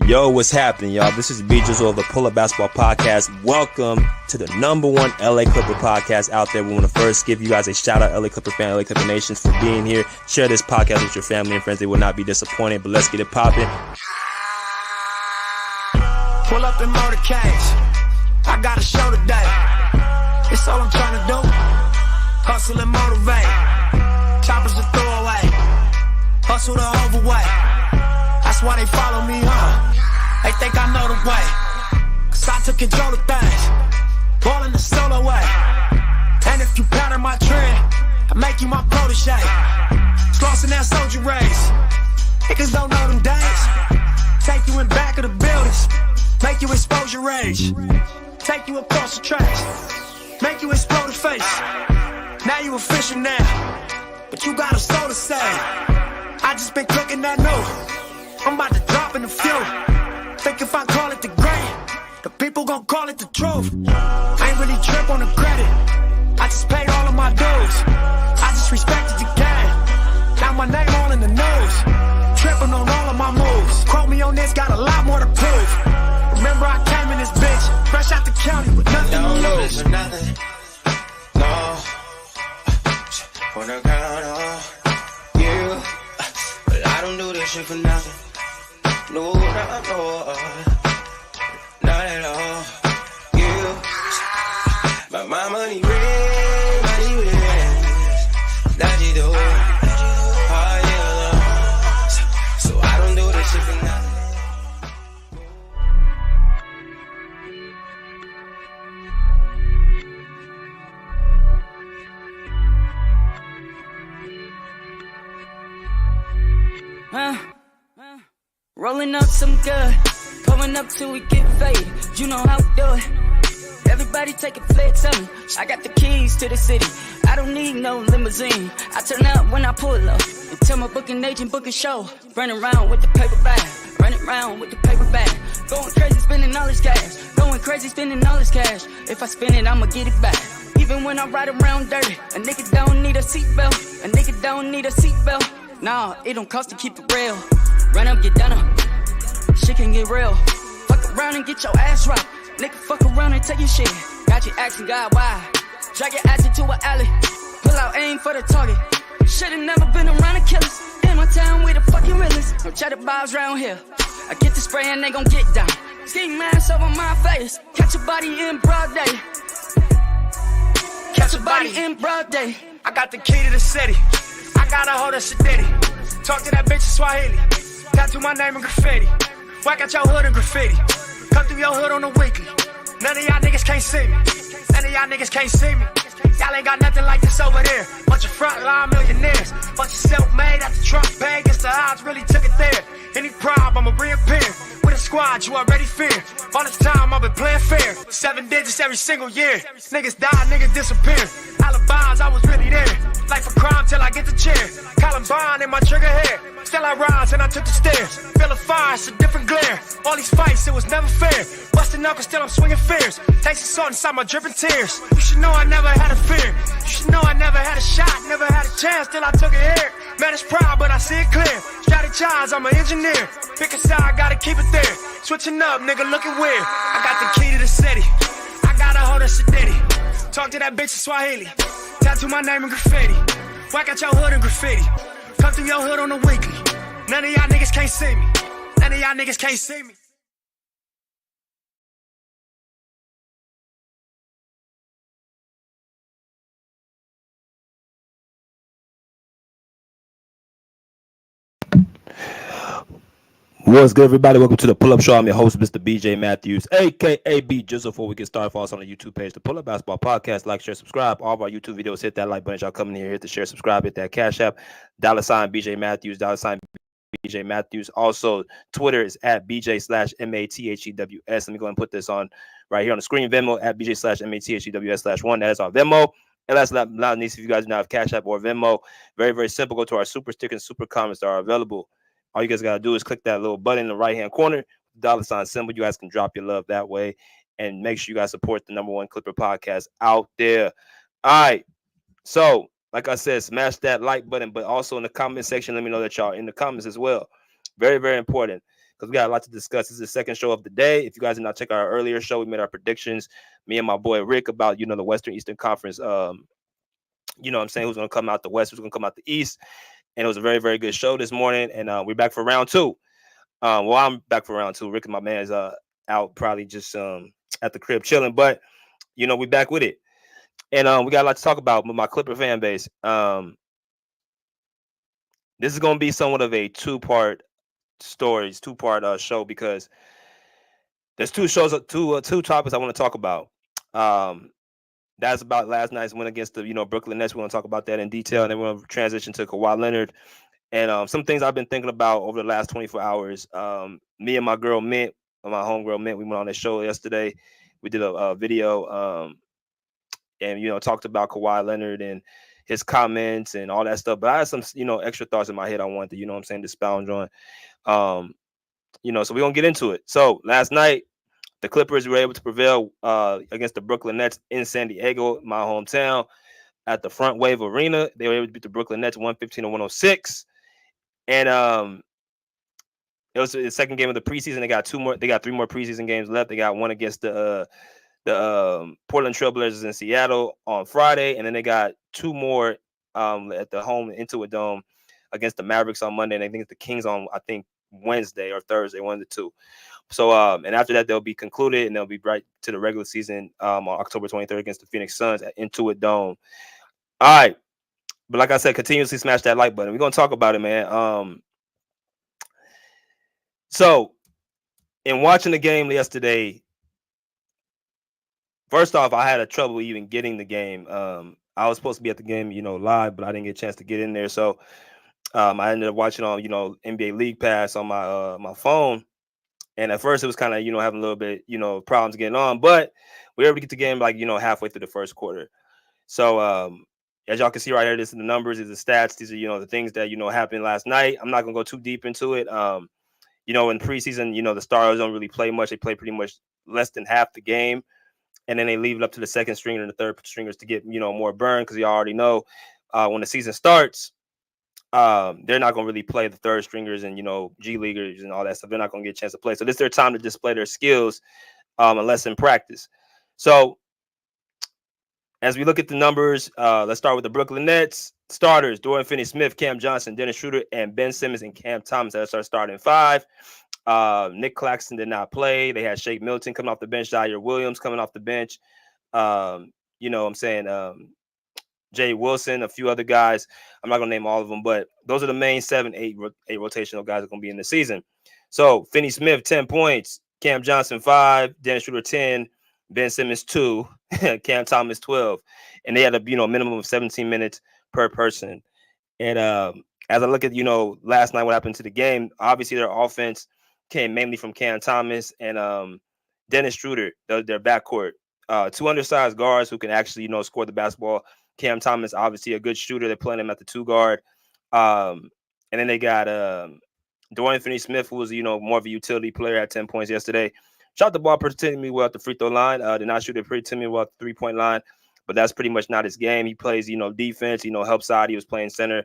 Yo, what's happening, y'all? This is B Jizzle of the Pull Up Basketball Podcast. Welcome to the number one LA Clipper podcast out there. We want to first give you guys a shout out, LA Clipper fan, LA Clipper Nations, for being here. Share this podcast with your family and friends. They will not be disappointed, but let's get it popping. Pull up in motorcades. I got a show today. It's all I'm trying to do. Hustle and motivate. Choppers to throw away. Hustle the overweight. That's why they follow me, They think I know the way. Cause I took control of things. Ballin' the solo way. And if you pattern my trend, I make you my protege. Crossing that soldier race. Niggas don't know them days. Take you in back of the buildings. Make you expose your rage. Take you across the tracks. Make you explode the face. Now you official now. But you got a soul to say. I just been cooking that new. I'm about to drop in the few. Think if I call it the great, the people gon' call it the truth. I ain't really trip on the credit. I just paid all of my dues. I just respected the game. Now my name all in the news. Tripping on all of my moves. Quote me on this, got a lot more to prove. Remember I came in this bitch, fresh out the county with nothing to lose. Nothing. No. On the ground, you. But I don't do this shit for nothing. No, not at all. You, but my money red, that you do. Oh yeah, so I don't do this shit for nothing. Rolling up some good, going up till we get faded. You know how we do it. Everybody take a flex on me. I got the keys to the city. I don't need no limousine. I turn up when I pull up and tell my booking agent book a show. Running around with the paper bag, running around with the paper bag. Going crazy spending all this cash. Going crazy spending all this cash. If I spend it, I'ma get it back. Even when I ride around dirty, a nigga don't need a seatbelt. A nigga don't need a seatbelt. Nah, it don't cost to keep it real. Run up, get done up. Shit can get real. Fuck around and get your ass rocked. Nigga, fuck around and take your shit. Got you asking God why. Drag your ass into an alley. Pull out aim for the target. Should've never been around the killers. In my town, we the fucking realest. No cheddar bobs round here. I get the spray and they gon' get down. Ski mask over my face. Catch a body in broad day. Catch a body in broad day. I got the key to the city. I got a hold of Shadiddy. Talk to that bitch in Swahili. Tattoo my name in graffiti. Whack out your hood in graffiti. Come through your hood on the weekly. None of y'all niggas can't see me. None of y'all niggas can't see me. Y'all ain't got nothing like this over there. Bunch of frontline millionaires. Bunch of self-made at the Trump pay. Guess the odds really took it there. Any problem, I'ma reappear. With a squad you already fear. All this time I've been playing fair. 7 digits every single year. Niggas die, niggas disappear. Alibis, I was really there. Life a crime till I get the chair. Columbine in my trigger hair. Still I rise and I took the stairs. Feel a fire, it's a different glare. All these fights, it was never fair. Busting knuckles, still I'm swinging fears. Taste the salt inside my dripping tears. You should know I never had a fear. You should know I never had a shot, never had a chance till I took it here. Man, it's proud, but I see it clear. Strategize, I'm an engineer. Pick a side, gotta keep it there. Switching up, nigga, looking weird. I got the key to the city. I got a hold of Shadiddy. Talk to that bitch in Swahili. Tattoo my name in graffiti. Whack out your hood in graffiti. Come through your hood on the weekly. None of y'all niggas can't see me. None of y'all niggas can't see me. What's good, everybody? Welcome to the Pull Up Show. I'm your host, Mr. BJ Matthews, aka B Jizzle. Before we get started, follow us on the YouTube page, the Pull Up Basketball Podcast. Like, share, subscribe. All of our YouTube videos, hit that like button. Y'all coming here, hit the share, subscribe, hit that Cash App, $ BJ Matthews, $ BJ Matthews. Also, Twitter is at BJ/MATHEWS. Let me go and put this on right here on the screen. Venmo at BJ/MATHEWS/1. That is our Venmo. And that's not nice if you guys do not have Cash App or Venmo. Very, very simple. Go to our super sticker and super comments that are available. All you guys got to do is click that little button in the right-hand corner, $ symbol. You guys can drop your love that way. And make sure you guys support the #1 Clipper podcast out there. All right. So, like I said, smash that like button. But also in the comment section, let me know that y'all in the comments as well. Very, very important. because we got a lot to discuss. This is the second show of the day. If you guys did not check out our earlier show, we made our predictions, me and my boy Rick, about, you know, the Western Eastern Conference. You know what I'm saying, who's going to come out the West, who's going to come out the East. And it was a very, very good show this morning. And we're back for round two. Well, I'm back for round two. Rick and my man is out probably just at the crib chilling. But, you know, we back with it. And we got a lot to talk about with my Clipper fan base. This is going to be somewhat of a two-part show, because there's two topics I want to talk about. That's about last night's win against the, you know, Brooklyn Nets. We're going to talk about that in detail, and then we're going to transition to Kawhi Leonard and some things I've been thinking about over the last 24 hours. Me and my girl Mint, my homegirl Mint, we went on a show yesterday. We did a video and, you know, talked about Kawhi Leonard and his comments and all that stuff. But I had some, you know, extra thoughts in my head I wanted to, you know what I'm saying, expound on. You know, so we're going to get into it. So last night, the Clippers were able to prevail against the Brooklyn Nets in San Diego, my hometown, at the Front Wave Arena. They were able to beat the Brooklyn Nets 115-106. And it was the second game of the preseason. They got 3 more preseason games left. They got one against the Portland Trailblazers in Seattle on Friday, and then they got 2 more at the home Intuit Dome against the Mavericks on Monday, and I think it's the Kings on, I think, Wednesday or Thursday, one of the two. So and after that, they'll be concluded, and they'll be right to the regular season on October 23rd against the Phoenix Suns at Intuit Dome. All right, but like I said, continuously smash that like button. We're gonna talk about it, man. So in watching the game yesterday, first off, I had a trouble even getting the game. I was supposed to be at the game, you know, live, but I didn't get a chance to get in there. So I ended up watching on, you know, NBA League Pass on my my phone. And at first it was kind of, you know, having a little bit, you know, problems getting on, but we were able to get the game, like, you know, halfway through the first quarter. So as y'all can see right here, this is the numbers, these are the stats, these are, you know, the things that, you know, happened last night. I'm not gonna go too deep into it. You know, in preseason, you know, the stars don't really play much. They play pretty much less than half the game, and then they leave it up to the second stringer and the third stringers to get, you know, more burn, because you already know when the season starts, they're not going to really play the third stringers and, you know, G leaguers and all that stuff. They're not going to get a chance to play. So this is their time to display their skills, unless in practice. So as we look at the numbers, let's start with the Brooklyn Nets starters: Dorian Finney-Smith, Cam Johnson, Dennis Schroeder, and Ben Simmons and Cam Thomas. That's our starting 5. Nick Claxton did not play. They had Shake Milton coming off the bench, Zaire Williams coming off the bench. You know what I'm saying? Jay Wilson, a few other guys. I'm not going to name all of them, but those are the main 8 rotational guys that are going to be in the season. So Finney-Smith, 10 points. Cam Johnson, 5. Dennis Schroeder, 10. Ben Simmons, 2. Cam Thomas, 12. And they had a, you know, minimum of 17 minutes per person. And as I look at, you know, last night, what happened to the game, obviously their offense came mainly from Cam Thomas and Dennis Schroeder, their backcourt. 2 undersized guards who can actually, you know, score the basketball. Cam Thomas, obviously a good shooter. They're playing him at the 2 guard. And then they got Dorian Finney-Smith, who was, you know, more of a utility player, at 10 points yesterday. Shot the ball pretty well at the free throw line. Did not shoot it pretty well at the 3-point line, but that's pretty much not his game. He plays, you know, defense, you know, help side. He was playing center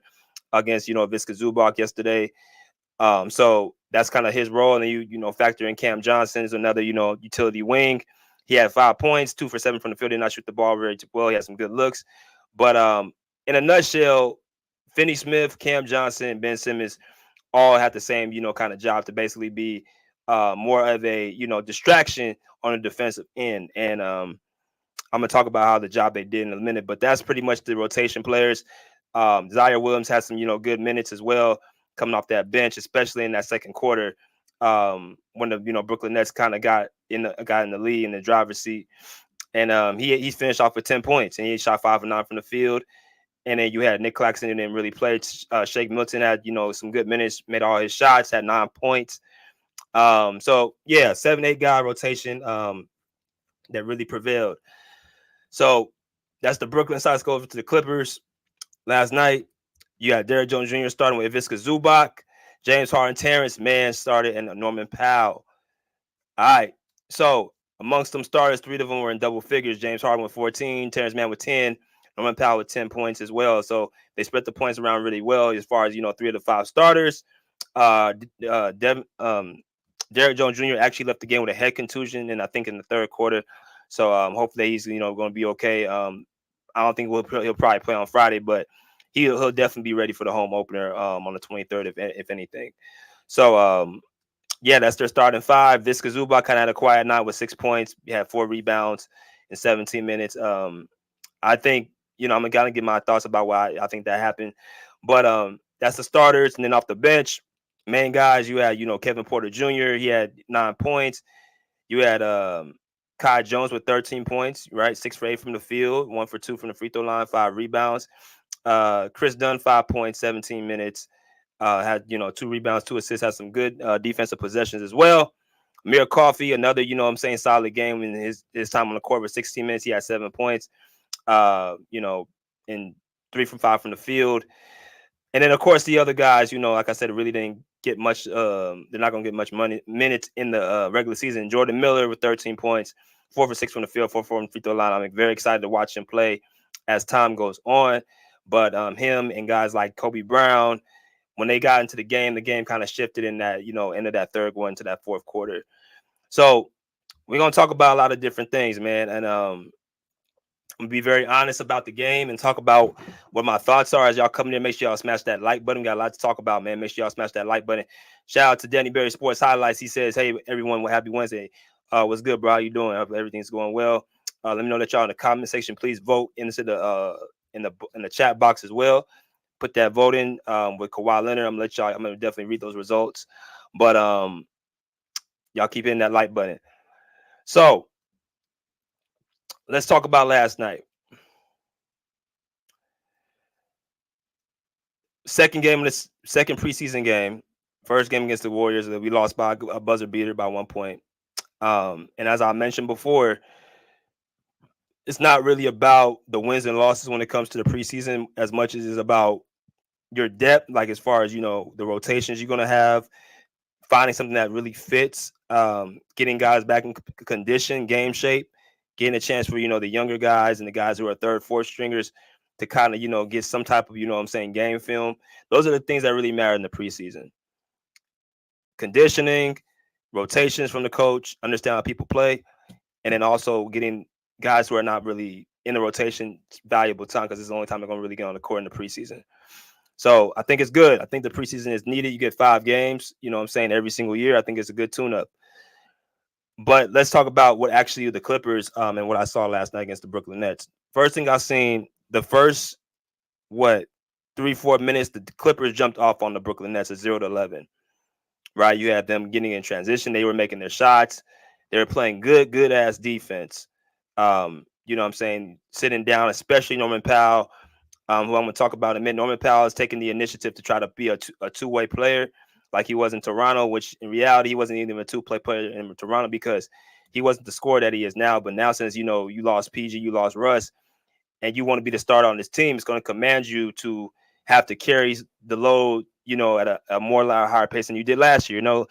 against, you know, Viska Zubac yesterday. So that's kind of his role. And then you know, factor in Cam Johnson is another, you know, utility wing. He had 5 points, 2 for 7 from the field. Did not shoot the ball very well. He had some good looks. But in a nutshell, Finney-Smith, Cam Johnson, and Ben Simmons all had the same, you know, kind of job to basically be more of a, you know, distraction on the defensive end. And I'm going to talk about how the job they did in a minute, but that's pretty much the rotation players. Zaire Williams had some, you know, good minutes as well coming off that bench, especially in that second quarter when the, you know, Brooklyn Nets kind of got in the lead in the driver's seat. And he finished off with 10 points, and he shot 5 of 9 from the field. And then you had Nick Claxton, who didn't really play. Shake Milton had, you know, some good minutes, made all his shots, had 9 points. So yeah, 7-8 guy rotation that really prevailed. So that's the Brooklyn side. Let's go over to the Clippers. Last night, you had Derrick Jones Jr. starting with Viska Zubac, James Harden, Terrence Mann started, and Norman Powell. All right, so amongst them starters, 3 of them were in double figures. James Harden with 14, Terrence Mann with 10, Norman Powell with 10 points as well. So they spread the points around really well as far as, you know, 3 of the 5 starters. Derrick Jones Jr. actually left the game with a head contusion, and I think in the third quarter. So hopefully he's going to be okay. I don't think he'll probably play on Friday, but he'll definitely be ready for the home opener on the 23rd, if anything. So yeah, that's their starting five. Visca Zubac kind of had a quiet night with 6 points. He had 4 rebounds in 17 minutes. I think I'm gonna give my thoughts about why I think that happened, but that's the starters, and then off the bench, main guys you had Kevin Porter Jr. He had 9 points. You had Kai Jones with 13 points, right? 6 for 8 from the field, 1 for 2 from the free throw line, 5 rebounds. Chris Dunn 5 points, 17 minutes. Had 2 rebounds, 2 assists, had some good defensive possessions as well. Amir Coffey, another solid game in his time on the court with 16 minutes. He had 7 points. And 3 from 5 from the field. And then of course the other guys, like I said, really didn't get much. They're not gonna get much minutes in the regular season. Jordan Miller with 13 points, 4 for 6 from the field, 4 for from the free throw line. I'm very excited to watch him play as time goes on. But him and guys like Kobe Brown, when they got into the game kind of shifted in that, end of that third going into that fourth quarter. So we're gonna talk about a lot of different things, man. And I'm gonna be very honest about the game and talk about what my thoughts are as y'all come in. Make sure y'all smash that like button. We got a lot to talk about, man. Make sure y'all smash that like button. Shout out to Danny Berry Sports Highlights. He says, "Hey everyone, happy Wednesday. What's good, bro? How you doing? Hope everything's going well. Let me know that y'all in the comment section. Please vote into the in the chat box as well. Put that vote in with Kawhi Leonard. I'm gonna definitely read those results. But y'all keep hitting that like button. So let's talk about last night. Second game of the second preseason game. First game against the Warriors, we lost by a buzzer beater by 1 point. And as I mentioned before, it's not really about the wins and losses when it comes to the preseason as much as it's about your depth, like as far as the rotations you're gonna have, finding something that really fits, getting guys back in condition, game shape, getting a chance for the younger guys and the guys who are third, fourth stringers to kind of get some type of game film. Those are the things that really matter in the preseason. Conditioning, rotations from the coach, understand how people play, and then also getting guys who are not really in the rotation valuable time, because it's the only time they're going to really get on the court in the preseason. So I think it's good. I think the preseason is needed. You get 5 games, every single year. I think it's a good tune-up. But let's talk about what actually the Clippers and what I saw last night against the Brooklyn Nets. First thing I seen, the first 3-4 minutes, the Clippers jumped off on the Brooklyn Nets at 0-11. Right, you had them getting in transition. They were making their shots. They were playing good ass defense. Sitting down, especially Norman Powell, who I'm going to talk about in a minute. Norman Powell is taking the initiative to try to be a two-way player like he was in Toronto, which in reality he wasn't even a two-play player in Toronto because he wasn't the scorer that he is now. But now since you lost PG, you lost Russ, and you want to be the starter on this team, it's going to command you to have to carry the load, at a more higher pace than you did last year. You're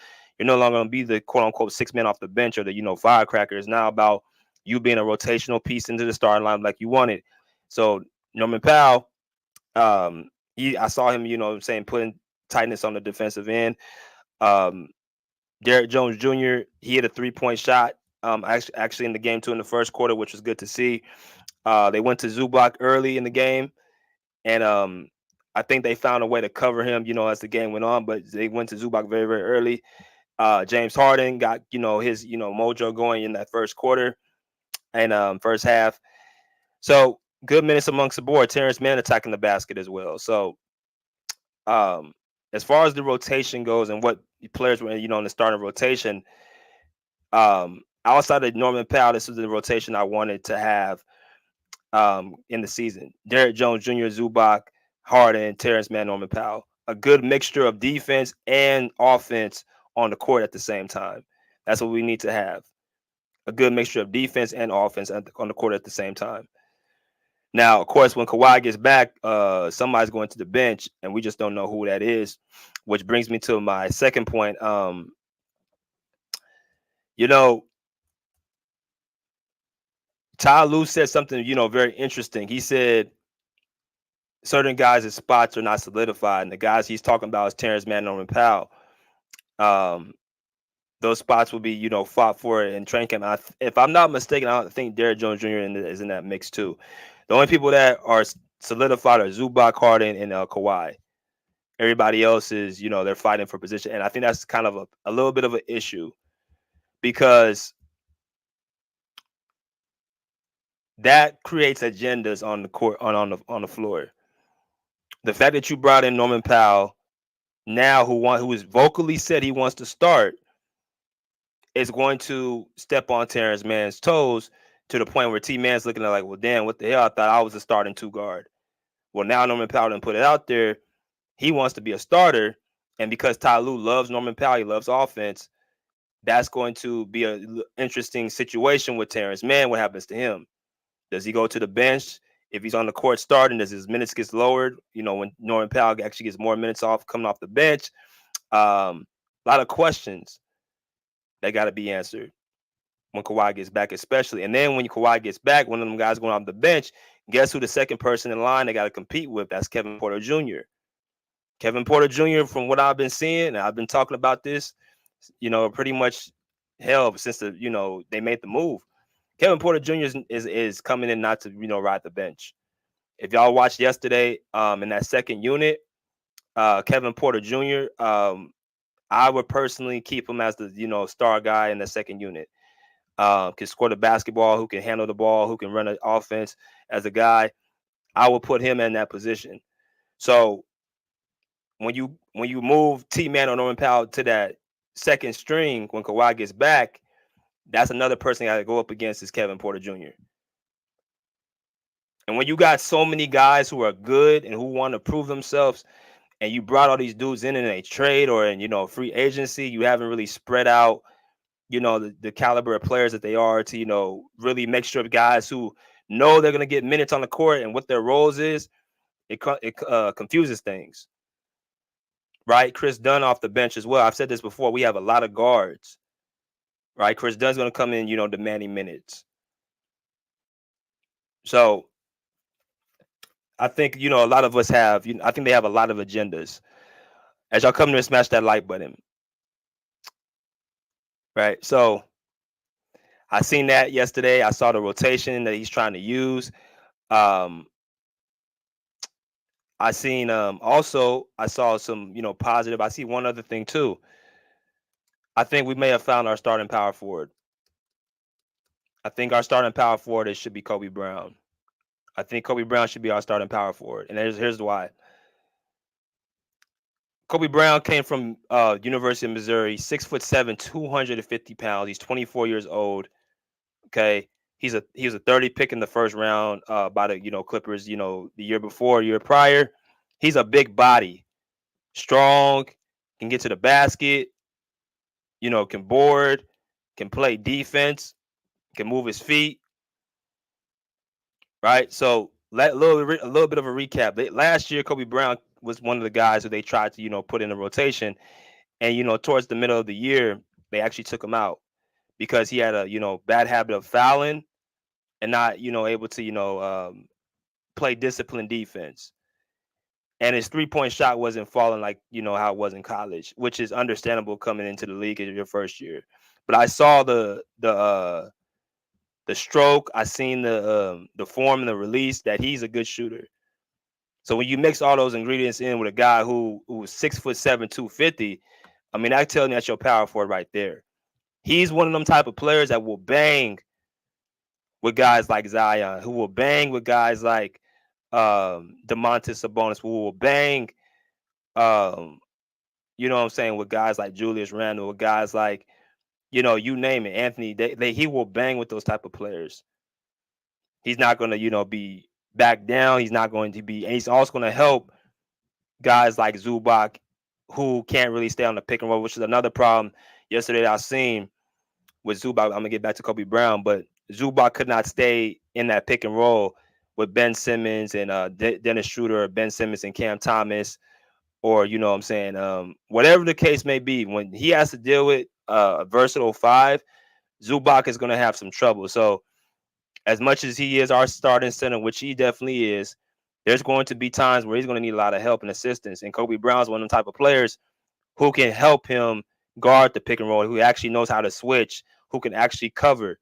no longer going to be the quote unquote 6 man off the bench or the firecracker. It's now about you being a rotational piece into the starting line like you wanted. So Norman Powell, I saw him, putting tightness on the defensive end. Derrick Jones Jr., he hit a 3-point shot actually in the game too in the first quarter, which was good to see. They went to Zubac early in the game, and I think they found a way to cover him, as the game went on, but they went to Zubac very, very early. James Harden got, his, mojo going in that first quarter and first half. So good minutes amongst the board. Terrence Mann attacking the basket as well. So as far as the rotation goes and what players were, in the starting rotation, outside of Norman Powell, this is the rotation I wanted to have in the season. Derrick Jones Jr., Zubac, Harden, Terrence Mann, Norman Powell. A good mixture of defense and offense on the court at the same time. That's what we need to have. A good mixture of defense and offense on the court at the same time. Now, of course, when Kawhi gets back, somebody's going to the bench, and we just don't know who that is, which brings me to my second point. Ty Lue said something, very interesting. He said certain guys' spots are not solidified, and the guys he's talking about is Terrence Mann, Norman Powell. those spots will be, fought for in training camp. If I'm not mistaken, I don't think Derrick Jones Jr. is in that mix too. The only people that are solidified are Zubac, Harden, and Kawhi. Everybody else is, they're fighting for position, and I think that's kind of a little bit of an issue because that creates agendas on the court, on the floor. The fact that you brought in Norman Powell now, who is vocally said he wants to start, is going to step on Terrence Mann's toes to the point where T Man's looking at like, well, damn, what the hell? I thought I was a starting two guard. Well, now Norman Powell didn't put it out there. He wants to be a starter, and because Ty Lue loves Norman Powell, he loves offense. That's going to be an interesting situation with Terrence Mann. What happens to him? Does he go to the bench? If he's on the court starting, does his minutes get lowered? When Norman Powell actually gets more minutes coming off the bench. A lot of questions that got to be answered when Kawhi gets back, especially. And then when Kawhi gets back, one of them guys going off the bench, guess who the second person in line they got to compete with? That's Kevin Porter Jr. Kevin Porter Jr., from what I've been seeing, and I've been talking about this, pretty much since they made the move. Kevin Porter Jr. is coming in not to, ride the bench. If y'all watched yesterday in that second unit, Kevin Porter Jr., I would personally keep him as the, star guy in the second unit. Can score the basketball, who can handle the ball, who can run an offense as a guy. I would put him in that position. So when you move T-Man or Norman Powell to that second string when Kawhi gets back, that's another person I got to go up against is Kevin Porter Jr. And when you got so many guys who are good and who want to prove themselves, and you brought all these dudes in a trade or in free agency, you haven't really spread out, the caliber of players that they are to, really make sure guys who know they're going to get minutes on the court and what their roles is, it confuses things. Right? Chris Dunn off the bench as well. I've said this before. We have a lot of guards. Right? Chris Dunn's going to come in, demanding minutes. So I think, a lot of us have, I think they have a lot of agendas. As y'all come to smash that like button. Right? So I seen that yesterday. I saw the rotation that he's trying to use. I seen also I saw some, positive. I see one other thing too. I think we may have found our starting power forward. I think our starting power forward should be Kobe Brown. I think Kobe Brown should be our starting power forward. And here's why. Kobe Brown came from University of Missouri, 6'7", 250 pounds. He's 24 years old. Okay. He was a 30 pick in the first round by the Clippers, the year prior. He's a big body, strong, can get to the basket, can board, can play defense, can move his feet. Right? So a little bit of a recap. Last year, Kobe Brown was one of the guys who they tried to, put in a rotation. And, towards the middle of the year, they actually took him out because he had a, bad habit of fouling and not, able to, play disciplined defense. And his 3-point shot wasn't falling like, how it was in college, which is understandable coming into the league in your first year. But I saw the stroke, I seen the form and the release that he's a good shooter. So when you mix all those ingredients in with a guy who was 6'7", 250, I mean, that tells me that's your power forward right there. He's one of them type of players that will bang with guys like Zion, who will bang with guys like Domantas Sabonis, who will bang, with guys like Julius Randle, with guys like, you name it, Anthony. He will bang with those type of players. He's not going to, be back down. He's not going to be, and he's also going to help guys like Zubac, who can't really stay on the pick and roll, which is another problem yesterday that I seen with Zubac. I'm gonna get back to Kobe Brown, but Zubac could not stay in that pick and roll with Ben Simmons and Dennis Schroeder, or Ben Simmons and Cam Thomas, or whatever the case may be. When he has to deal with a versatile five, Zubac is gonna have some trouble. So as much as he is our starting center, which he definitely is, there's going to be times where he's going to need a lot of help and assistance. And Kobe Brown's one of the type of players who can help him guard the pick and roll, who actually knows how to switch, who can actually cover,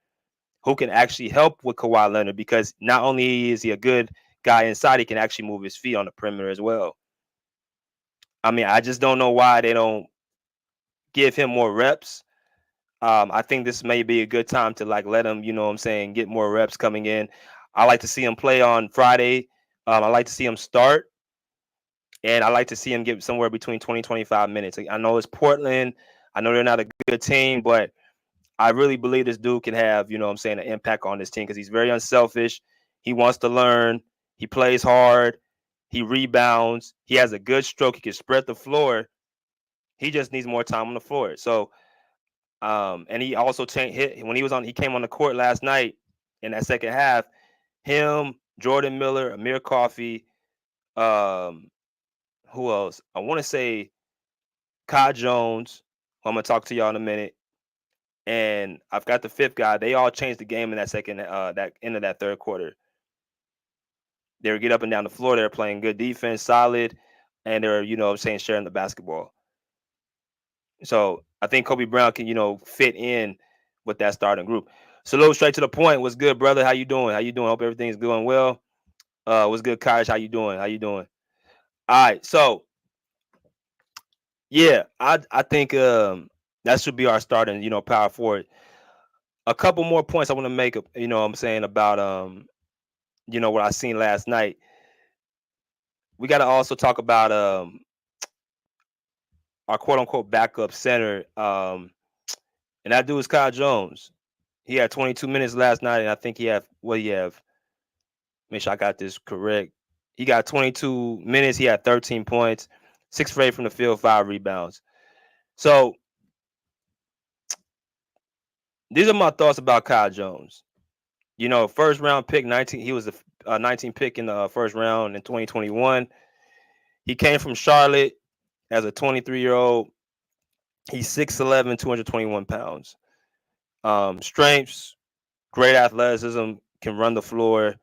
who can actually help with Kawhi Leonard, because not only is he a good guy inside, he can actually move his feet on the perimeter as well. I mean, I just don't know why they don't give him more reps. I think this may be a good time to like let him, get more reps coming in. I like to see him play on Friday. I like to see him start, and I like to see him get somewhere between 20 25 minutes. I know it's Portland. I know they're not a good team, but I really believe this dude can have, an impact on this team because he's very unselfish. He wants to learn. He plays hard. He rebounds. He has a good stroke. He can spread the floor. He just needs more time on the floor. So, and he also hit when he came on the court last night in that second half. Him, Jordan Miller, Amir Coffey, who else? I want to say Kai Jones, who I'm gonna talk to y'all in a minute. And I've got the fifth guy. They all changed the game in that end of that third quarter. They would get up and down the floor. They're playing good defense, solid, and they're, sharing the basketball. So I think Kobe Brown can, fit in with that starting group. Salute, straight to the point. What's good, brother? How you doing? Hope everything's going well. What's good, Kaish? How you doing? All right. So yeah, I think that should be our starting, power forward. A couple more points I want to make, about what I seen last night. We got to also talk about our quote unquote backup center, and that dude is Kyle Jones. He had 22 minutes last night, and I think he have. Make sure I got this correct. He got 22 minutes. He had 13 points, 6 for 8 from the field, 5 rebounds. So these are my thoughts about Kyle Jones. First round pick, 19. He was a 19 pick in the first round in 2021. He came from Charlotte as a 23-year-old. He's 6'11", 221 pounds. Strengths, great athleticism, can run the floor.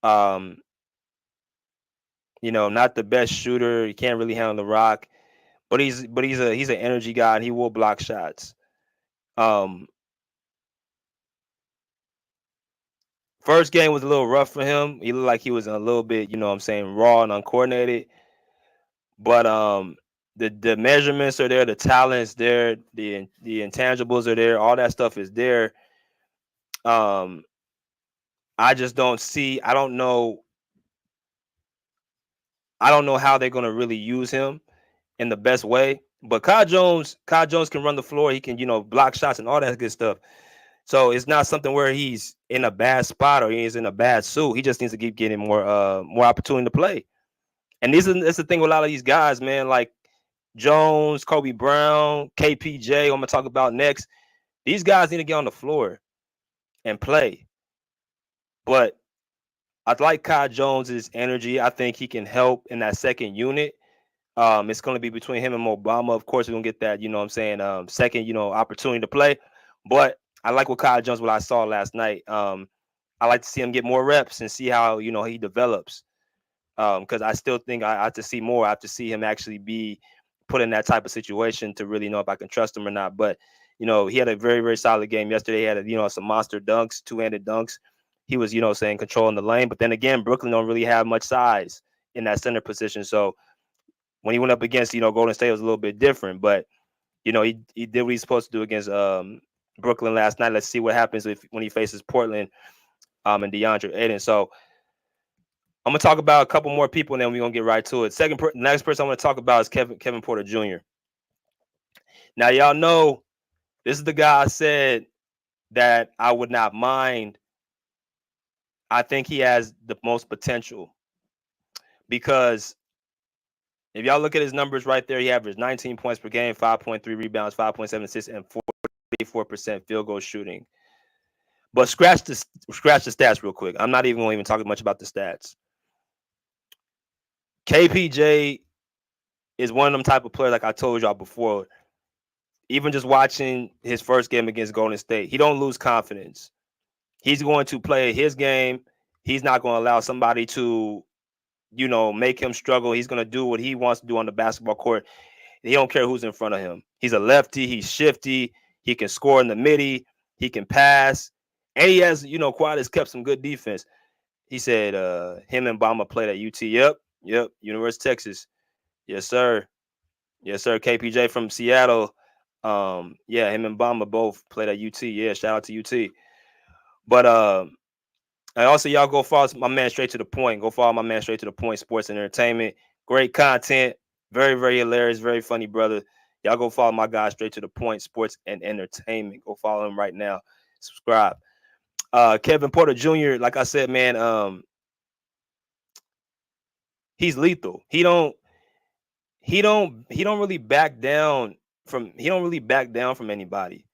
Not the best shooter. He can't really handle the rock, but he's an energy guy, and he will block shots. First game was a little rough for him. He looked like he was a little bit, raw and uncoordinated. But the measurements are there, the talent's there, the intangibles are there, all that stuff is there. I just don't see. I don't know how they're gonna really use him in the best way. But Kyle Jones can run the floor. He can, block shots and all that good stuff. So it's not something where he's in a bad spot or he's in a bad suit. He just needs to keep getting more opportunity to play. And that's the thing with a lot of these guys, man, like Jones, Kobe Brown, KPJ, I'm going to talk about next. These guys need to get on the floor and play. But I like Kai Jones's energy. I think he can help in that second unit. It's going to be between him and Obama. Of course, we're going to get that, second, opportunity to play. But I like what I saw last night. I like to see him get more reps and see how, he develops. Because I still think I have to see more. I have to see him actually be put in that type of situation to really know if I can trust him or not. But, he had a very, very solid game yesterday. He had, some monster dunks, two-handed dunks. He was, controlling the lane. But then again, Brooklyn don't really have much size in that center position. So when he went up against, Golden State, it was a little bit different. But, he did what he's supposed to do against Brooklyn last night. Let's see what happens when he faces Portland and DeAndre Ayton. So I'm gonna talk about a couple more people, and then we're gonna get right to it. Next person I want to talk about is Kevin Porter Jr. Now, y'all know this is the guy I said that I would not mind. I think he has the most potential because if y'all look at his numbers right there, he averaged 19 points per game, 5.3 rebounds, 5.7 assists, and 44% field goal shooting. But scratch the stats real quick. I'm not even going to talk much about the stats. KPJ is one of them type of players, like I told y'all before. Even just watching his first game against Golden State, he don't lose confidence. He's going to play his game. He's not going to allow somebody to, make him struggle. He's going to do what he wants to do on the basketball court. He don't care who's in front of him. He's a lefty. He's shifty. He can score in the midi. He can pass. And he has, Kawhi has kept some good defense. He said him and Bama played at UT. Yep. University of Texas. Yes, sir. Yes, sir. KPJ from Seattle. Yeah, him and Bama both played at UT. Yeah, shout out to UT. But and also, y'all go follow my man Straight to the Point. Go follow my man Straight to the Point Sports and Entertainment. Great content. Very, very hilarious. Very funny, brother. Y'all go follow my guy Straight to the Point Sports and Entertainment. Go follow him right now. Subscribe. Kevin Porter Jr., like I said, man, he's lethal. He don't really back down from anybody.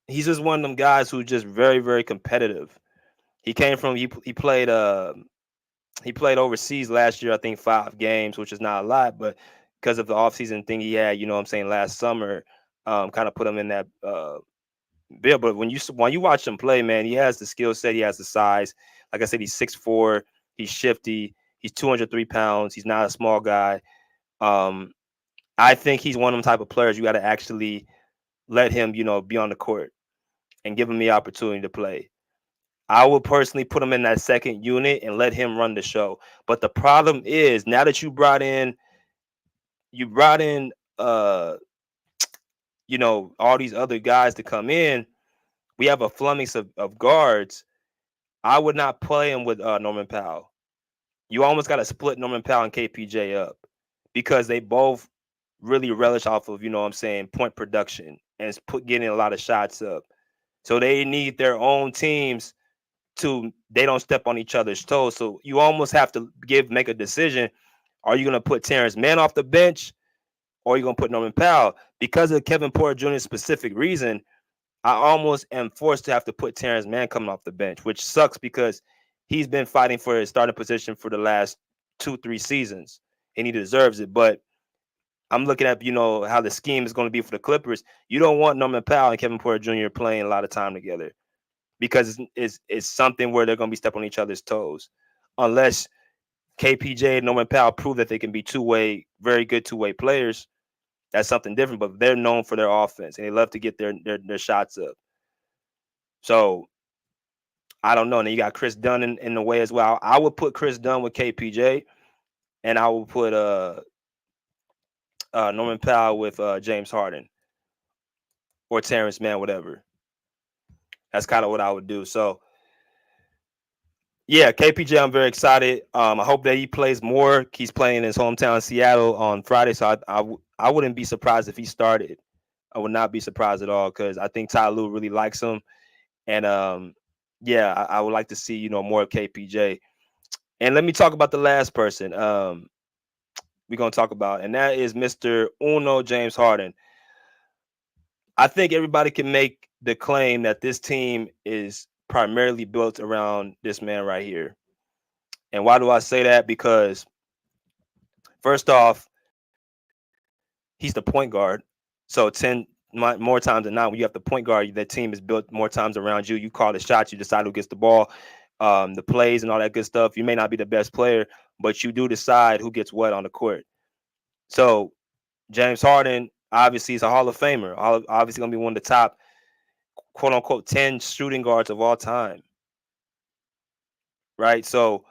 He's just one of them guys who's just very, very competitive. He came from he played overseas last year, I think 5 games, which is not a lot, but because of the offseason thing he had, last summer, kind of put him in that bill. But when you watch him play, man, he has the skill set, he has the size. Like I said, he's 6'4", he's shifty, he's 203 pounds, he's not a small guy. I think he's one of them type of players you got to actually let him, be on the court and give him the opportunity to play. I would personally put him in that second unit and let him run the show. But the problem is, now that you brought in all these other guys to come in, we have a flummox of guards. I would not play him with Norman Powell. You almost got to split Norman Powell and KPJ up because they both really relish off of, point production and getting a lot of shots up. So they need their own teams they don't step on each other's toes. So you almost have to make a decision. Are you going to put Terrence Mann off the bench or are you going to put Norman Powell? Because of Kevin Porter Jr.'s specific reason, I almost am forced to have to put Terrence Mann coming off the bench, which sucks because he's been fighting for his starting position for the last 2-3 seasons and he deserves it. But I'm looking at, how the scheme is going to be for the Clippers. You don't want Norman Powell and Kevin Porter Jr. playing a lot of time together because it's something where they're going to be stepping on each other's toes. Unless KPJ and Norman Powell prove that they can be very good two-way players, that's something different. But they're known for their offense, and they love to get their shots up. So, I don't know. And then you got Chris Dunn in the way as well. I would put Chris Dunn with KPJ, and I would put Norman Powell with James Harden or Terrence Mann, whatever. That's kind of what I would do. So, yeah, KPJ, I'm very excited. I hope that he plays more. He's playing in his hometown, Seattle, on Friday. So I wouldn't be surprised if he started. I would not be surprised at all because I think Ty Lue really likes him. And, I would like to see, more of KPJ. And let me talk about the last person we're going to talk about, and that is Mr. Uno James Harden. I think everybody can make the claim that this team is primarily built around this man right here. And why do I say that? Because first off, he's the point guard. So 10 more times than not, when you have the point guard, that team is built more times around you. You call the shots, you decide who gets the ball, the plays and all that good stuff. You may not be the best player, but you do decide who gets what on the court. So James Harden, obviously, is a Hall of Famer. Obviously going to be one of the top, quote unquote, 10 shooting guards of all time. Right. So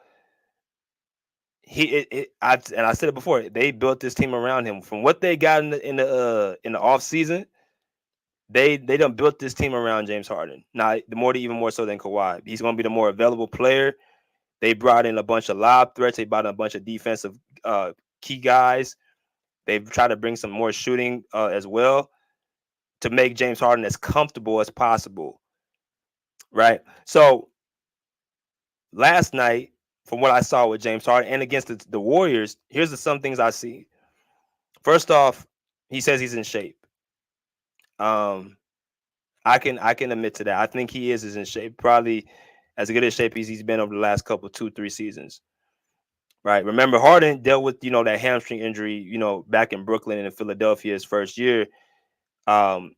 I said it before, they built this team around him. From what they got in the off season, they done built this team around James Harden. Now, even more so than Kawhi. He's going to be the more available player. They brought in a bunch of lob threats. They brought in a bunch of defensive key guys. They've tried to bring some more shooting as well to make James Harden as comfortable as possible. Right. So last night, from what I saw with James Harden and against the Warriors, here's some things I see. First off, he says he's in shape. I can admit to that. I think he is in shape, probably as good a shape as he's been over the last 2-3 seasons. Right. Remember, Harden dealt with, that hamstring injury, back in Brooklyn and in Philadelphia his first year. And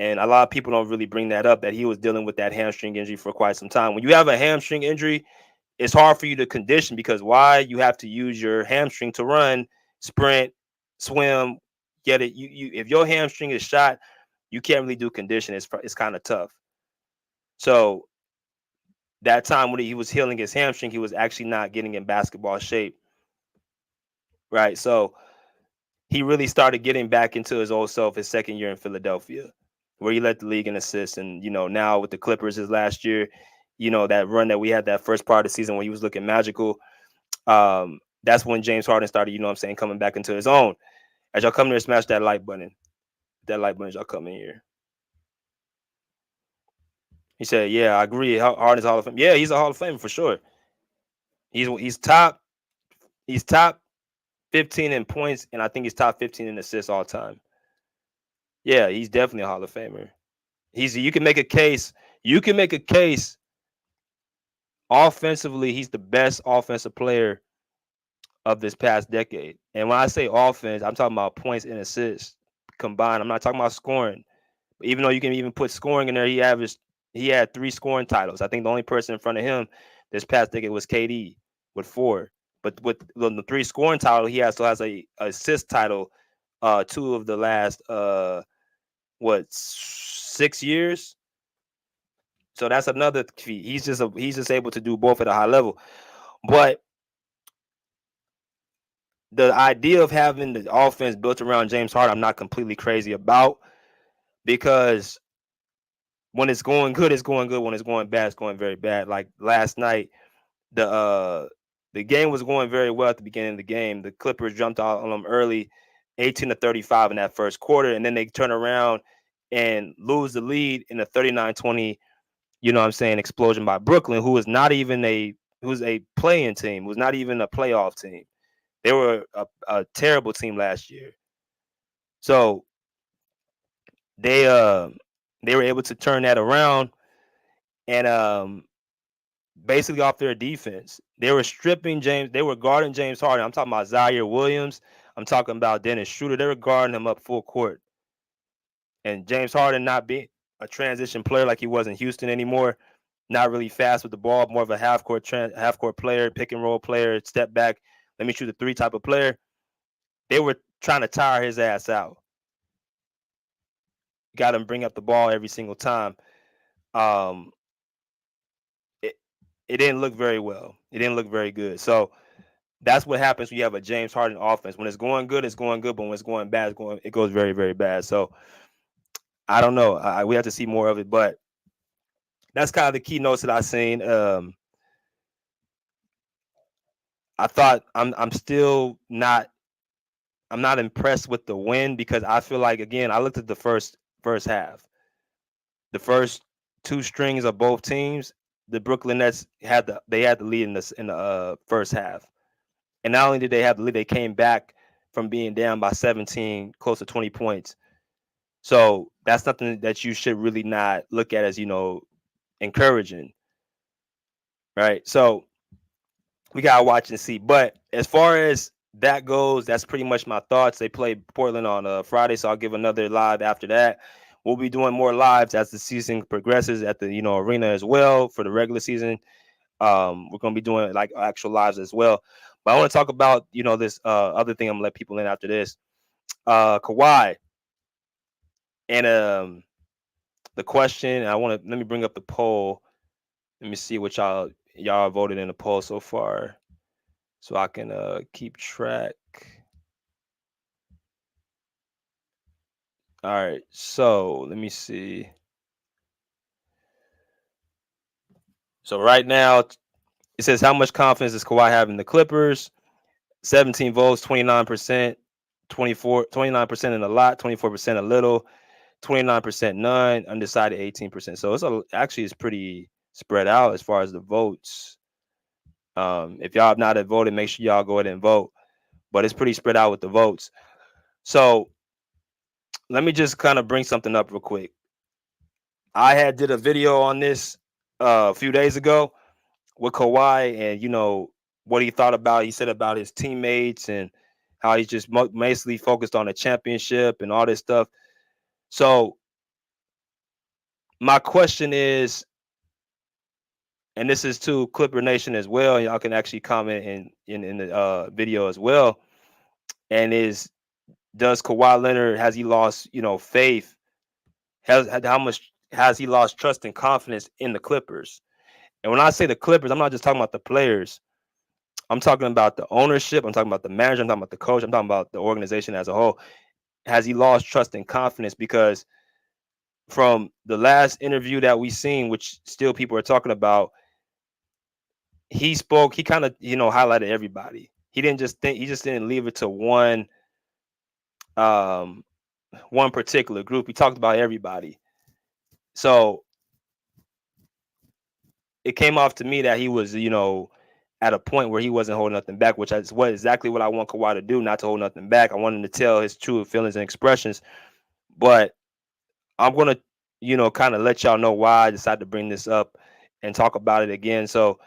a lot of people don't really bring that up, that he was dealing with that hamstring injury for quite some time. When you have a hamstring injury, it's hard for you to condition because why? You have to use your hamstring to run, sprint, swim, get it. You if your hamstring is shot, you can't really do condition. It's kind of tough. So that time when he was healing his hamstring, he was actually not getting in basketball shape. Right. So he really started getting back into his old self his second year in Philadelphia, where he led the league in assists. And, now with the Clippers his last year, that run that we had that first part of the season when he was looking magical. That's when James Harden started, coming back into his own. As y'all come here, smash that like button. That like button as y'all come in here. He said, yeah, I agree. Harden's Hall of Fame. Yeah, he's a Hall of Famer for sure. He's top 15 in points, and I think he's top 15 in assists all time. Yeah, he's definitely a Hall of Famer. You can make a case. You can make a case offensively, he's the best offensive player of this past decade. And when I say offense, I'm talking about points and assists combined. I'm not talking about scoring. Even though you can even put scoring in there, he had 3 scoring titles. I think the only person in front of him this past decade was KD with 4. But with the 3 scoring title, he still has a assist title 2 of the last 6 years. So that's another feat. He's just able to do both at a high level. But the idea of having the offense built around James Harden, I'm not completely crazy about, because when it's going good, it's going good. When it's going bad, it's going very bad. Like last night, the game was going very well at the beginning of the game. The Clippers jumped out on them early, 18-35 in that first quarter, and then they turn around and lose the lead in a 39-20, explosion by Brooklyn, who was a play-in team, was not even a playoff team. They were a terrible team last year. So they were able to turn that around, and basically off their defense, they were guarding James Harden. I'm talking about Zaire Williams. I'm talking about Dennis Schroeder. They were guarding him up full court. And James Harden not being a transition player like he was in Houston anymore, not really fast with the ball, more of a half court player, pick and roll player, step back, let me shoot the 3 type of player. They were trying to tire his ass out. Got him bring up the ball every single time. It didn't look very well. It didn't look very good. So that's what happens when you have a James Harden offense. When it's going good, it's going good. But when it's going bad, it goes very, very bad. So I don't know. We have to see more of it. But that's kind of the key notes that I've seen. I thought I'm still not. I'm not impressed with the win because I feel like, again, I looked at the first half. The first 2 strings of both teams, the Brooklyn Nets had the lead in the first half. And not only did they have the lead, they came back from being down by 17, close to 20 points. So that's something that you should really not look at as, encouraging. Right? So we got to watch and see. But as far as that goes, that's pretty much my thoughts. They play Portland on Friday, so I'll give another live after that. We'll be doing more lives as the season progresses at the arena as well for the regular season. We're gonna be doing like actual lives as well. But I want to talk about this other thing. I'm gonna let people in after this. Kawhi, and the question. Let me bring up the poll. Let me see what y'all voted in the poll so far, so I can keep track. All right, so let me see. So right now, it says, how much confidence does Kawhi have in the Clippers? 17 votes, 29%, 29% in a lot, 24% a little, 29% none, undecided 18%. So it's pretty spread out as far as the votes. If y'all have not voted, make sure y'all go ahead and vote. But it's pretty spread out with the votes. So let me just kind of bring something up real quick. I did a video on this a few days ago with Kawhi, and what he thought about. He said about his teammates and how he's just mostly focused on a championship and all this stuff. So my question is, and this is to Clipper Nation as well. Y'all can actually comment in the video as well. And does Kawhi Leonard, has he lost, faith? How much has he lost trust and confidence in the Clippers? And when I say the Clippers, I'm not just talking about the players. I'm talking about the ownership. I'm talking about the manager. I'm talking about the coach. I'm talking about the organization as a whole. Has he lost trust and confidence? Because from the last interview that we seen, which still people are talking about, he spoke. He kind of highlighted everybody. He just didn't leave it to one particular group. He talked about everybody. So it came off to me that he was, at a point where he wasn't holding nothing back, which is exactly what I want Kawhi to do, not to hold nothing back. I want him to tell his true feelings and expressions. But I'm going to, kind of let y'all know why I decided to bring this up and talk about it again. So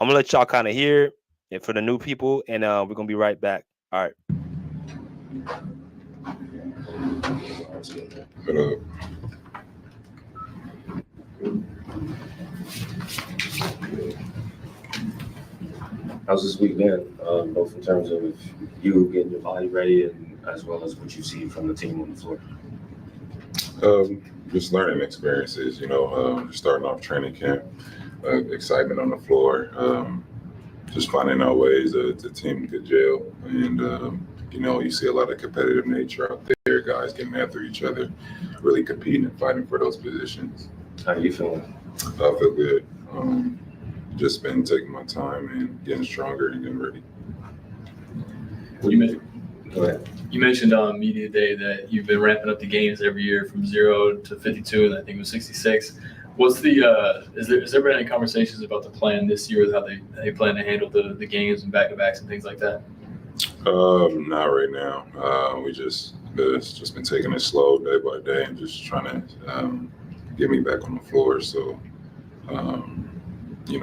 I'm going to let y'all kind of hear it for the new people, and we're going to be right back. All right. How's this week been, both in terms of you getting your body ready and as well as what you see from the team on the floor? Just learning experiences, just starting off training camp, excitement on the floor, just finding out ways that the team could gel. And, you see a lot of competitive nature out there, guys getting after each other, really competing and fighting for those positions. How are you feeling? I feel good. Just been taking my time and getting stronger and getting ready. Go ahead. You mentioned on media day that you've been ramping up the games every year from 0 to 52, and I think it was 66. What's the has there been any conversations about the plan this year with how they plan to handle the games and back-to-backs and things like that? Not right now. It's just been taking it slow day by day and just trying to get me back on the floor. So,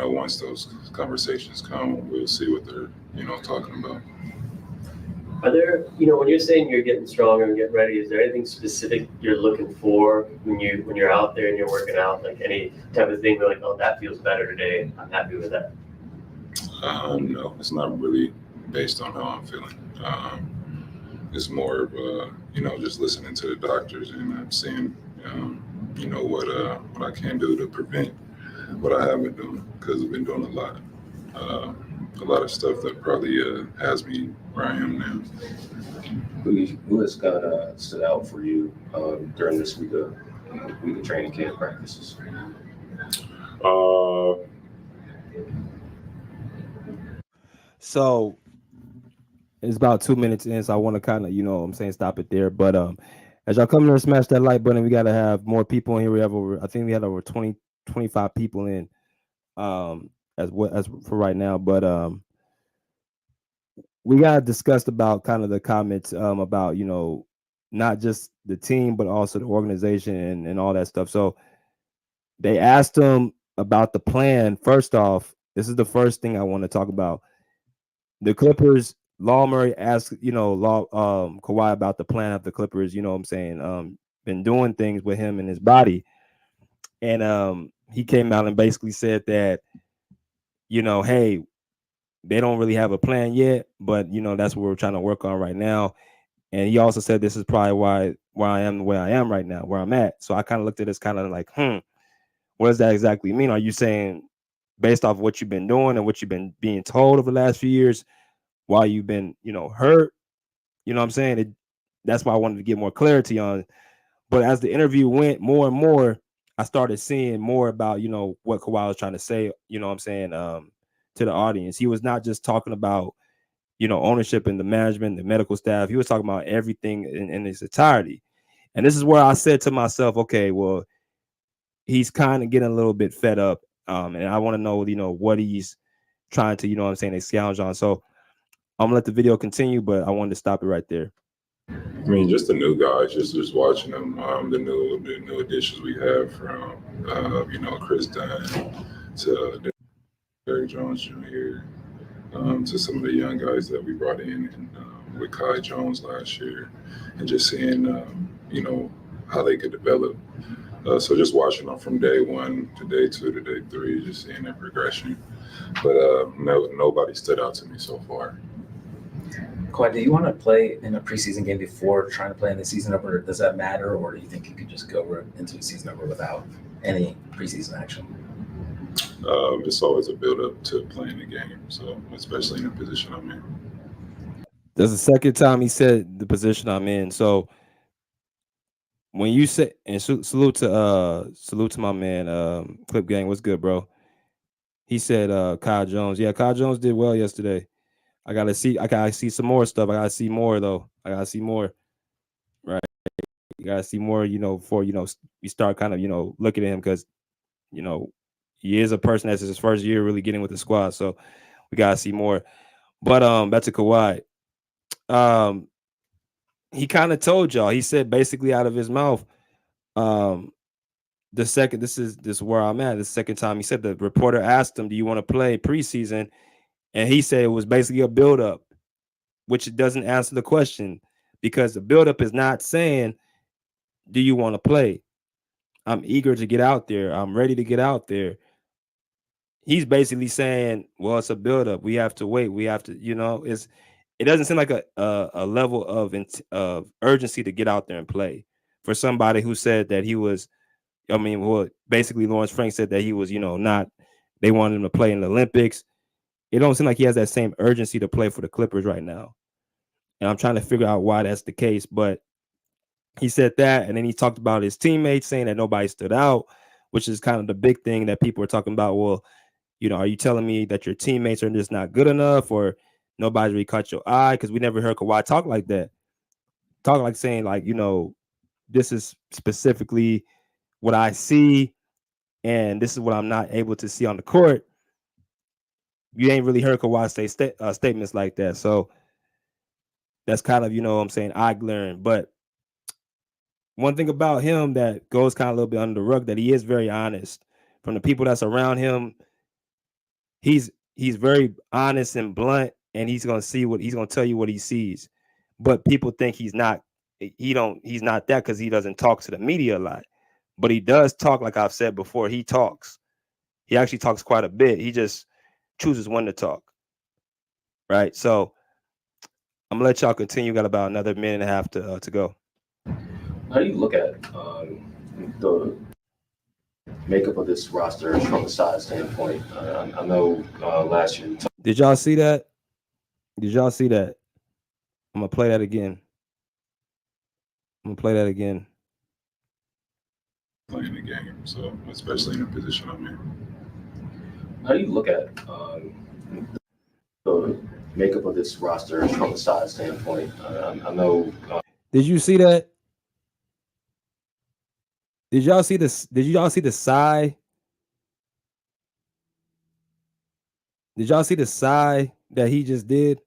once those conversations come, we'll see what they're, talking about. Are there, when you're saying you're getting stronger and getting ready, is there anything specific you're looking for when you're out there and you're working out, like any type of thing where like, oh, that feels better today, I'm happy with that? No, it's not really based on how I'm feeling. It's more of, just listening to the doctors and seeing, what I can do to prevent what I haven't done, because I've been doing a lot of stuff that probably has me where I am now. Who has kind of stood out for you during this week of training camp practices? So it's about 2 minutes in, so I want to kind of, stop it there. But as y'all come here and smash that like button, we got to have more people in here. We had over 20, 25 people in as for right now. But we got discussed about kind of the comments about, not just the team, but also the organization and all that stuff. So they asked him about the plan. First off, this is the first thing I want to talk about. The Clippers, Law Murray asked, Kawhi about the plan of the Clippers, been doing things with him and his body. And he came out and basically said that, hey, they don't really have a plan yet, but, that's what we're trying to work on right now. And he also said this is probably why I am the way I am right now, where I'm at. So I kind of looked at this kind of like, what does that exactly mean? Are you saying based off what you've been doing and what you've been being told over the last few years while you've been, hurt? You know what I'm saying? That's why I wanted to get more clarity on. But as the interview went more and more, I started seeing more about, what Kawhi was trying to say, to the audience. He was not just talking about, ownership and the management, the medical staff. He was talking about everything in its entirety. And this is where I said to myself, okay, well, he's kind of getting a little bit fed up. And I want to know, what he's trying to, expound on. So I'm gonna let the video continue, but I wanted to stop it right there. I mean, just the new guys, just watching them, the new additions we have from, Chris Dunn to Derrick Jones Jr., to some of the young guys that we brought in and, with Kai Jones last year, and just seeing, how they could develop. So just watching them from day one to day two to day three, just seeing that progression. But nobody stood out to me so far. Kawhi, do you want to play in a preseason game before trying to play in the season opener? Does that matter, or do you think you could just go into the season opener without any preseason action? It's always a build-up to playing the game, so especially in the position I'm in. That's the second time he said the position I'm in. So when you say, and salute to my man, Clip Gang, what's good, bro? He said Kyle Jones. Yeah, Kyle Jones did well yesterday. I gotta see some more stuff. I gotta see more though. I gotta see more. Right. You gotta see more, before you start kind of, looking at him, because he is a person that's his first year really getting with the squad. So we gotta see more. But back to Kawhi. He kind of told y'all. He said basically out of his mouth, this is where I'm at. The second time he said, the reporter asked him, "Do you want to play preseason?" And he said it was basically a buildup, which doesn't answer the question, because the buildup is not saying, "Do you want to play?" I'm eager to get out there. I'm ready to get out there. He's basically saying, well, it's a buildup. We have to wait. We have to, it doesn't seem like a level of urgency to get out there and play for somebody who said that he was, basically Lawrence Frank said that he was, they wanted him to play in the Olympics. It don't seem like he has that same urgency to play for the Clippers right now. And I'm trying to figure out why that's the case. But he said that, and then he talked about his teammates saying that nobody stood out, which is kind of the big thing that people are talking about. Well, are you telling me that your teammates are just not good enough, or nobody's really caught your eye? Because we never heard Kawhi talk like that. Talk like saying, like, this is specifically what I see, and this is what I'm not able to see on the court. You ain't really heard Kawhi say statements like that. So that's kind of, eye glaring. But one thing about him that goes kind of a little bit under the rug, that he is very honest. From the people that's around him, he's very honest and blunt, and he's going to tell you what he sees. But people think he's not that, because he doesn't talk to the media a lot. But he does talk, like I've said before. He talks. He actually talks quite a bit. He just chooses when to talk. Right? So I'm going to let y'all continue. Got about another minute and a half to go. How do you look at the makeup of this roster from a size standpoint? I know last year. Did y'all see that? I'm going to play that again. Playing the game, so especially in the position I'm in. How do you look at the makeup of this roster from a size standpoint? I know. Did you see that? Did y'all see this? Did y'all see the sigh? Did y'all see the sigh that he just did?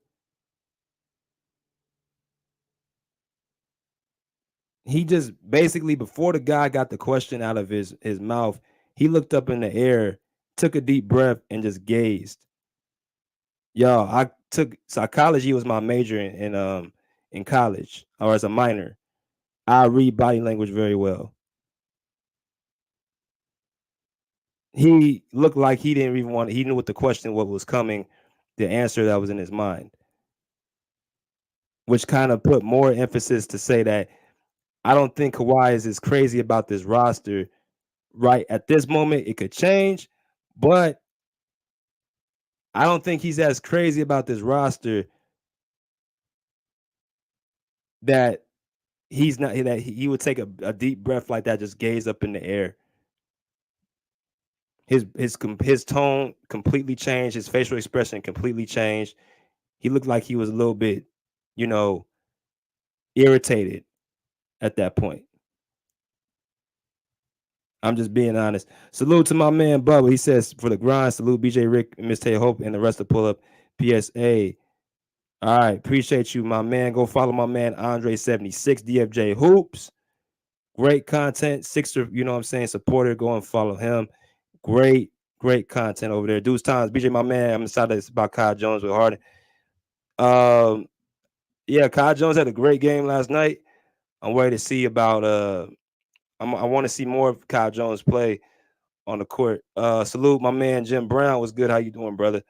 He just basically, before the guy got the question out of his mouth, he looked up in the air, took a deep breath, and just gazed. Yo, I took psychology, was my major in college, or as a minor. I read body language very well. He looked like he didn't even want. He knew what the question, what was coming, the answer that was in his mind, which kind of put more emphasis to say that I don't think Kawhi is as crazy about this roster right at this moment. It could change, but I don't think he's as crazy about this roster that he's not, that he would take a deep breath like that, just gaze up in the air. His tone completely changed. His facial expression completely changed. He looked like he was a little bit, irritated at that point. I'm just being honest. Salute to my man Bubba. He says, for the grind, salute BJ Rick, Miss Tay Hope, and the rest of Pull Up PSA. All right, appreciate you, my man. Go follow my man Andre76 DFJ Hoops. Great content. Sixer, supporter. Go and follow him. Great content over there. Deuce Times, BJ, my man. I'm excited about Kyle Jones with Harden. Yeah, Kyle Jones had a great game last night. I'm ready to see about I want to see more of Kyle Jones play on the court. Salute my man Jim Brown. What's good? How you doing, brother?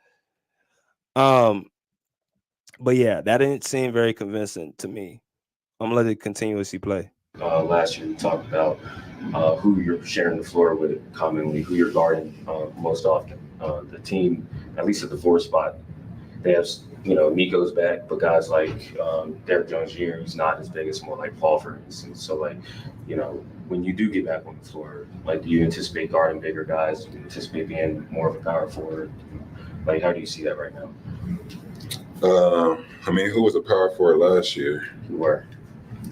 But yeah, that didn't seem very convincing to me. I'm gonna let it continuously play. Last year we talked about who you're sharing the floor with commonly, who you're guarding most often. The team, at least at the 4 spot, they have, Nico's back, but guys like Derek Jones Jr., who's not as big as more like Paul, for instance. So, when you do get back on the floor, do you anticipate guarding bigger guys? Do you anticipate being more of a power forward? How do you see that right now? Who was a power forward last year? You were.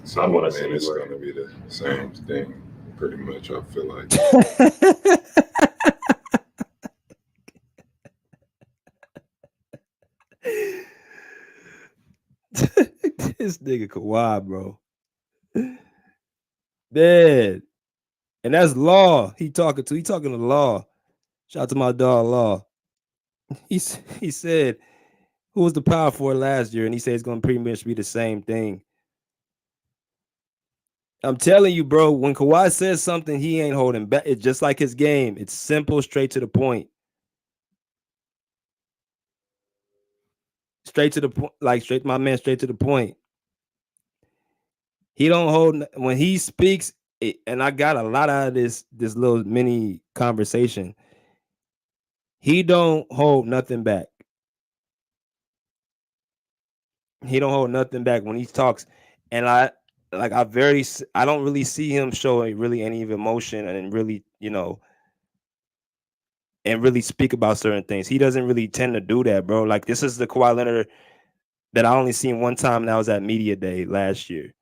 So, it's going to be the same thing, pretty much, I feel like. This nigga Kawhi, bro. Dead. And that's Law he talking to. He talking to Law. Shout out to my dog, Law. He said, who was the power forward last year? And he said it's going to pretty much be the same thing. I'm telling you, bro, when Kawhi says something, he ain't holding back. It's just like his game. It's simple, straight to the point. Straight to the point, straight to the point. He don't hold when he speaks, and I got a lot out of this little mini conversation. He don't hold nothing back. He don't hold nothing back when he talks, and I don't really see him showing really any emotion and really, and really speak about certain things. He doesn't really tend to do that, bro. This is the Kawhi Leonard that I only seen one time, and that was at Media Day last year.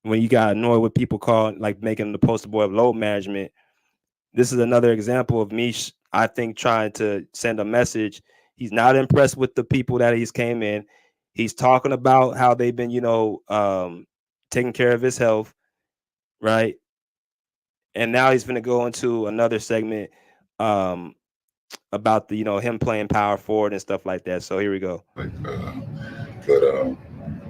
When you got annoyed with people making him the poster boy of load management. This is another example of me, I think, trying to send a message. He's not impressed with the people that he's came in. He's talking about how they've been, taking care of his health, right? And now he's going to go into another segment about the, him playing power forward and stuff like that. So here we go. But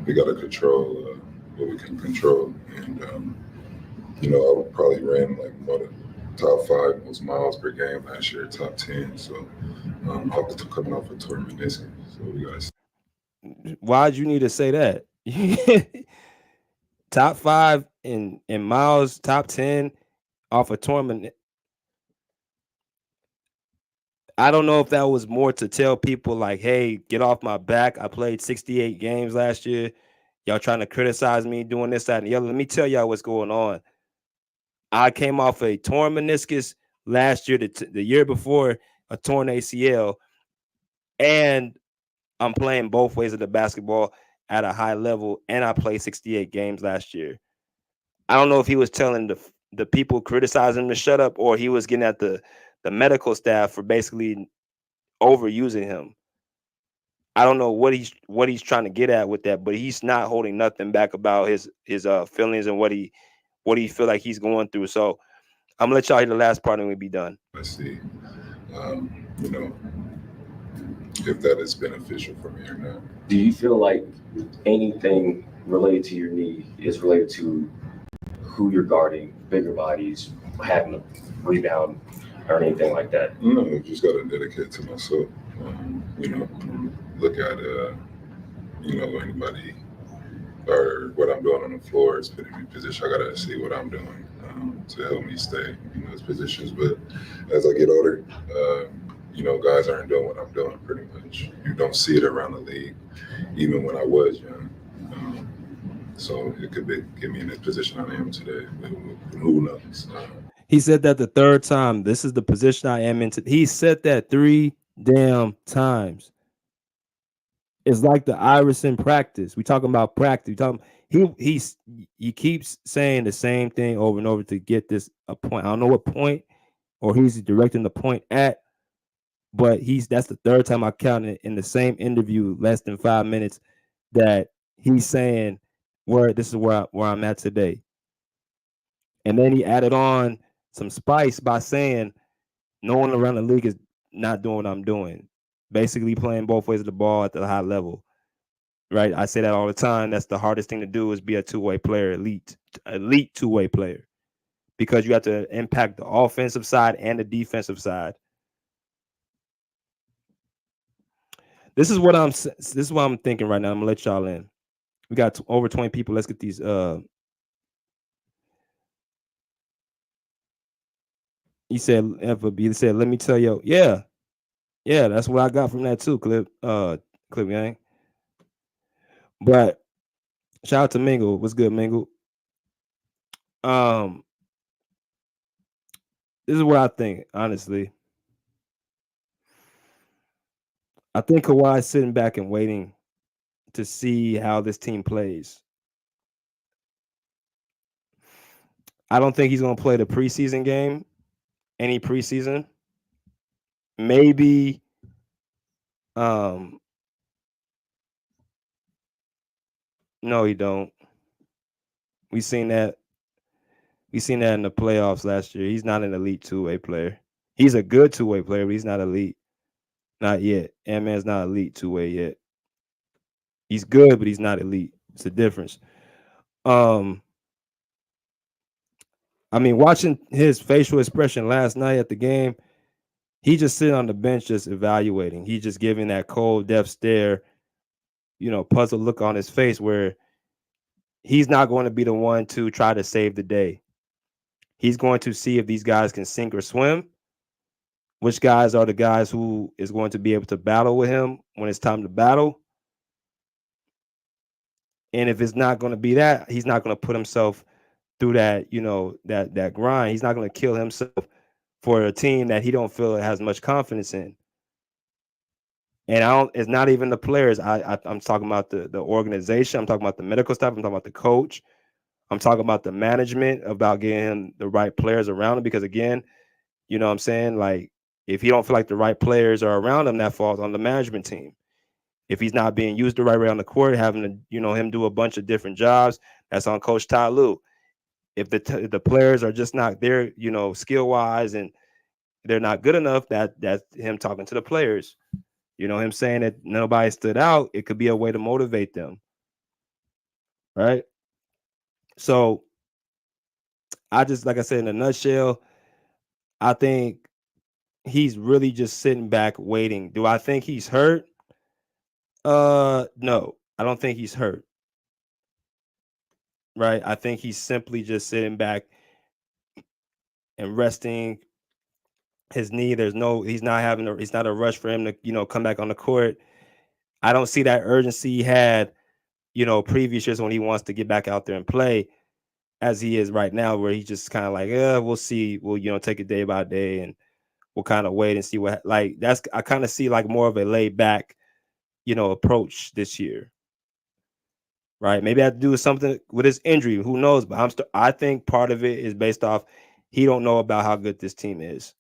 we got to control what we can control. And, I probably ran one of the top 5 most miles per game last year, top 10. So I'm coming off a torn meniscus. So we got to. Why'd you need to say that? Top 5 in miles, top 10 off a torn. I don't know if that was more to tell people hey, get off my back. I played 68 games last year. Y'all trying to criticize me doing this, that, and the other. Let me tell y'all what's going on. I came off a torn meniscus last year, the year before a torn ACL, and I'm playing both ways of the basketball at a high level, and I played 68 games last year. I don't know if he was telling the people criticizing him to shut up, or he was getting at the medical staff for basically overusing him. I don't know what he's trying to get at with that, but he's not holding nothing back about his feelings and what he feel like he's going through. So I'm gonna let y'all hear the last part and we'll be done. Let's see, if that is beneficial for me or not. Do you feel like anything related to your knee is related to who you're guarding, bigger bodies, having a rebound, or anything like that? No, I just got to dedicate to myself. Look at anybody or what I'm doing on the floor is putting me in position. I got to see what I'm doing to help me stay in those positions. But as I get older, guys aren't doing what I'm doing pretty much. You don't see it around the league, even when I was young. So it could get me in this position I am today. Who knows? He said that the third time. This is the position I am in. He said that 3 damn times. It's like the Iverson practice. We talking about practice. He keeps saying the same thing over and over to get this a point. I don't know what point, or he's directing the point at, but that's the third time I counted in the same interview, less than 5 minutes, that he's saying this is where I'm at today. And then he added on some spice by saying no one around the league is not doing what I'm doing. Basically playing both ways of the ball at the high level. right? I say that all the time. That's the hardest thing to do, is be a two-way player, elite two-way player, because you have to impact the offensive side and the defensive side. This is what I'm thinking right now. I'm gonna let y'all in. We got over 20 people. Let's get these. He said, FB said, let me tell you, yeah, that's what I got from that too, Clip Gang. But shout out to Mingle. What's good, Mingle? This is what I think, honestly. I think Kawhi's sitting back and waiting to see how this team plays. I don't think he's going to play the preseason game, any preseason. Maybe no, he don't. We seen that in the playoffs last year. He's not an elite two-way player. He's a good two-way player, but he's not elite. Not yet. Ant-Man's not elite two-way yet. He's good, but he's not elite. It's a difference. I mean, watching his facial expression last night at the game, he just sitting on the bench just evaluating. He just giving that cold, death stare, puzzled look on his face, where he's not going to be the one to try to save the day. He's going to see if these guys can sink or swim, which guys are the guys who is going to be able to battle with him when it's time to battle. And if it's not going to be that, he's not going to put himself through that, that grind. He's not going to kill himself for a team that he don't feel has much confidence in. And it's not even the players. I'm talking about the organization. I'm talking about the medical staff. I'm talking about the coach. I'm talking about the management, about getting the right players around him. Because again, you know what I'm saying? Like, if he don't feel like the right players are around him, that falls on the management team. If he's not being used the right way on the court, having to, him do a bunch of different jobs, that's on Coach Ty Lue. If the players are just not there, skill wise, and they're not good enough, that's him talking to the players. Him saying that nobody stood out, it could be a way to motivate them. Right? So I just, like I said, in a nutshell, I think he's really just sitting back waiting. Do I think he's hurt? No, I don't think he's hurt. Right? I think he's simply just sitting back and resting his knee. He's not a rush for him to, come back on the court. I don't see that urgency he had, previous years when he wants to get back out there and play, as he is right now, where he's just kind of like, we'll see. We'll, take it day by day, and we'll kind of wait and see what, like, I kind of see like more of a laid back, approach this year. Right? Maybe I have to do something with his injury. Who knows? But I think part of it is based off he don't know about how good this team is.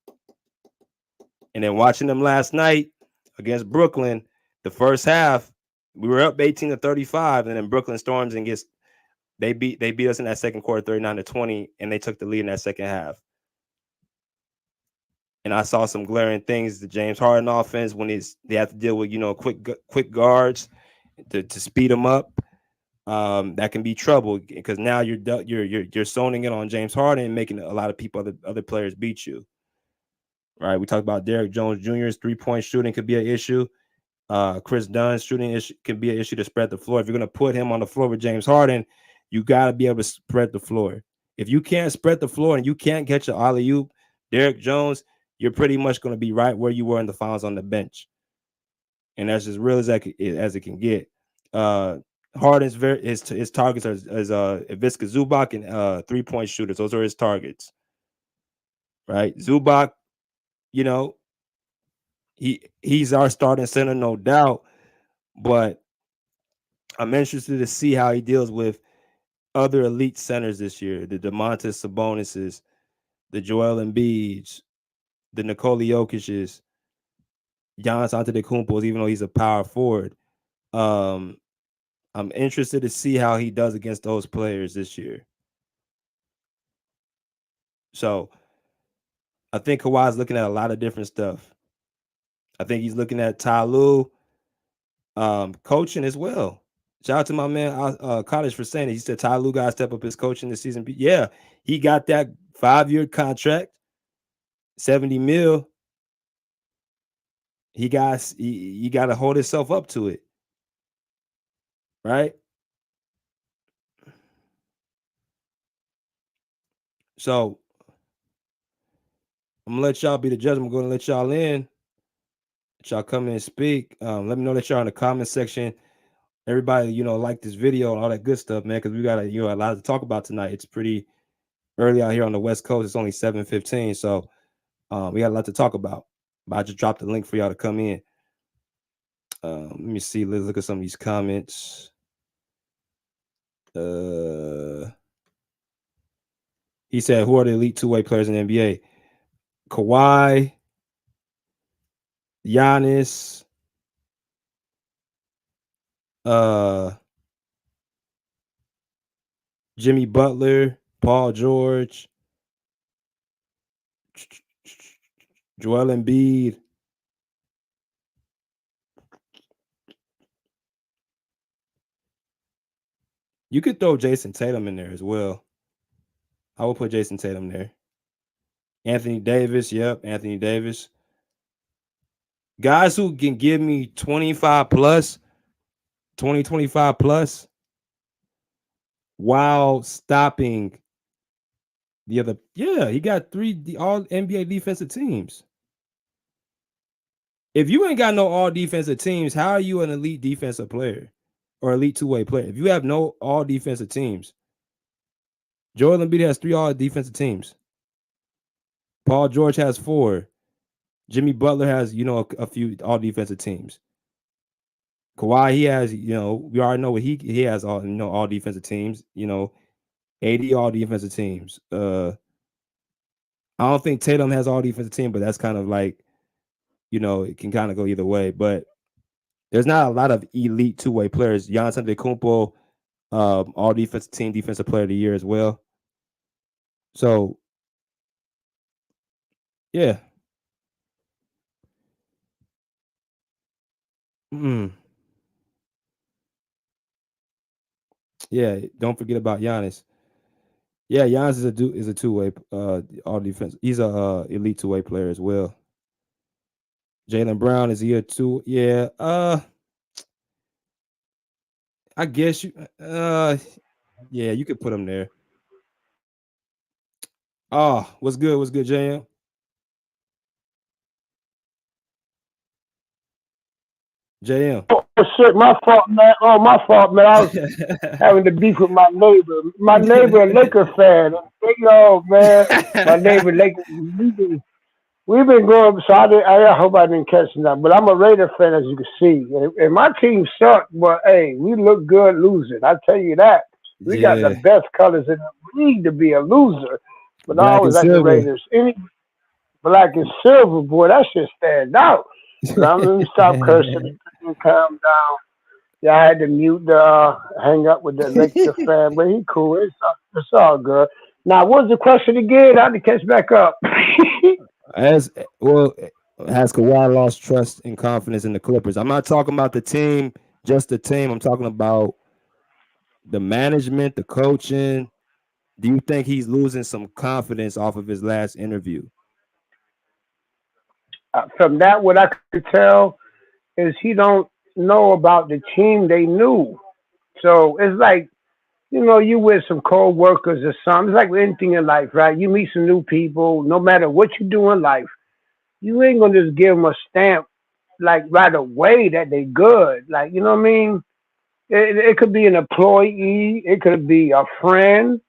And then watching them last night against Brooklyn, the first half, we were up 18-35, and then Brooklyn storms and they beat us in that second quarter 39-20, and they took the lead in that second half. And I saw some glaring things. The James Harden offense, when they have to deal with quick guards to speed them up, that can be trouble, because now you're zoning in on James Harden and making a lot of other players beat you. Right? We talked about Derrick Jones Jr.'s 3-point shooting could be an issue. Chris Dunn's shooting can be an issue to spread the floor. If you're going to put him on the floor with James Harden, you got to be able to spread the floor. If you can't spread the floor and you can't catch an alley-oop, Derrick Jones, you're pretty much going to be right where you were in the finals on the bench. And that's as real as it can get. Harden's his targets are Ivica Zubac and 3-point shooters. Those are his targets. Right? Zubac, he's our starting center, no doubt. But I'm interested to see how he deals with other elite centers this year. The Domantas Sabonises, the Joel Embiids, the Nikola Jokic's, Giannis Antetokounmpo's, even though he's a power forward. I'm interested to see how he does against those players this year. So I think Kawhi's looking at a lot of different stuff. I think he's looking at Ty Lue, coaching as well. Shout out to my man College for saying it. He said Ty Lue got to step up his coaching this season. Yeah, he got that 5-year contract, $70 million. He got to hold himself up to it, right? So I'm gonna let y'all be the judge. I'm gonna let y'all in. Let y'all come in and speak. Let me know that y'all in the comment section. Everybody, like this video and all that good stuff, man, because we got a lot to talk about tonight. It's pretty early out here on the West Coast. It's only 7:15, so we got a lot to talk about. But I just dropped the link for y'all to come in. Let me see. Let's look at some of these comments. He said, who are the elite two-way players in the NBA? Kawhi, Giannis, Jimmy Butler, Paul George, Joel Embiid. You could throw Jason Tatum in there as well. I would put Jason Tatum there. Anthony Davis, yep, Anthony Davis. Guys who can give me 25 plus, 25 plus, while stopping the other. Yeah, he got 3 all NBA defensive teams. If you ain't got no all defensive teams, how are you an elite defensive player or elite two-way player? If you have no all defensive teams, Joel Embiid has 3 all defensive teams. Paul George has 4. Jimmy Butler has, a few all defensive teams. Kawhi, he has, we already know what he has all, all defensive teams. AD all defensive teams. I don't think Tatum has all defensive team, but that's kind of like, it can kind of go either way. But there's not a lot of elite two-way players. Giannis Antetokounmpo, all defensive team, defensive player of the year as well. So, yeah. Yeah, don't forget about Giannis. Yeah, Giannis is a two-way all defense. He's a elite two-way player as well. Jaylen Brown, is he a 2? Yeah. I guess you yeah, you could put him there. Oh, what's good, JM? JM. Oh shit, my fault, man. Oh, my fault, man. I was having to beef with my neighbor. My neighbor, a Laker fan. Man. My neighbor, Laker. We've been growing up, so I hope I didn't catch that. But I'm a Raider fan, as you can see. And my team sucked, but hey, we look good losing. I tell you that. We got the best colors in the league to be a loser. But I always like the Raiders. Any black and silver, boy, that shit stand out. But I'm going to stop cursing and calm down. Yeah, I had to mute hang up with the Laker fan, but he cool. It's all good. Now, what's the question again? I had to catch back up. Has Kawhi lost trust and confidence in the Clippers? I'm not talking about the team, just the team. I'm talking about the management, the coaching. Do you think he's losing some confidence off of his last interview? From that, what I could tell is he don't know about the team they knew. So it's like, you with some co-workers or something. It's like with anything in life, right? You meet some new people, no matter what you do in life, you ain't going to just give them a stamp, like, right away that they good. Like, you know what I mean? It could be an employee. It could be a friend.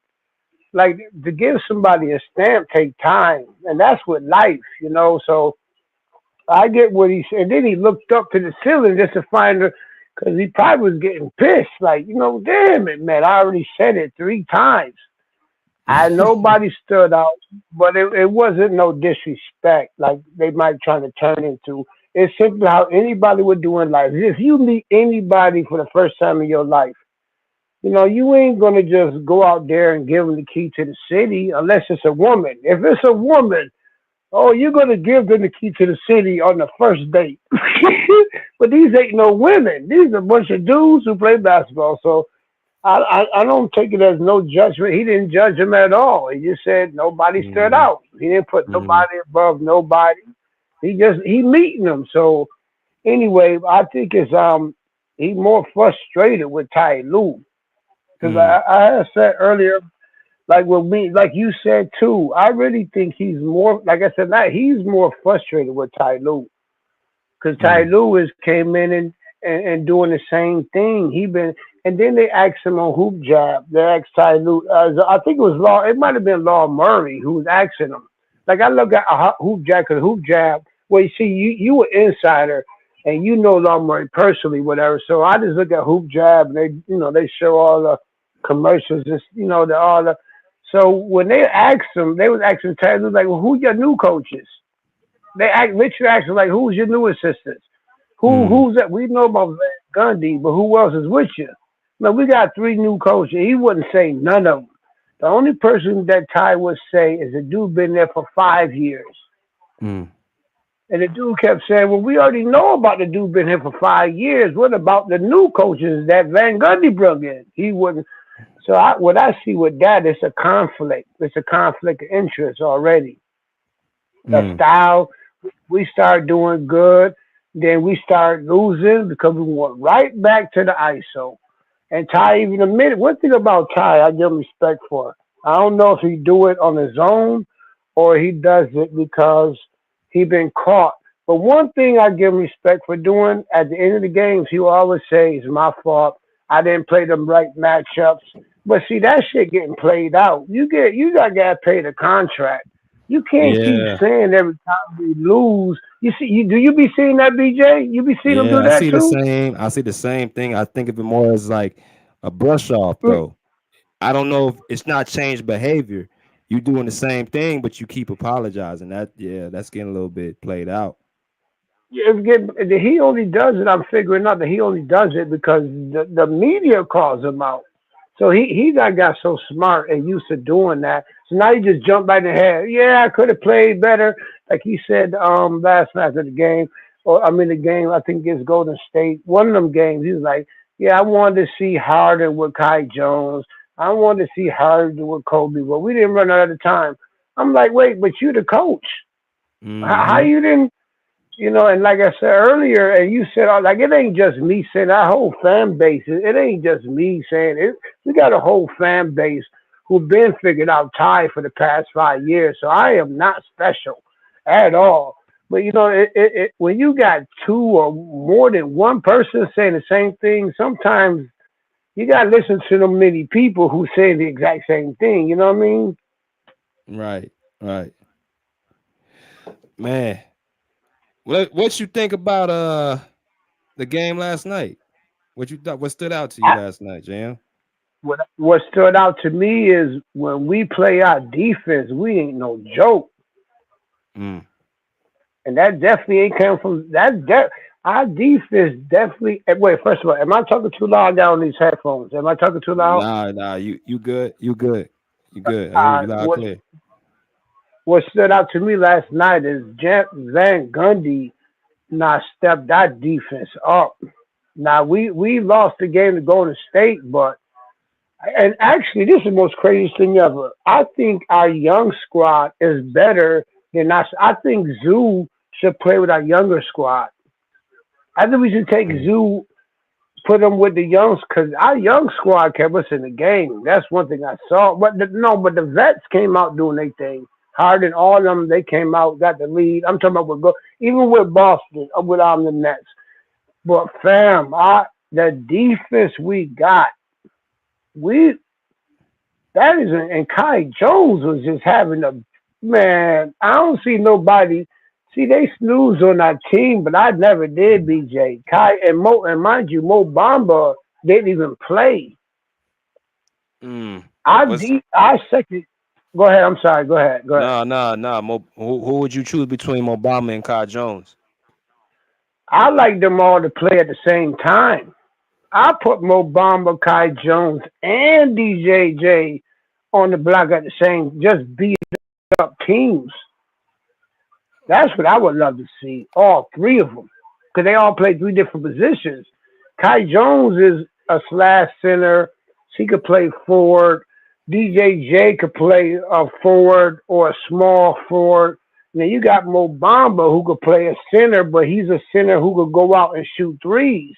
Like, to give somebody a stamp take time. And that's with life, So I get what he said. And then he looked up to the ceiling just to find her, because he probably was getting pissed. Like, damn it, man. I already said it 3 times. Nobody stood out, but it wasn't no disrespect like they might try to turn into. It's simply how anybody would do in life. If you meet anybody for the first time in your life, you ain't going to just go out there and give them the key to the city unless it's a woman. If it's a woman, you're going to give them the key to the city on the first date. But these ain't no women. These are a bunch of dudes who play basketball. So I don't take it as no judgment. He didn't judge him at all. He just said nobody stood Mm-hmm. out. He didn't put nobody above nobody. He meeting them. So anyway, I think it's he more frustrated with Ty Lue. Because I had said earlier, like with me, like you said too, I really think he's more, like I said, he's more frustrated with Ty Lue. Because Ty Lue came in and doing the same thing. And then they asked him on Hoop Jab. They asked Ty Lue, I think it might have been Law Murray who was asking him. Like I look at Hoop Jab, because Hoop Jab, well, you see, you were insider, and you know Law Murray personally, whatever. So I just look at Hoop Jab, and they show all the commercials, just all the. So when they asked him, they was asking Ty Lue like, well, who your new coaches? Richard asked him like, who's your new assistants? Who's that? We know about Van Gundy, but who else is with you? No, we got 3 new coaches. He wouldn't say none of them. The only person that Ty would say is a dude been there for 5 years. And the dude kept saying, well, we already know about the dude been here for 5 years. What about the new coaches that Van Gundy brought in? He wouldn't. So what I see with that, it's a conflict. It's a conflict of interest already. The style, we start doing good, then we start losing because we went right back to the ISO. And Ty even admitted, one thing about Ty I give him respect for. I don't know if he do it on his own or he does it because he been caught. But one thing I give him respect for doing, at the end of the games, he will always say, it's my fault. I didn't play them right matchups. But see, that shit getting played out. You got to get paid a contract. You can't keep saying every time we lose. Do you be seeing that, BJ? You be seeing them do that too? I see the same thing. I think of it more as like a brush off, though. I don't know if it's not changed behavior. You doing the same thing, but you keep apologizing. That's getting a little bit played out. Yeah, he only does it. I'm figuring out that he only does it because the media calls him out. So he got so smart and used to doing that. So now he just jumped right in the head. Yeah, I could have played better. Like he said last night of the game, the game, I think it's Golden State. One of them games, he was like, yeah, I wanted to see Harden with Kai Jones. I wanted to see Harden with Kobe, but we didn't run out of time. I'm like, wait, but you the coach. How you didn't, and like I said earlier, and you said, like, it ain't just me saying, our whole fan base, it ain't just me saying it. We got a whole fan base who've been figured out Ty for the past 5 years. So I am not special at all. But, when you got 2 or more than one person saying the same thing, sometimes you got to listen to them many people who say the exact same thing. You know what I mean? Right. Man. What you think about the game last night? What stood out to you last night, Jam? What stood out to me is when we play our defense, we ain't no joke. And that definitely ain't come from our defense definitely. Wait, first of all, am I talking too loud down these headphones? Am I talking too loud? Nah, you good. You good. I hear you loud clear. What stood out to me last night is Van Gundy stepped that defense up. Now we lost the game to Golden State, and actually this is the most craziest thing ever. I think our young squad is better than us. I think Zoo should play with our younger squad. I think we should take Zoo, put him with the youngs, because our young squad kept us in the game. That's one thing I saw. But the vets came out doing their thing. Harden, all of them, they came out, got the lead. I'm talking about even with Boston, with the Nets. But fam, the defense we got, and Kai Jones was just having man, I don't see nobody. See, they snooze on our team, but I never did, BJ. Kai and mind you, Mo Bamba didn't even play. Our second. Go ahead. I'm sorry. Go ahead. No. Who would you choose between Obama and Kai Jones? I like them all to play at the same time. I put Mo Bamba, Kai Jones, and DJJ on the block at the same, just beat up teams. That's what I would love to see. All 3 of them. because they all play 3 different positions. Kai Jones is a slash center. He could play forward. DJJ could play a forward or a small forward. Now you got Mo Bamba who could play a center, but he's a center who could go out and shoot threes.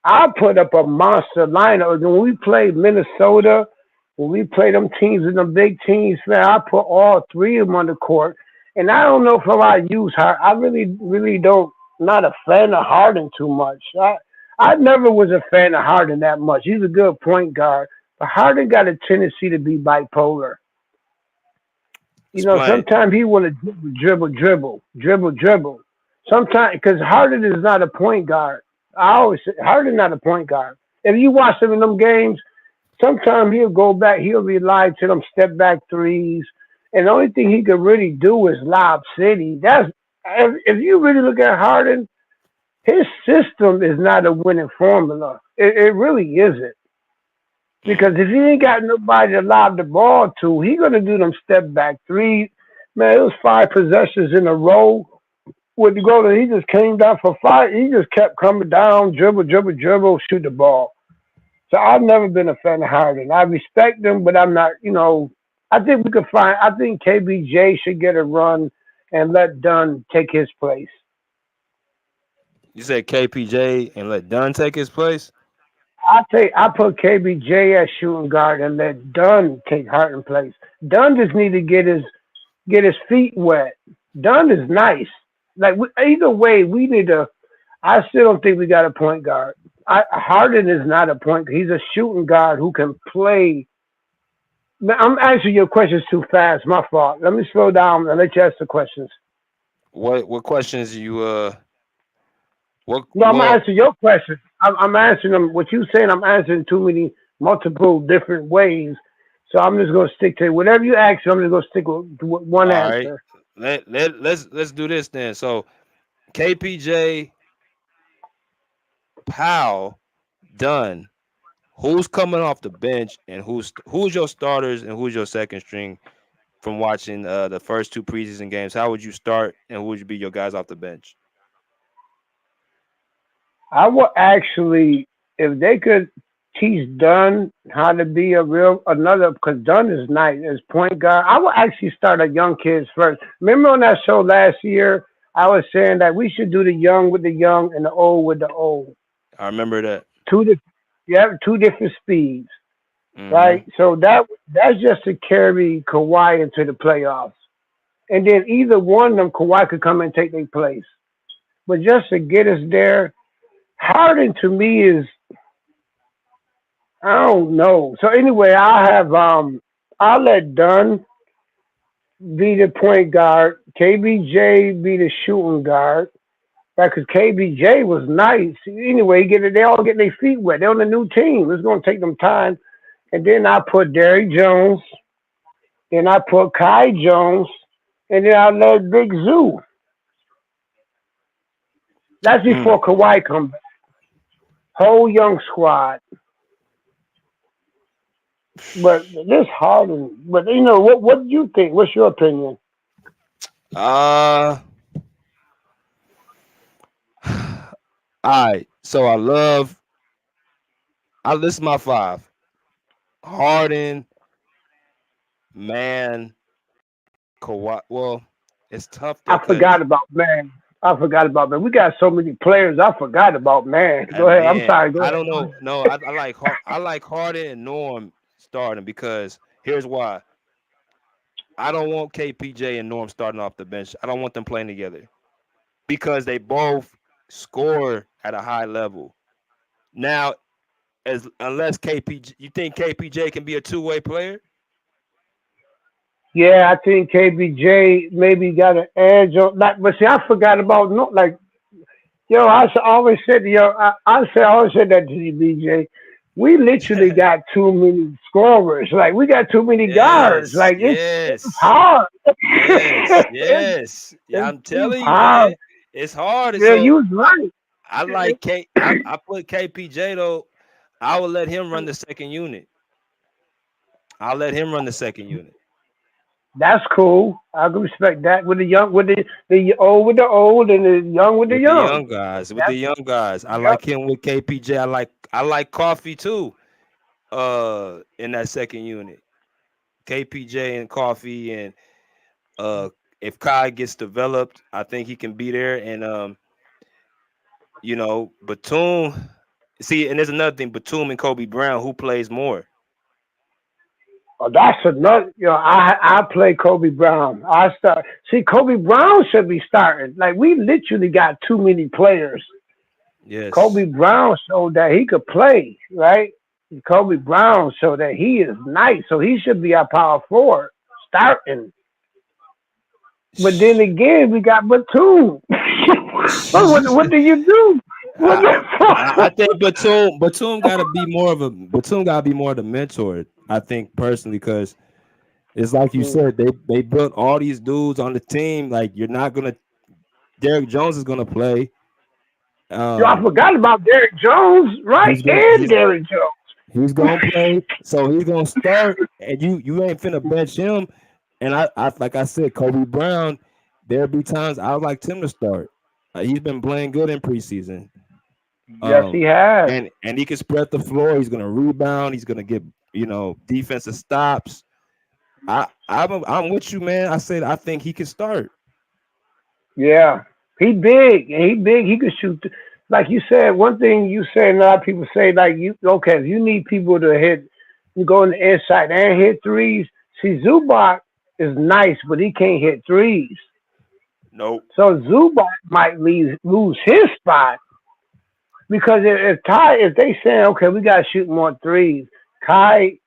I put up a monster lineup. When we played Minnesota, when we played them teams and them big teams, man, I put all 3 of them on the court. And I don't know if I use Harden. I really don't. Not a fan of Harden too much. I never was a fan of Harden that much. He's a good point guard, but Harden got a tendency to be bipolar. You know, sometimes he want to dribble. Sometimes, because Harden is not a point guard. I always say Harden not a point guard. If you watch him in them games, sometimes he'll go back, he'll rely to them step back threes. And the only thing he could really do is lob city. If you really look at Harden, his system is not a winning formula. It really isn't. Because if he ain't got nobody to lob the ball to, he gonna do them step back threes. Man, it was 5 possessions in a row. With the goal, he just came down for 5. He just kept coming down, dribble, shoot the ball. So I've never been a fan of Harden. I respect him, but I'm not, I think I think KBJ should get a run and let Dunn take his place. You said KPJ and let Dunn take his place? I put KBJ as shooting guard and let Dunn take Harden place. Dunn just need to get his feet wet. Dunn is nice. Like either way, we need to. I still don't think we got a point guard. Harden is not a point guard. He's a shooting guard who can play. I'm answering your questions too fast. My fault. Let me slow down and let you ask the questions. What questions you I'm answering your questions. I'm answering them. What you saying? I'm answering multiple different ways. So I'm just gonna stick to whatever you ask. I'm just gonna stick with one answer. Right. Let's do this then. So KPJ, Powell, Dunn. Who's coming off the bench and who's your starters and who's your second string from watching the first 2 preseason games? How would you start and who would be your guys off the bench? I would actually, if they could teach Dunn how to be because Dunn is nice as point guard, I would actually start at young kids first. Remember on that show last year, I was saying that we should do the young with the young and the old with the old. I remember that. 2 different speeds, right? So that's just to carry Kawhi into the playoffs. And then either one of them, Kawhi could come and take their place. But just to get us there, Harden to me is, I don't know. So anyway, I'll let Dunn be the point guard, KBJ be the shooting guard. Because KBJ was nice. Anyway, they all get their feet wet. They're on a new team. It's going to take them time. And then I put Derrick Jones. Then I put Kai Jones. And then I let Big Zoo. That's before Kawhi comes back. Whole young squad. But this Harden. But, what do you think? What's your opinion? All right, so I list my 5. Harden, man, Kawhi. Well, it's tough. I forgot about man. We got so many players. I forgot about man. Go ahead. I'm sorry. Go ahead. I don't know. No, I like Harden and Norm starting because here's why. I don't want KPJ and Norm starting off the bench. I don't want them playing together because they both score at a high level. Now, unless KPJ, you think KPJ can be a 2-way player? Yeah, I think KBJ maybe got an edge on that. But see, I forgot about I always said that to you, BJ. We literally got too many scorers. Like we got too many guards. Like it's hard. Yes. Yeah, I'm telling you, man. It's hard. Yeah, you was right. I like I put KPJ though. I would let him run the second unit. That's cool. I can respect that with the young, with the old with the old, and the young with the With the young. young guys, with the That's young guys, I yep. like him with KPJ. I like Coffee too. In that second unit, KPJ and Coffee, and uh, if Kai gets developed, I think he can be there. And Batum. See, and there's another thing: Batum and Kobe Brown, who plays more? Oh, that's another. I play Kobe Brown. I start. See, Kobe Brown should be starting. Like we literally got too many players. Kobe Yes. Brown showed that he could play, right? Kobe Brown showed that he is nice, so he should be our power forward starting. But then again, we got Batum. What do you do? What I, the I fuck? think Batum gotta be more of the mentor. I think personally, because it's like you said, they built all these dudes on the team. Like you're not gonna Derrick Jones is gonna play. Yo, I Um, forgot about Derrick Jones, right? he's gonna And he's Derrick Jones. he's gonna play, so he's gonna start, and you ain't finna bench him. And I like I said, Kobe Brown, there'll be times I would like him to start. He's been playing good in preseason. Yes, he Um, has. and he can spread the floor. He's gonna rebound. He's gonna get defensive stops. I'm with you, man. I said I think he can start. Yeah, he big and he big. He could shoot. Like you said, one thing you said, a lot of people say, like you okay, if you need people to hit, you go on the inside and hit threes. See, Zubac is nice, but he can't hit threes. Nope. So Zubac might lose his spot because if they say okay, we gotta shoot more threes, Kai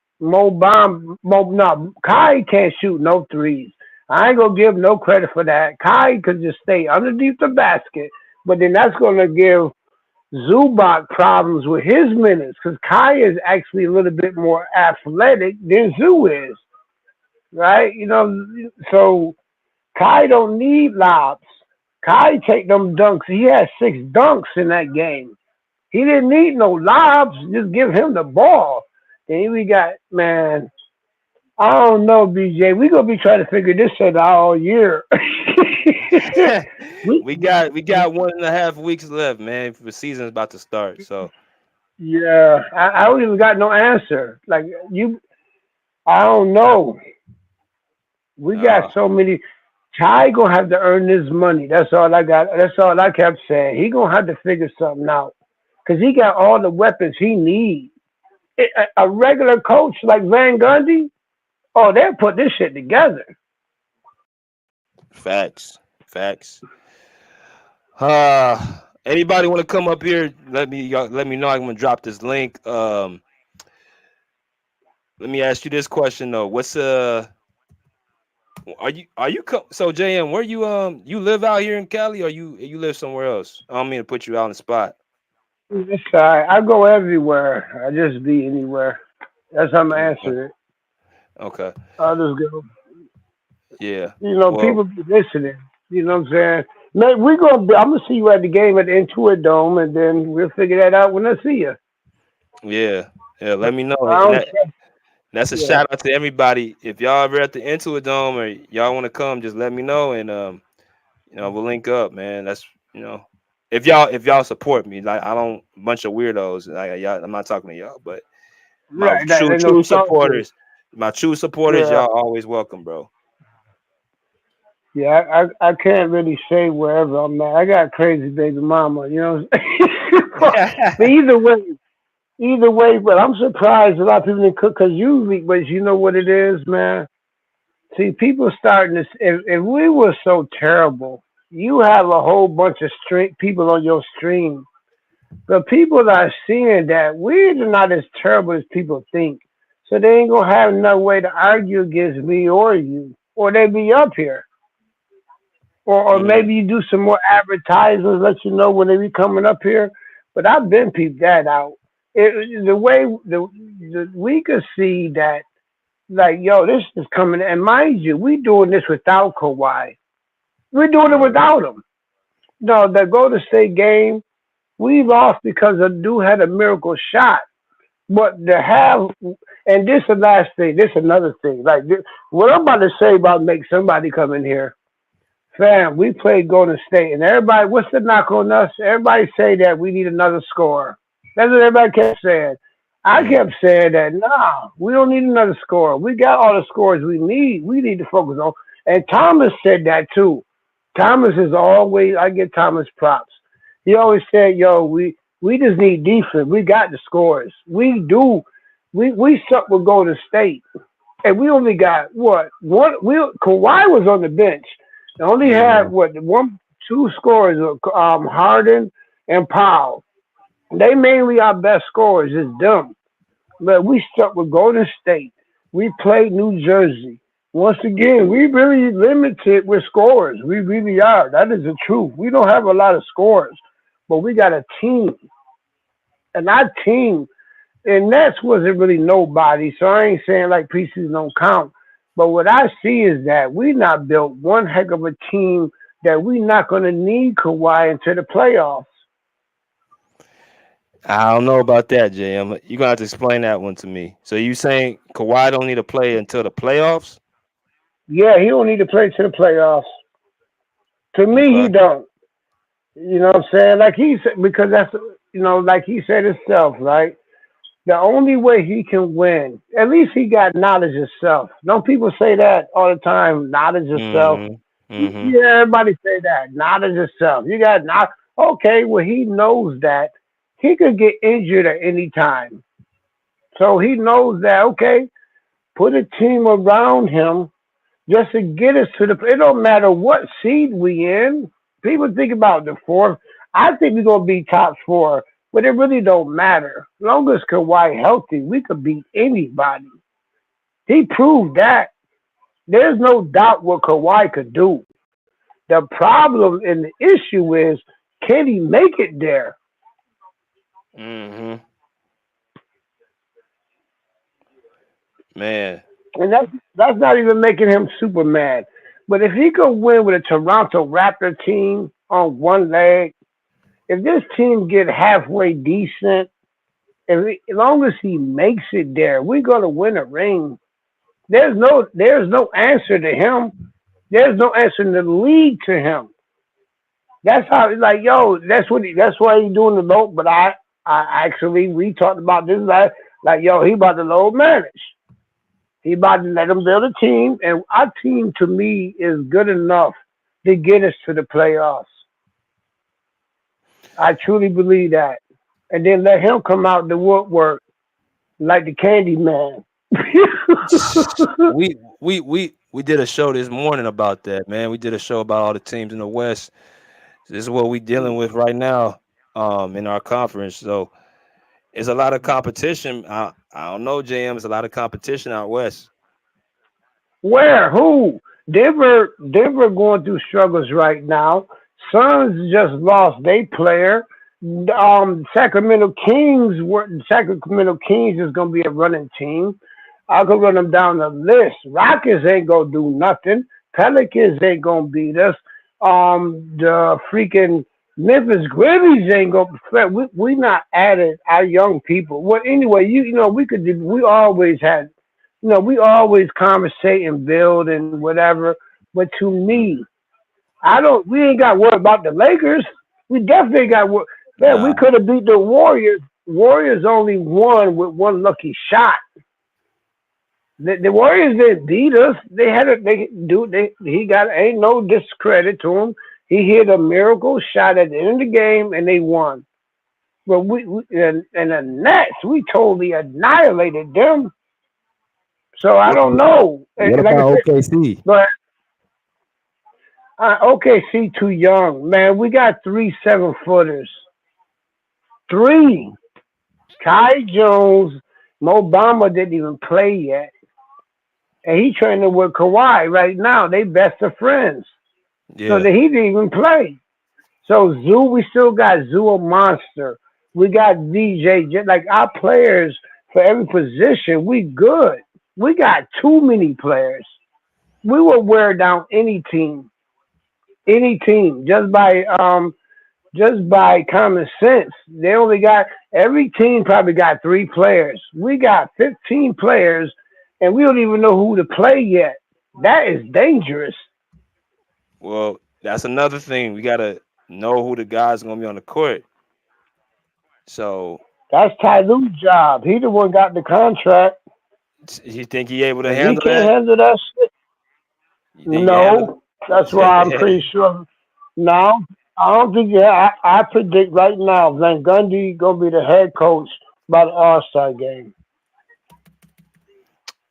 Kai can't shoot no threes. I ain't gonna give no credit for that. Kai could just stay underneath the basket, but then that's gonna give Zubac problems with his minutes because Kai is actually a little bit more athletic than Zoo is, right? So Kai don't need lobs. Kai take them dunks. He had 6 dunks in that game. He didn't need no lobs. Just give him the ball. Then we got, man, I don't know, BJ. We gonna be trying to figure this shit out all year. we, we got 1.5 weeks left, man. The season's about to start. So yeah, I don't even got no answer. Like I don't know. We got uh, so many. Ty gonna have to earn this money. That's all I got. That's all I kept saying. He gonna have to figure something out because he got all the weapons he needs. A regular coach like Van Gundy, oh, they'll put this shit together. facts. Anybody want to come up here? Let me know. I'm gonna drop this link. Let me ask you this question though. What's so JM? Where you live out here in Cali, or you live somewhere else? I don't mean to put you out on the spot. It's all right. I go everywhere. I just be anywhere. That's how I'm Okay. answering it. Okay. I'll just go. Yeah. People Well. be listening. You know what I'm saying? Man, I'm gonna see you at the game at the Intuit Dome, and then we'll figure that out when I see you. Yeah. Yeah. Let me know. I And don't. that's a Yeah. shout out to everybody. If y'all ever at the Intuit Dome or y'all want to come, just let me know, and we'll link up, man. That's if y'all support me. Like I don't bunch of weirdos. Like y'all, I'm not talking to y'all, but my Right. true There's no true stalkers. supporters, Yeah. y'all always welcome, bro. Yeah. I can't really say wherever I'm at. I got crazy baby mama. You know. What I'm saying? But either way. But I'm surprised a lot of people didn't cook because usually, but you know what it is, man. See, people starting this. If we were so terrible, you have a whole bunch of people on your stream. The people are seeing that we're not as terrible as people think. So they ain't gonna have no way to argue against me or you, or they be up here, or Mm, maybe you do some more advertisements, let you know when they be coming up here. But I've been peeped that out. The way we could see that like, yo, this is coming. And mind you, we doing this without Kawhi. We're doing it right. without him. No, the Golden State game, we lost because the dude had a miracle shot. But to have, and this is the last thing, this is another thing. Like what I'm about to say about make somebody come in here. Fam, we played Golden State, and everybody, what's the knock on us? Everybody say that we need another scorer. That's what everybody kept saying. I kept saying that, nah, we don't need another scorer. We got all the scores we need. We need to focus on. And Thomas said that too. Thomas is always, I give Thomas props. He always said, yo, we just need defense. We got the scores. We do. We suck with Golden State. And we only got, what? Kawhi was on the bench. They only had, two scorers, Harden and Powell. They mainly our best scorers. It's them. But we stuck with Golden State. We played New Jersey. Once again, we really limited with scorers. We really are. That is the truth. We don't have a lot of scorers, but we got a team. And our team, and Nets wasn't really nobody, so I ain't saying like preseason don't count. But what I see is that we not built one heck of a team that we not going to need Kawhi into the playoffs. I don't know about that, JM. You're going to have to explain that one to me. So you saying Kawhi don't need to play until the playoffs? Yeah, he don't need to play to the playoffs. To me, he don't. You know what I'm saying? Like he said, because that's, like he said himself, right? The only way he can win, at least he got knowledge of self. Don't people say that all the time? Knowledge of self. Mm-hmm. Yeah, everybody say that. Knowledge of self. You got not. Okay, well, he knows that he could get injured at any time. So he knows that, okay, put a team around him just to get us to the, it don't matter what seed we in. People think about the fourth. I think we're going to be top four, but it really don't matter. As long as Kawhi healthy, we could beat anybody. He proved that. There's no doubt what Kawhi could do. The problem and the issue is, can he make it there? Mm-hmm. Man. And that's not even making him Superman. But if he could win with a Toronto Raptor team on one leg, if this team get halfway decent, as long as he makes it there, we're gonna win a ring. There's no answer to him. There's no answer in the league to him. That's how, like, yo, that's why he's doing the low. But I actually, we talked about this, like, yo, he about to low manage. He about to let him build a team, and our team, to me, is good enough to get us to the playoffs. I truly believe that. And then let him come out the woodwork like the Candy Man. We did a show this morning about that, man. We did a show about all the teams in the West. This is what we're dealing with right now in our conference. So it's a lot of competition. I don't know, JM. It's a lot of competition out west. Where? Who? Denver going through struggles right now. Suns just lost their player. Sacramento Kings is going to be a running team. I could run them down the list. Rockets ain't going to do nothing. Pelicans ain't going to beat us. The freaking Memphis Grizzlies ain't going to. We not added our young people. Well, anyway, we always had, we always conversate and build and whatever. But to me, we ain't got worried about the Lakers. We definitely got worried. Man, we could have beat the Warriors. Warriors only won with one lucky shot. The Warriors didn't beat us. Ain't no discredit to him. He hit a miracle shot at the end of the game, and they won. But and the Nets, we totally annihilated them. So I don't know. What about OKC? But OKC too young, man. We got 3 7-footers. 3. Kai Jones, Mo Bamba didn't even play yet. And he training with Kawhi right now. They best of friends. Yeah. So that he didn't even play. So we still got Zoo a monster. We got VJ. Like our players for every position, we good. We got too many players. We will wear down any team. Just by just by common sense. They only got every team probably got 3 players. We got 15 players, and we don't even know who to play yet. That is dangerous. Well, that's another thing. We gotta know who the guys gonna be on the court. So That's Ty Lue's job. He the one got the contract. you think he able to If he handle can't that? handle that shit, You think he can handle no. That's why I'm it? pretty sure. No, I don't think. Yeah, I predict right now, Van Gundy gonna be the head coach by the All-Star game.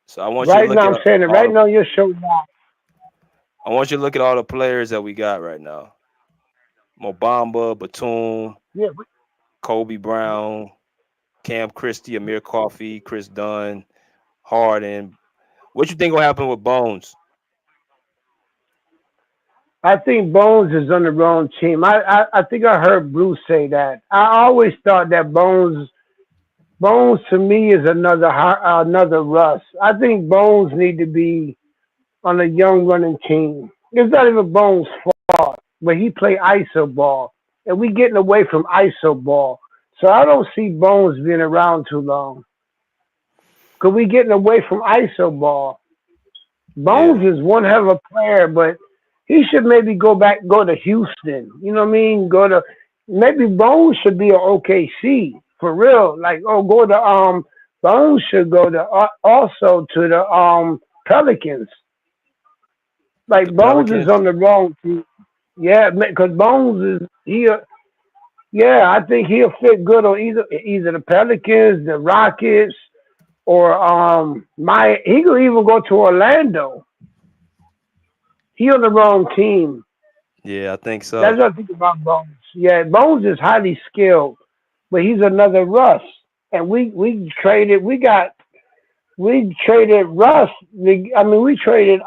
So I want you to Right look now, I'm at saying it. all Right the, now, you're showing now. I want you to look at all the players that we got right now. Mobamba, Batum, Yeah, Kobe Brown, Cam Christie, Amir Coffey, Chris Dunn, Harden. What you think will happen with Bones? I think Bones is on the wrong team. I think I heard Bruce say that. I always thought that Bones to me is another Russ. I think Bones need to be on a young running team. It's not even Bones' fault, but he play ISO ball, and we getting away from ISO ball. So I don't see Bones being around too long. Cause we getting away from ISO ball. Yeah, Bones is one hell of a player, but he should maybe go to Houston. You know what I mean? Maybe Bones should be an OKC for real. Like go to Bones should go to also to the Pelicans. the Like Bones is Pelicans. on the wrong team. Yeah, because Bones is he. Yeah, I think he'll fit good on either the Pelicans, the Rockets, or my. He could even go to Orlando. He on the wrong team. Yeah, I think That's so. what I think about Bones. Yeah, Bones is highly skilled, but he's another Russ. And we traded Russ. I mean, we traded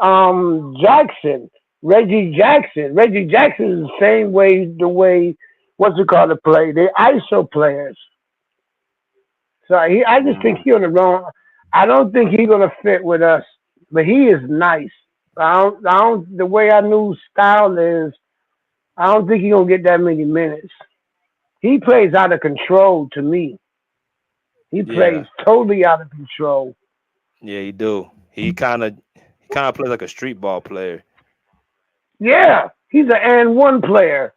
Jackson, Reggie Jackson. Reggie Jackson is the same way what's it called to play? They ISO players. So I just think Mm. he on the wrong. I don't think he's gonna fit with us, but he is nice. I don't. The way I knew style is, I don't think he's gonna get that many minutes. He plays out of control to me. He plays Yeah, totally out of control. yeah, he do. He kind of plays like a street ball player. Yeah, he's an and one player.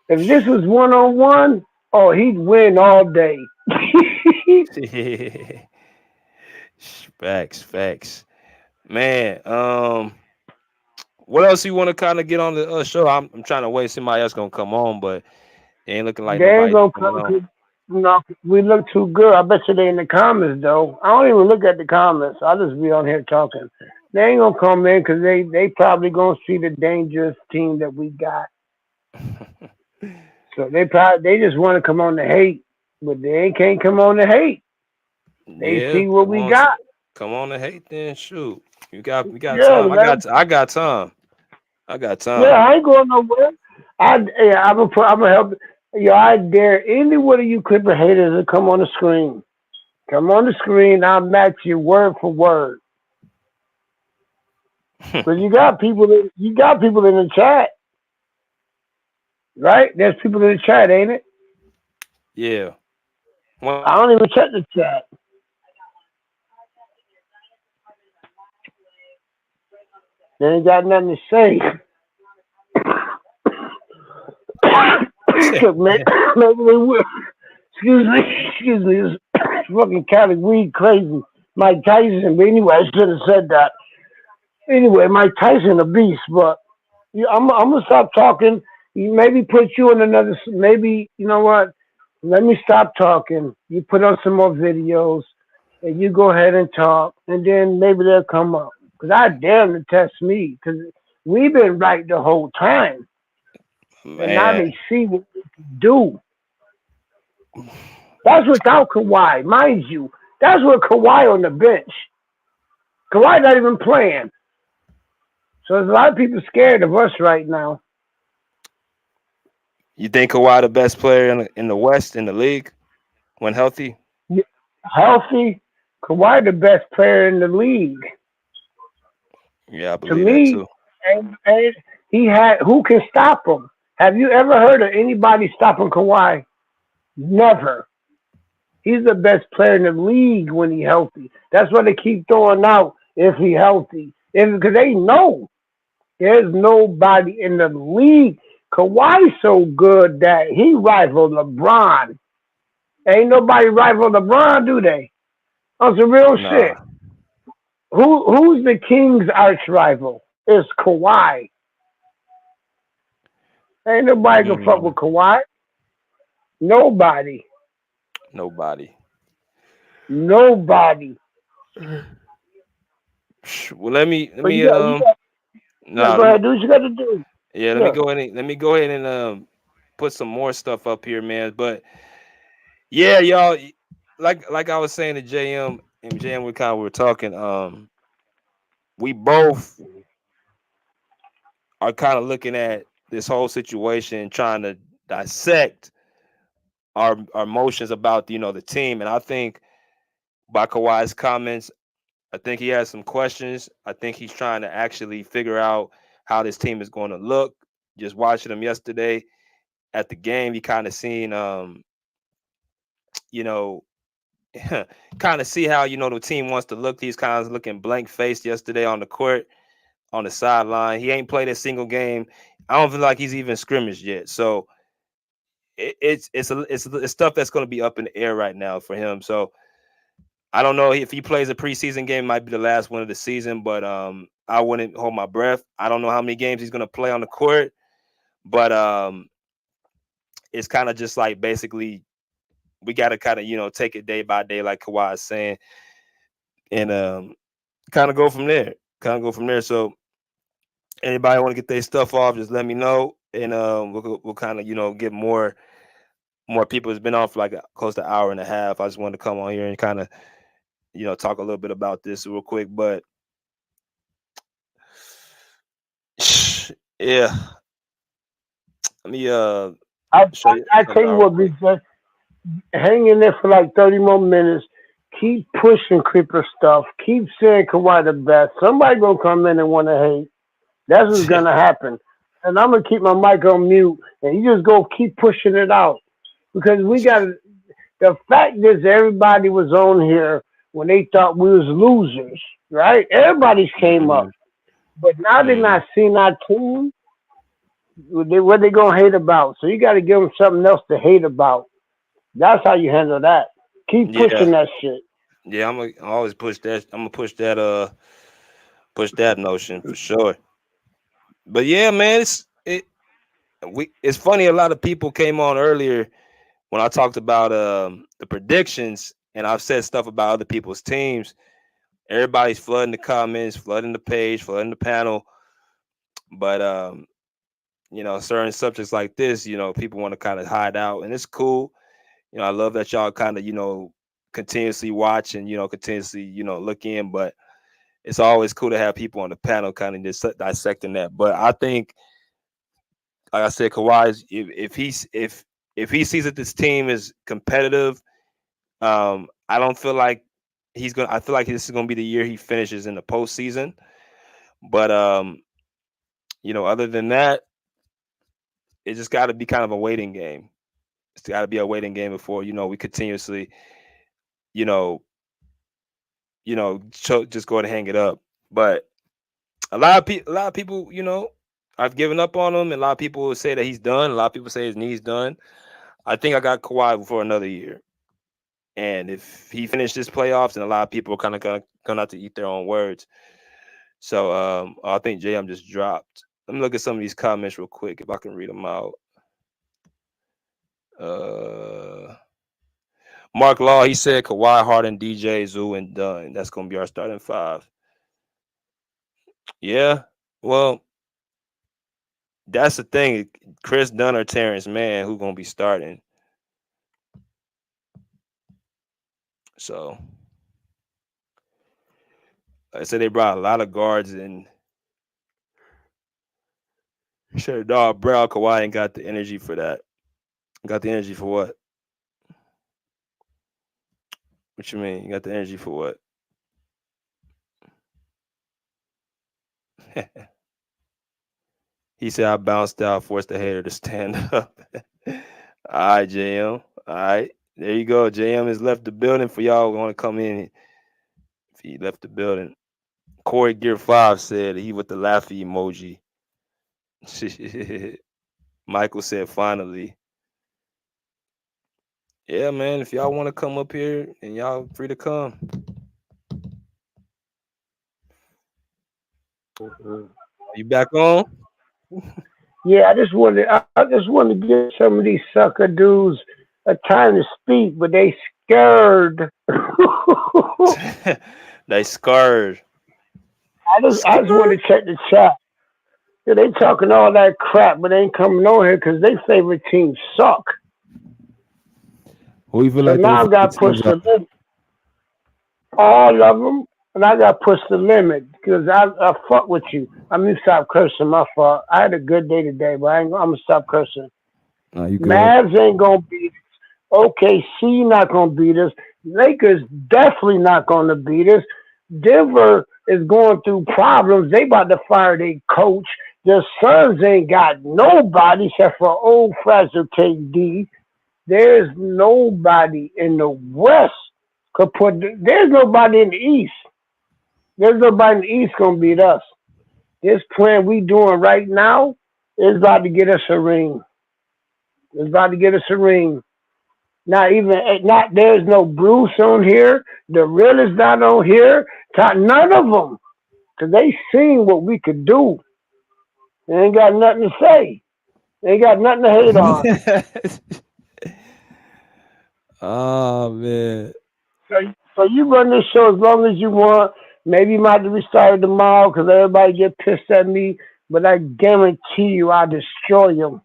If this was 1-on-1, oh, he'd win all day. Facts, facts, man. What else you want to kind of get on the show? I'm trying to wait. Somebody else gonna come on, but it ain't looking like They ain't nobody gonna coming come. on. No, we look too good. I bet you they in the comments though. I don't even look at the comments. I just be on here talking. They ain't gonna come in because they probably gonna see the dangerous team that we got. So they just want to come on to hate, but they ain't can't come on to hate. They Yeah, see what we got. come on and hate then. Shoot, we got Yeah, time. man. I got time. I got Yeah, time. I ain't going nowhere. I'm gonna help. Yo, I dare any one of you Clipper haters to come on the screen. Come on the screen. I'll match you word for word. Cause you got people in the chat, right? There's people in the chat, ain't it? Yeah. Well, I don't even check the chat. They ain't got nothing to say. Maybe they will. Excuse me. This fucking Cali weed crazy. Mike Tyson. But anyway, I should have said that. Anyway, Mike Tyson a beast, but I'm gonna stop talking. Maybe put you in another. Maybe you know what? Let me stop talking. You put on some more videos, and you go ahead and talk, and then maybe they'll come up. Cause I dare them to test me, cause we've been right the whole time, and now man, they see what we can do. That's without Kawhi, mind you. That's with Kawhi on the bench. Kawhi not even playing. So there's a lot of people scared of us right now. you think Kawhi the best player in the West in the league when healthy? Healthy, Kawhi the best player in the league. Yeah, I To believe that me, too. and he had who can stop him? Have you ever heard of anybody stopping Kawhi? Never. He's the best player in the league when he's healthy. That's why they keep throwing out if he's healthy. Because they know there's nobody in the league. Kawhi's so good that he rivaled LeBron. Ain't nobody rival LeBron, do they? On some real Nah. shit. Who's the King's arch rival? It's Kawhi. Ain't nobody can fuck with Kawhi. Nobody. Nobody. Nobody. Well, let me But you got nah, go let me ahead, do what you got to do. yeah, Yeah. let me go ahead and put some more stuff up here, man. But yeah, y'all, like I was saying to JM and JM, we were talking. We both are kind of looking at this whole situation and trying to dissect our emotions about the team. And I think by Kawhi's comments, I think he has some questions. I think he's trying to actually figure out how this team is going to look. Just watching him yesterday at the game, you kind of seen you know kind of see how the team wants to look. He's kind of looking blank faced yesterday on the court, on the sideline. He ain't played a single game. I don't feel like he's even scrimmaged yet. So it's stuff that's going to be up in the air right now for him. So I don't know if he plays a preseason game. It might be the last one of the season, but I wouldn't hold my breath. I don't know how many games he's going to play on the court, but it's kind of just like basically we got to kind of take it day by day, like Kawhi is saying, and kind of go from there. So anybody want to get their stuff off, just let me know, and we'll kind of get more people. It's been on for like close to an hour and a half. I just wanted to come on here and kind of talk a little bit about this real quick, but yeah, let me I show you tell you what, BJ, hang in there for like 30 more minutes. Keep pushing Creeper stuff. Keep saying Kawhi the best. Somebody gonna come in and want to hate. That's what's gonna happen. And I'm gonna keep my mic on mute, and you just go keep pushing it out because we got the fact is everybody was on here when they thought we was losers, right? Everybody's came up, but now they're not seeing our team. What they gonna hate about? So you got to give them something else to hate about. That's how you handle that. Keep pushing that shit. Yeah, I'm gonna always push that. I'm gonna push that notion for sure. But yeah, man, it's funny. A lot of people came on earlier when I talked about the predictions, and I've said stuff about other people's teams. Everybody's flooding the comments, flooding the page, flooding the panel. But certain subjects like this, people want to kind of hide out, and it's cool. I love that y'all kind of continuously watch and continuously look in, but it's always cool to have people on the panel kind of just dissecting that. But I think, like I said, Kawhi, if he sees that this team is competitive, I don't feel like he's gonna. I feel like this is gonna be the year he finishes in the postseason. But other than that, it just got to be kind of a waiting game. It's got to be a waiting game before we continuously, just go ahead and hang it up. But a lot of people, I've given up on him, and a lot of people will say that he's done. A lot of people say his knee's done. I think I got Kawhi for another year. And if he finished this playoffs, then a lot of people are kind of gonna come out to eat their own words. So I think JM just dropped. Let me look at some of these comments real quick if I can read them out. Mark Law, he said Kawhi, Harden, DJ, Zoo, and Dunn. That's gonna be our starting five. Yeah, well, that's the thing. Chris Dunn or Terrence Mann, who gonna be starting? So I said they brought a lot of guards in. Sure, dog, bro, Kawhi ain't got the energy for that. Got the energy for what? What you mean? You got the energy for what? He said I bounced out, forced the hater to stand up. All right, JM. All right. There you go. JM has left the building for y'all who want to come in. If he left the building. Corey Gear 5 said he with the laughy emoji. Michael said finally. Yeah, man. If y'all want to come up here and y'all free to come. You back on? Yeah, I just wanted to give some of these sucker dudes a time to speak, but they scared. They scared. I just want to check the chat. Yeah, they talking all that crap, but they ain't coming on here because their favorite team suck. Who you feel So like now I got pushed the limit. All of them, and I got pushed the limit because I fuck with you. I'm gonna stop cursing. My fault. I had a good day today, but I'm gonna stop cursing. No, you good. Mavs ain't gonna beat us. OKC not gonna beat us. Lakers definitely not gonna beat us. Denver is going through problems. They about to fire their coach. The Suns ain't got nobody except for old fragile KD. There's nobody in the West could put. There's nobody in the East. There's nobody in the East gonna beat us. This plan we doing right now is about to get us a ring. It's about to get us a ring. There's no Bruce on here. The real is not on here. None of them. Because they seen what we could do. They ain't got nothing to say. They ain't got nothing to hate on. Oh, man. So you run this show as long as you want. Maybe you might have to restart it tomorrow because everybody get pissed at me. But I guarantee you I'll destroy them.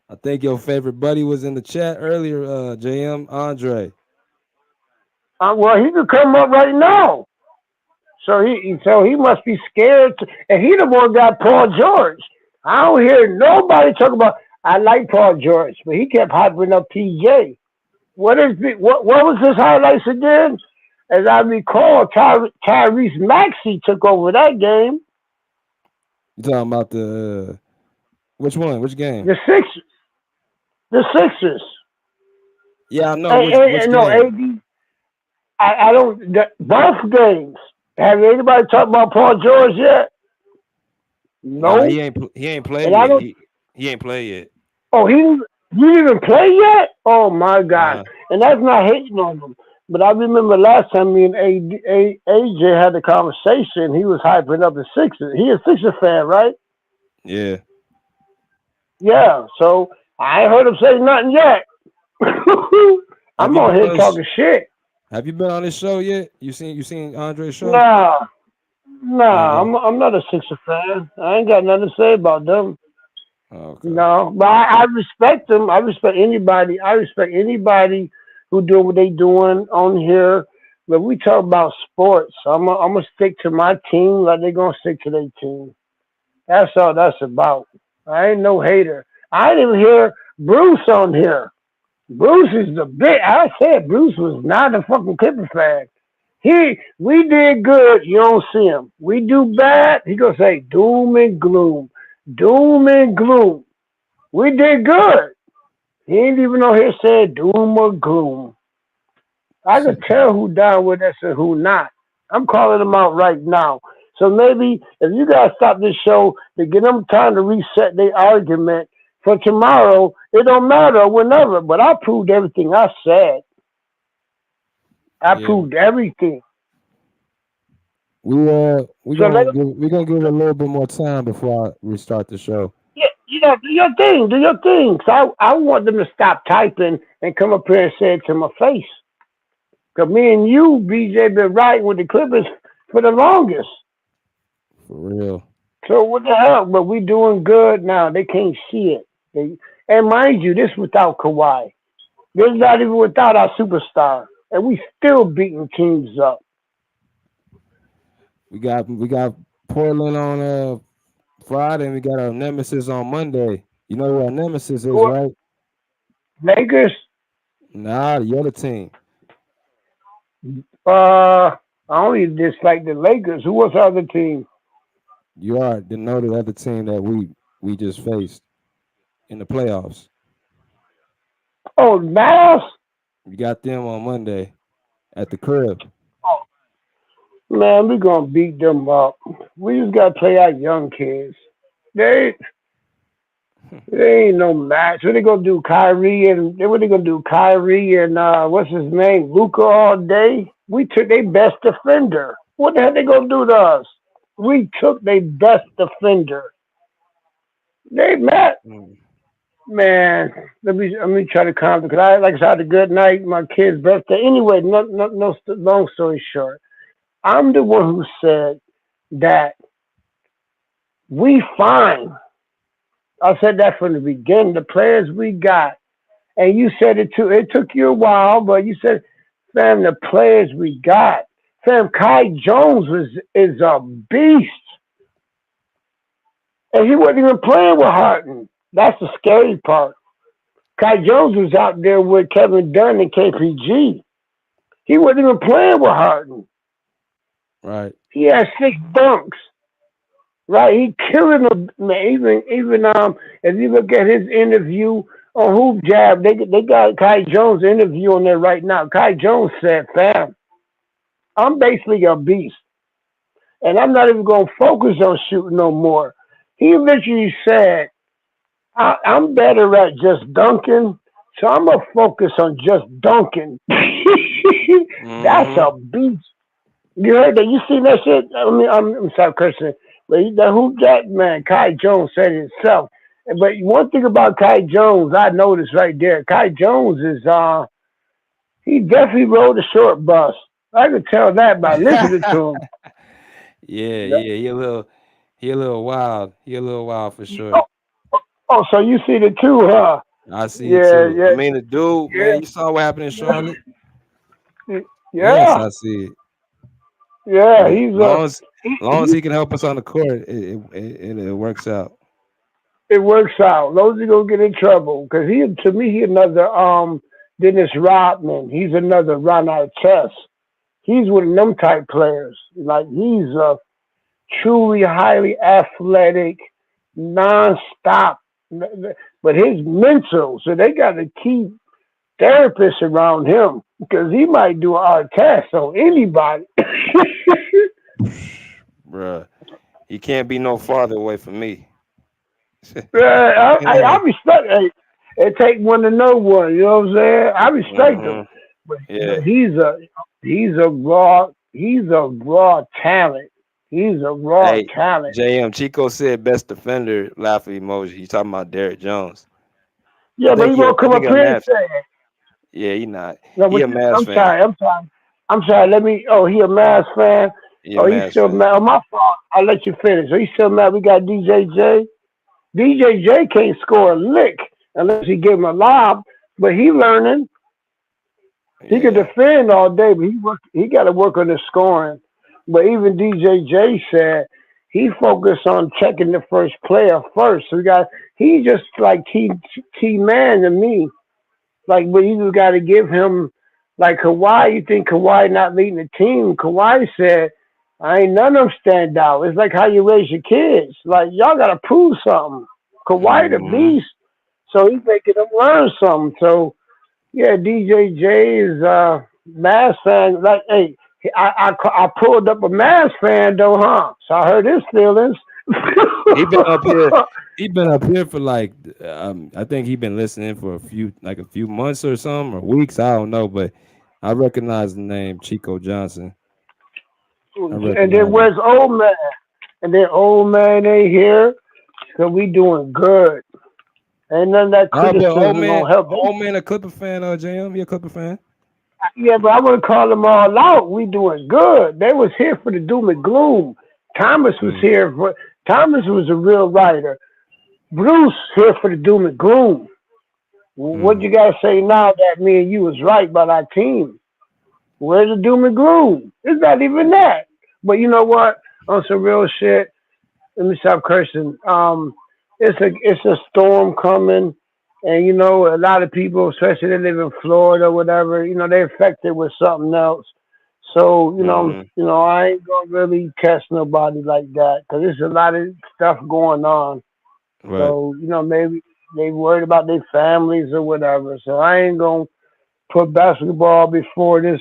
I think your favorite buddy was in the chat earlier, JM Andre. Well, he could come up right now. So he must be scared. And he the one got Paul George. I don't hear nobody talk about. I like Paul George, but he kept hyping up PJ. What was his highlights again? As I recall, Tyrese Maxey took over that game. You talking about the which one? Which game? The Sixers. The Sixers. Yeah, I know. Which no, game? AD. I don't. Both games. Have anybody talked about Paul George yet? No. Nah, he ain't played yet. He ain't played yet. Oh, you didn't even play yet? Oh my God! And that's not hating on him. But I remember last time me and AJ had the conversation. He was hyping up the Sixers. He a Sixers fan, right? Yeah. Yeah. So I ain't heard him say nothing yet. I'm on here talking shit. Have you been on this show yet? You seen Andre's show? Nah. I'm not a Sixers fan. I ain't got nothing to say about them. Okay. No, but I respect them. I respect anybody. I respect anybody who do what they doing on here. But we talk about sports. I'm gonna stick to my team like they gonna stick to their team. That's all that's about. I ain't no hater. I didn't even hear Bruce on here. Bruce is the big. I said Bruce was not a fucking Clipper fan. We did good. You don't see him. We do bad. He gonna say doom and gloom, doom and gloom. We did good. He ain't even on here saying doom or gloom. I can tell who down with us and who not. I'm calling them out right now. So maybe if you guys stop this show to get them time to reset their argument for tomorrow, it don't matter whenever. But I proved everything I said. I proved everything. We're gonna give it a little bit more time before I restart the show. Yeah, do your thing. Do your thing. So I want them to stop typing and come up here and say it to my face. Because me and you, BJ, been riding with the Clippers for the longest. For real. So what the hell? But we doing good now. They can't see it. And mind you, this without Kawhi. This is not even without our superstar. And we still beating teams up. We got Portland on Friday, and we got our nemesis on Monday. You know who our nemesis is, right? Lakers? Nah, the other team. I only dislike the Lakers. Who was the other team? You are the other team that we just faced in the playoffs. Oh, Mavs? We got them on Monday at the crib. Man, we gonna beat them up. We just gotta play our young kids. They they ain't no match. What they gonna do, Kyrie and what they gonna do, Kyrie and what's his name, Luca all day? We took their best defender. What the hell they gonna do to us? We took their best defender. They mad. Mm. Man, let me try to calm because like I said, I had a good night. My kid's birthday. Anyway, no. Long story short, I'm the one who said that we fine. I said that from the beginning. The players we got, and you said it too. It took you a while, but you said, "Fam, the players we got, fam, Kai Jones is a beast, and he wasn't even playing with Harden. That's the scary part. Kai Jones was out there with Kevin Dunn and KPG. He wasn't even playing with Harden. Right. He had 6 dunks. Right, he killing them. Man, even if you look at his interview on Hoop Jab, they got Kai Jones' interview on there right now. Kai Jones said, "Fam, I'm basically a beast, and I'm not even gonna focus on shooting no more." He literally said, I'm better at just dunking, so I'm gonna focus on just dunking." That's a beast. You heard that? You seen that shit? I mean, I'm sorry, Christian, but who that man? Kai Jones said it himself. But one thing about Kai Jones, I noticed right there. Kai Jones is he definitely rode the short bus. I could tell that by listening to him. Yeah. He a little wild. He a little wild for sure. Oh, oh, so you see it too, huh? I see it Yeah, too. I yeah, mean, the dude, man, you saw what happened in Charlotte. Yes, yeah, I see it. yeah. But He's long as he can help us on the court, it works out. it works out. Those are gonna get in trouble because to me he another Dennis Rodman. He's another Ron Artest. He's one of them type players. Like he's a truly highly athletic, non-stop. But his mental, so they got to keep therapists around him because he might do an test on anybody. Bruh. He can't be no farther away from me. I respect. Hey, it take one to know one. You know what I'm saying? I respect him, Mhm. but Yeah. he's a raw talent. He's a raw Hey, talent. JM Chico said best defender, laughing emoji. He's talking about Derrick Jones. I Yeah, but think he he a, gonna I come think up a here and Mavs. say it. Yeah, he not. No, He a Mavs I'm fan. sorry. I'm sorry. Let me. Oh, he a Mavs fan. He a Oh, he's Mavs still fan. mad. Oh, my fault. I'll let you finish. Oh, he's still mad. We got DJJ. DJJ can't score a lick unless he give him a lob, but he learning. He can Yeah. defend all day, but he got to work on the scoring. But even DJJ said he focused on checking the first player first. So he just like key man to me. Like, but you just got to give him like Kawhi. You think Kawhi not leading the team? Kawhi said, "I ain't none of them stand out." It's like how you raise your kids. Like y'all got to prove something. Kawhi the Hmm. beast, so he's making them learn something. So yeah, DJJ is Mavs fan. Like, hey, I pulled up a Mavs fan though, huh? So I heard his feelings. He been up here. He been up here for like I think he been listening for a few months or something or weeks. I don't know, but I recognize the name Chico Johnson. I And then recognize him. where's old man? And then old man ain't here, so we doing good. Ain't none of that Oh, but criticism gonna help. old man, a Clipper fan. JM, you a Clipper fan? Yeah, but I want to call them all out. We doing good. They was here for the doom and gloom. Thomas was Mm. here for. Thomas was a real writer. Bruce here for the doom and gloom. What Mm. you gotta say now that me and you was right about our team? Where's the doom and gloom? It's not even that. But you know what? On some real shit, let me stop cursing. It's a storm coming, and you know a lot of people, especially that live in Florida or whatever, you know they're affected with something else. So Mm-hmm. I ain't gonna really test nobody like that because there's a lot of stuff going on. Right. So maybe they worried about their families or whatever. So I ain't gonna put basketball before this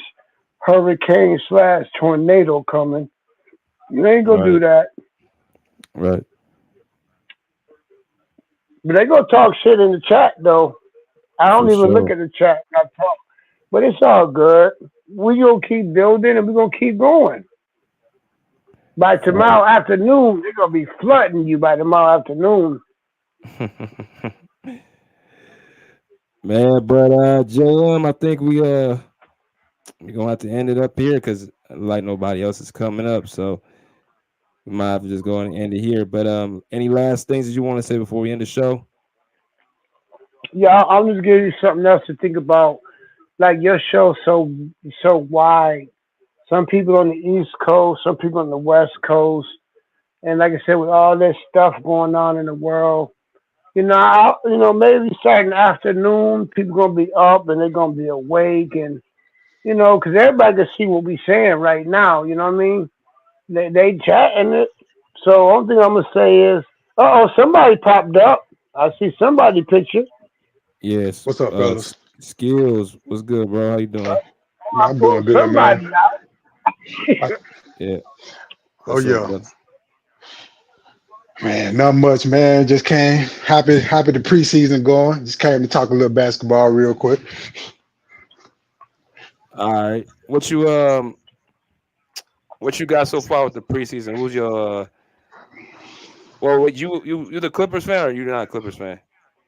hurricane slash tornado coming. You ain't gonna do Right. that. Right. But they gonna talk shit in the chat though. I don't For even look sure. at the chat. I talk, but it's all good. We gonna keep building and we gonna keep going. By Right. tomorrow afternoon, they're gonna be flooding you by tomorrow afternoon. Man, but JM, I think we gonna have to end it up here because like nobody else is coming up, so we might have to just go and end it here. But any last things that you want to say before we end the show? Yeah, I'll just give you something else to think about. Like your show, so wide. Some people on the East Coast, some people on the West Coast, and like I said, with all this stuff going on in the world, maybe starting afternoon, people gonna be up and they're gonna be awake, and because everybody can see what we saying right now. You know what I mean? They chatting it. So only thing I'm gonna say is, somebody popped up. I see somebody picture. Yes. What's up, fellas? Skills. What's good, bro? How you doing? Man, I I'm doing pulled good, man. somebody out. I, Yeah. oh What's up, yeah, brother? man. Not much, man. Just came. Happy the preseason going. Just came to talk a little basketball real quick. All right. What you got so far with the preseason? Who's your well, you the Clippers fan or you not a Clippers fan?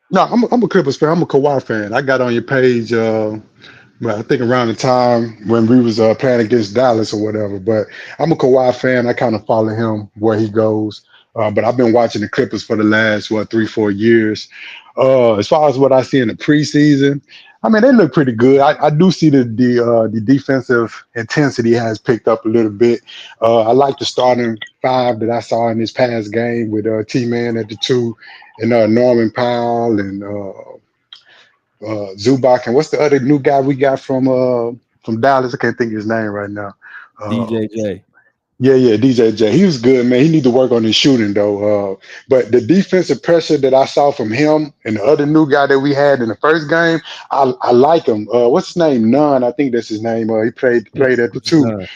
No, I'm a Clippers fan. I'm a Kawhi fan. I got on your page. Well, I think around the time when we was playing against Dallas or whatever. But I'm a Kawhi fan. I kind of follow him where he goes. But I've been watching the Clippers for the last 3-4 years. As far as what I see in the preseason, I mean they look pretty good. I do see the defensive intensity has picked up a little bit. I like the starting five that I saw in this past game with T-Man at the two and Norman Powell and Zubac, and what's the other new guy we got from Dallas? I can't think of his name right now. Uh, DJJ. yeah, DJJ. He was good, man. He need to work on his shooting though. But the defensive pressure that I saw from him and the other new guy that we had in the first game, I like him. What's his name? Nunn, I think that's his name. He played at the What's two. done?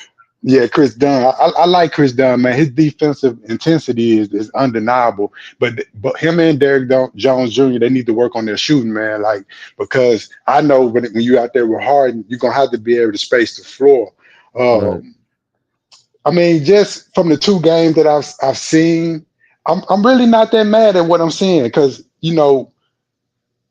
Yeah, Chris Dunn. I like Chris Dunn, man. His defensive intensity is undeniable. But him and Jones Jr. they need to work on their shooting, man. Like because I know when you're out there with Harden, you're gonna have to be able to space the floor. Right. Um, I mean, just from the two games that I've seen, I'm really not that mad at what I'm seeing because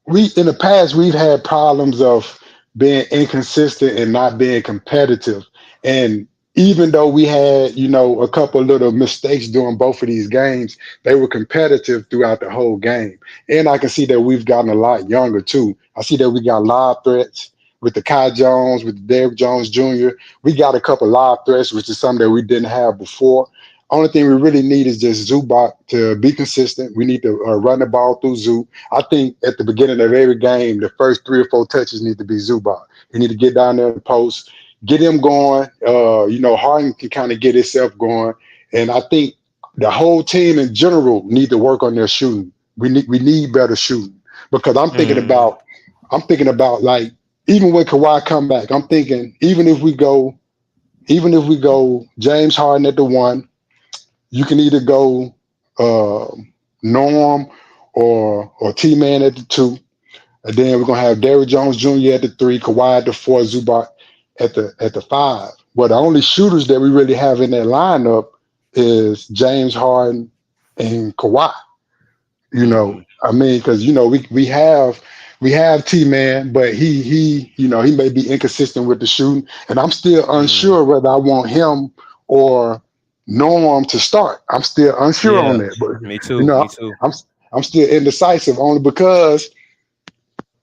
we in the past we've had problems of being inconsistent and not being competitive. And even though we had, a couple little mistakes during both of these games, they were competitive throughout the whole game. And I can see that we've gotten a lot younger too. I see that we got live threats with the Kai Jones, with the Derrick Jones Jr. We got a couple live threats, which is something that we didn't have before. Only thing we really need is just Zubac to be consistent. We need to run the ball through Zoo. I think at the beginning of every game, the first 3 or 4 touches need to be Zubac. He need to get down there in the post, get him going. Harden can kind of get himself going. And I think the whole team in general need to work on their shooting. We need better shooting because Mm. I'm thinking about like even when Kawhi come back, I'm thinking even if we go James Harden at the one, you can either go uh, Norm or T Man at the two, and then we're gonna have Derrick Jones Jr. at the three, Kawhi at the four, Zubac at the five. Well, the only shooters that we really have in that lineup is James Harden and Kawhi. Mm-hmm. I mean, because we have T Man, but he may be inconsistent with the shooting, and I'm still Mm. unsure whether I want him or Norm to start. I'm still unsure on Yeah. that, but Me you too. know, Me too. I'm still indecisive only because,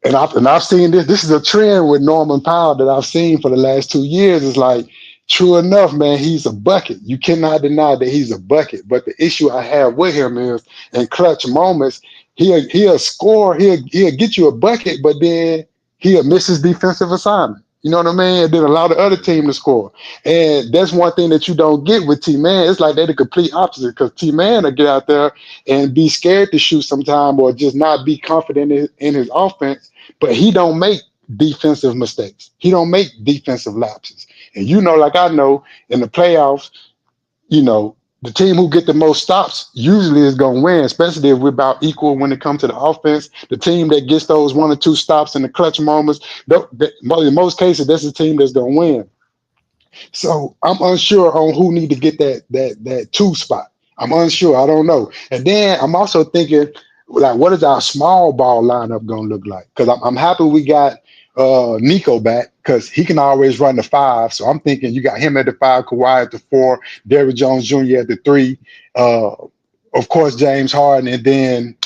and I've seen this. This is a trend with Norman Powell that I've seen for the last 2 years. It's like, true enough, man, he's a bucket. You cannot deny that he's a bucket. But the issue I have with him is in clutch moments, he'll score, he'll get you a bucket, but then he'll miss his defensive assignment. You know what I mean? And then allow the other team to score. And that's one thing that you don't get with T-Man. It's like they're the complete opposite because T-Man will get out there and be scared to shoot sometime or just not be confident in his offense, but he don't make defensive mistakes. He don't make defensive lapses. And you know, like I know, in the playoffs, you know, the team who get the most stops usually is going to win, especially if we're about equal when it comes to the offense. The team that gets those 1 or 2 stops in the clutch moments, in most cases, that's the team that's going to win. So I'm unsure on who need to get that 2 spot. I'm unsure. I don't know. And then I'm also thinking, like, what is our small ball lineup going to look like? Because I'm happy we got Nico back because he can always run the 5. So I'm thinking you got him at the 5, Kawhi at the 4, Derrick Jones Jr. at the 3, of course James Harden, and then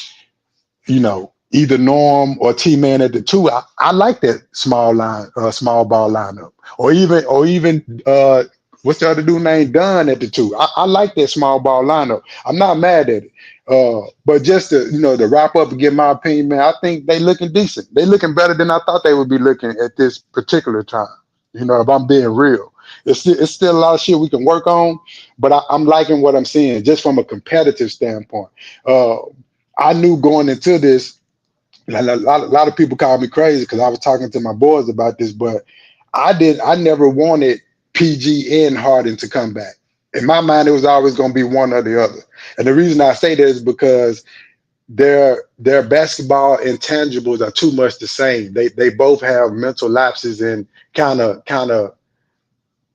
either Norm or T-Man at the 2. I like that small ball lineup, or even what's the other dude named Dunn at the 2. I like that small ball lineup. I'm not mad at it. But just to wrap up and give my opinion, man, I think they looking decent. They looking better than I thought they would be looking at this particular time. If I'm being real, it's still a lot of shit we can work on, but I'm liking what I'm seeing just from a competitive standpoint. I knew going into this, a lot of people call me crazy because I was talking to my boys about this, but I never wanted PG and Harden to come back. In my mind, it was always going to be one or the other. And the reason I say that is because their basketball intangibles are too much the same. They both have mental lapses and kind of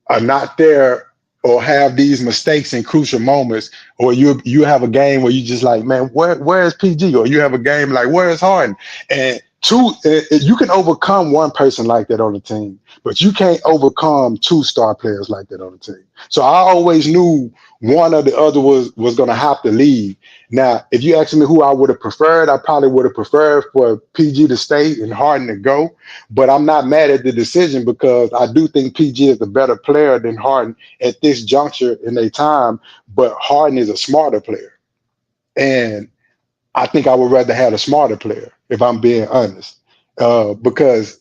are not there or have these mistakes in crucial moments, or you have a game where you just like, man, where is PG? Or you have a game like, where is Harden? And you can overcome one person like that on the team, but you can't overcome 2 star players like that on the team. So I always knew one or the other was going to have to leave. Now, if you ask me who I would have preferred, I probably would have preferred for PG to stay and Harden to go. But I'm not mad at the decision because I do think PG is a better player than Harden at this juncture in their time. But Harden is a smarter player. And I think I would rather have a smarter player, if I'm being honest, because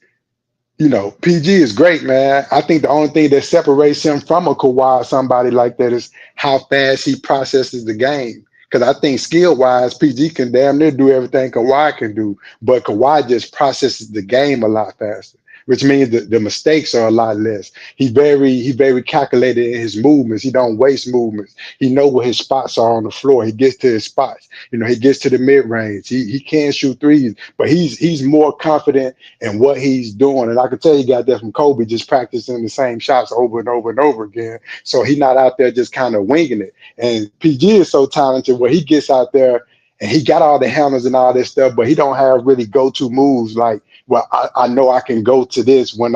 PG is great, man. I think the only thing that separates him from a Kawhi, somebody like that, is how fast he processes the game. Because I think skill-wise, PG can damn near do everything Kawhi can do, but Kawhi just processes the game a lot faster, which means that the mistakes are a lot less. He's very calculated in his movements. He don't waste movements. He knows where his spots are on the floor. He gets to his spots. He gets to the mid-range. He can shoot threes, but he's more confident in what he's doing. And I can tell you got that from Kobe, just practicing the same shots over and over and over again. So he's not out there just kind of winging it. And PG is so talented where he gets out there and he got all the handles and all this stuff, but he don't have really go-to moves like, well, I know I can go to this when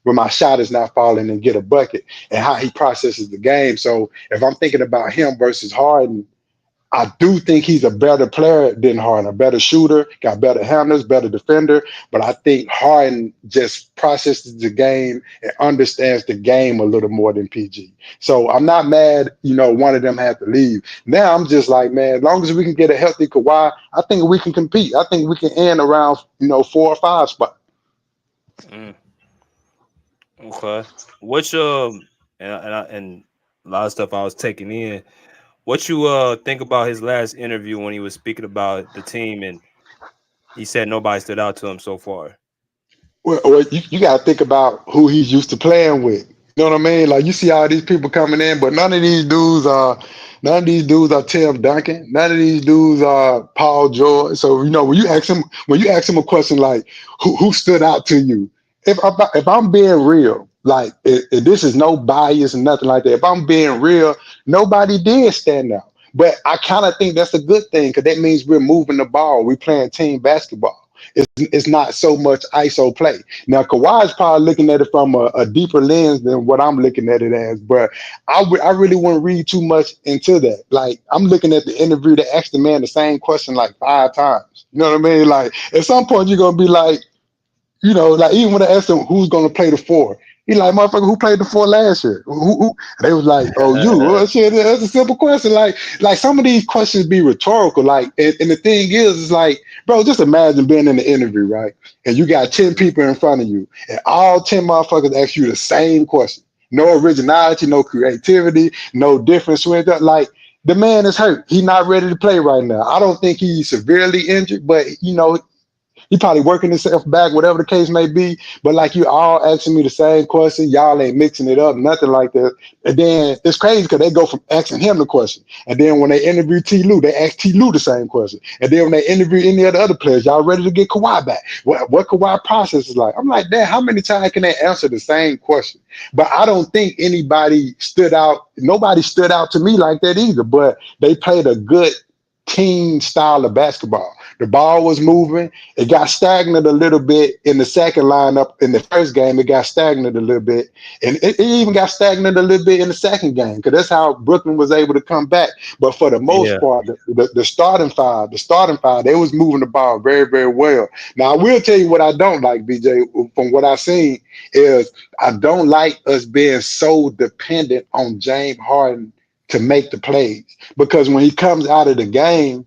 my shot is not falling and get a bucket, and how he processes the game. So if I'm thinking about him versus Harden, I do think he's a better player than Harden, a better shooter, got better handlers, better defender. But I think Harden just processes the game and understands the game a little more than PG. So I'm not mad, one of them had to leave. Now I'm just like, man, as long as we can get a healthy Kawhi, I think we can compete. I think we can end around, 4 or 5 spot. Okay. Which and a lot of stuff I was taking in. What you think about his last interview when he was speaking about the team and he said nobody stood out to him so far? Well, you got to think about who he's used to playing with. You know what I mean? Like, you see all these people coming in, but none of these dudes are Tim Duncan. None of these dudes are Paul George. So when you ask him a question like who stood out to you, if I'm being real, like if this is no bias and nothing like that. If I'm being real, nobody did stand out. But I kind of think that's a good thing because that means we're moving the ball. We're playing team basketball. It's not so much ISO play. Now, Kawhi's probably looking at it from a deeper lens than what I'm looking at it as, but I really wouldn't read too much into that. Like, I'm looking at the interview that asked the man the same question like 5 times. You know what I mean? Like, at some point, you're going to be like, like even when I asked him who's going to play the 4, He like, motherfucker, who played the 4 last year? Who? They was like, oh, you. Well, shit, that's a simple question. Like some of these questions be rhetorical. Like, and the thing is like, bro, just imagine being in the interview, right? And you got 10 people in front of you, and all 10 motherfuckers ask you the same question. No originality, no creativity, no different swing. Like, the man is hurt. He's not ready to play right now. I don't think he's severely injured, but he probably working himself back, whatever the case may be. But like, you all asking me the same question, y'all ain't mixing it up, nothing like that. And then it's crazy because they go from asking him the question, and then when they interview T. Lue, they ask T. Lue the same question. And then when they interview any of the other players, y'all ready to get Kawhi back? What Kawhi process is like? I'm like, damn, how many times can they answer the same question? But I don't think anybody stood out. Nobody stood out to me like that either. But they played a good team style of basketball. The ball was moving. It got stagnant a little bit in the second lineup. In the first game, it got stagnant a little bit. And it even got stagnant a little bit in the second game, because that's how Brooklyn was able to come back. But for the most part, the starting five, they was moving the ball very, very well. Now, I will tell you what I don't like, BJ, from what I've seen, is I don't like us being so dependent on James Harden to make the plays. Because when he comes out of the game,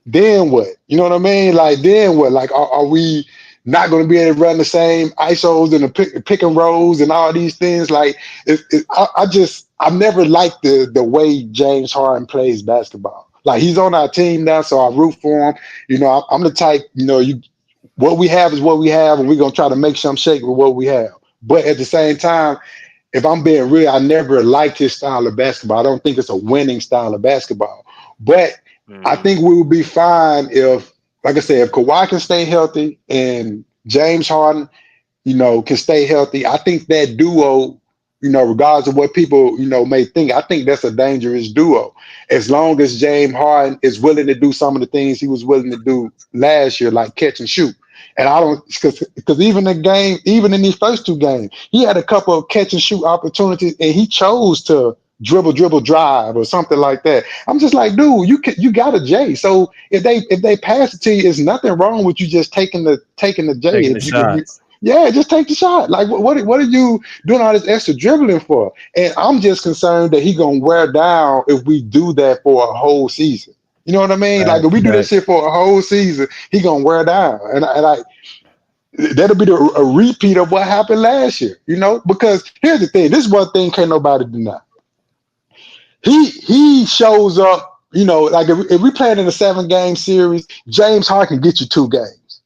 then what? You know what I mean? Like, then what? Like, are we not going to be able to run the same ISOs and the pick and rolls and all these things? Like, I've never liked the way James Harden plays basketball. Like, he's on our team now, so I root for him. I'm the type, what we have is what we have, and we're going to try to make some shake with what we have. But at the same time, if I'm being real, I never liked his style of basketball. I don't think it's a winning style of basketball. But I think we would be fine if, like I said, if Kawhi can stay healthy and James Harden, can stay healthy. I think that duo, regardless of what people, may think, I think that's a dangerous duo. As long as James Harden is willing to do some of the things he was willing to do last year, like catch and shoot. And I don't, because even in these first 2 games, he had a couple of catch and shoot opportunities, and he chose to dribble, drive, or something like that. I'm just like, dude, you got a J. So if they pass it to you, there's nothing wrong with you just taking the J. Taking the shot. Just take the shot. Like, what are you doing all this extra dribbling for? And I'm just concerned that he gonna wear down if we do that for a whole season. You know what I mean? Like, if we do that shit for a whole season, he gonna wear down, and that'll be a repeat of what happened last year. Because here's the thing: this is one thing can't nobody deny. He shows up. Like, if we playing in a 7-game series, James Harden can get you 2 games.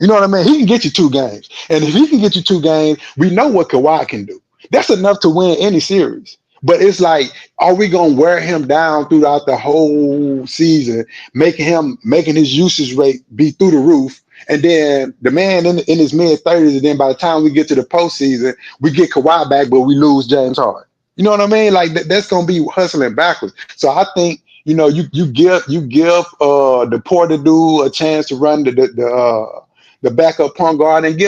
You know what I mean? He can get you 2 games, and if he can get you 2 games, we know what Kawhi can do. That's enough to win any series. But it's like, are we gonna wear him down throughout the whole season, making his usage rate be through the roof, and then the man in his mid-30s, and then by the time we get to the postseason, we get Kawhi back, but we lose James Harden? You know what I mean? Like, that's gonna be hustling backwards. So I think you give the Porter dude a chance to run the backup point guard, and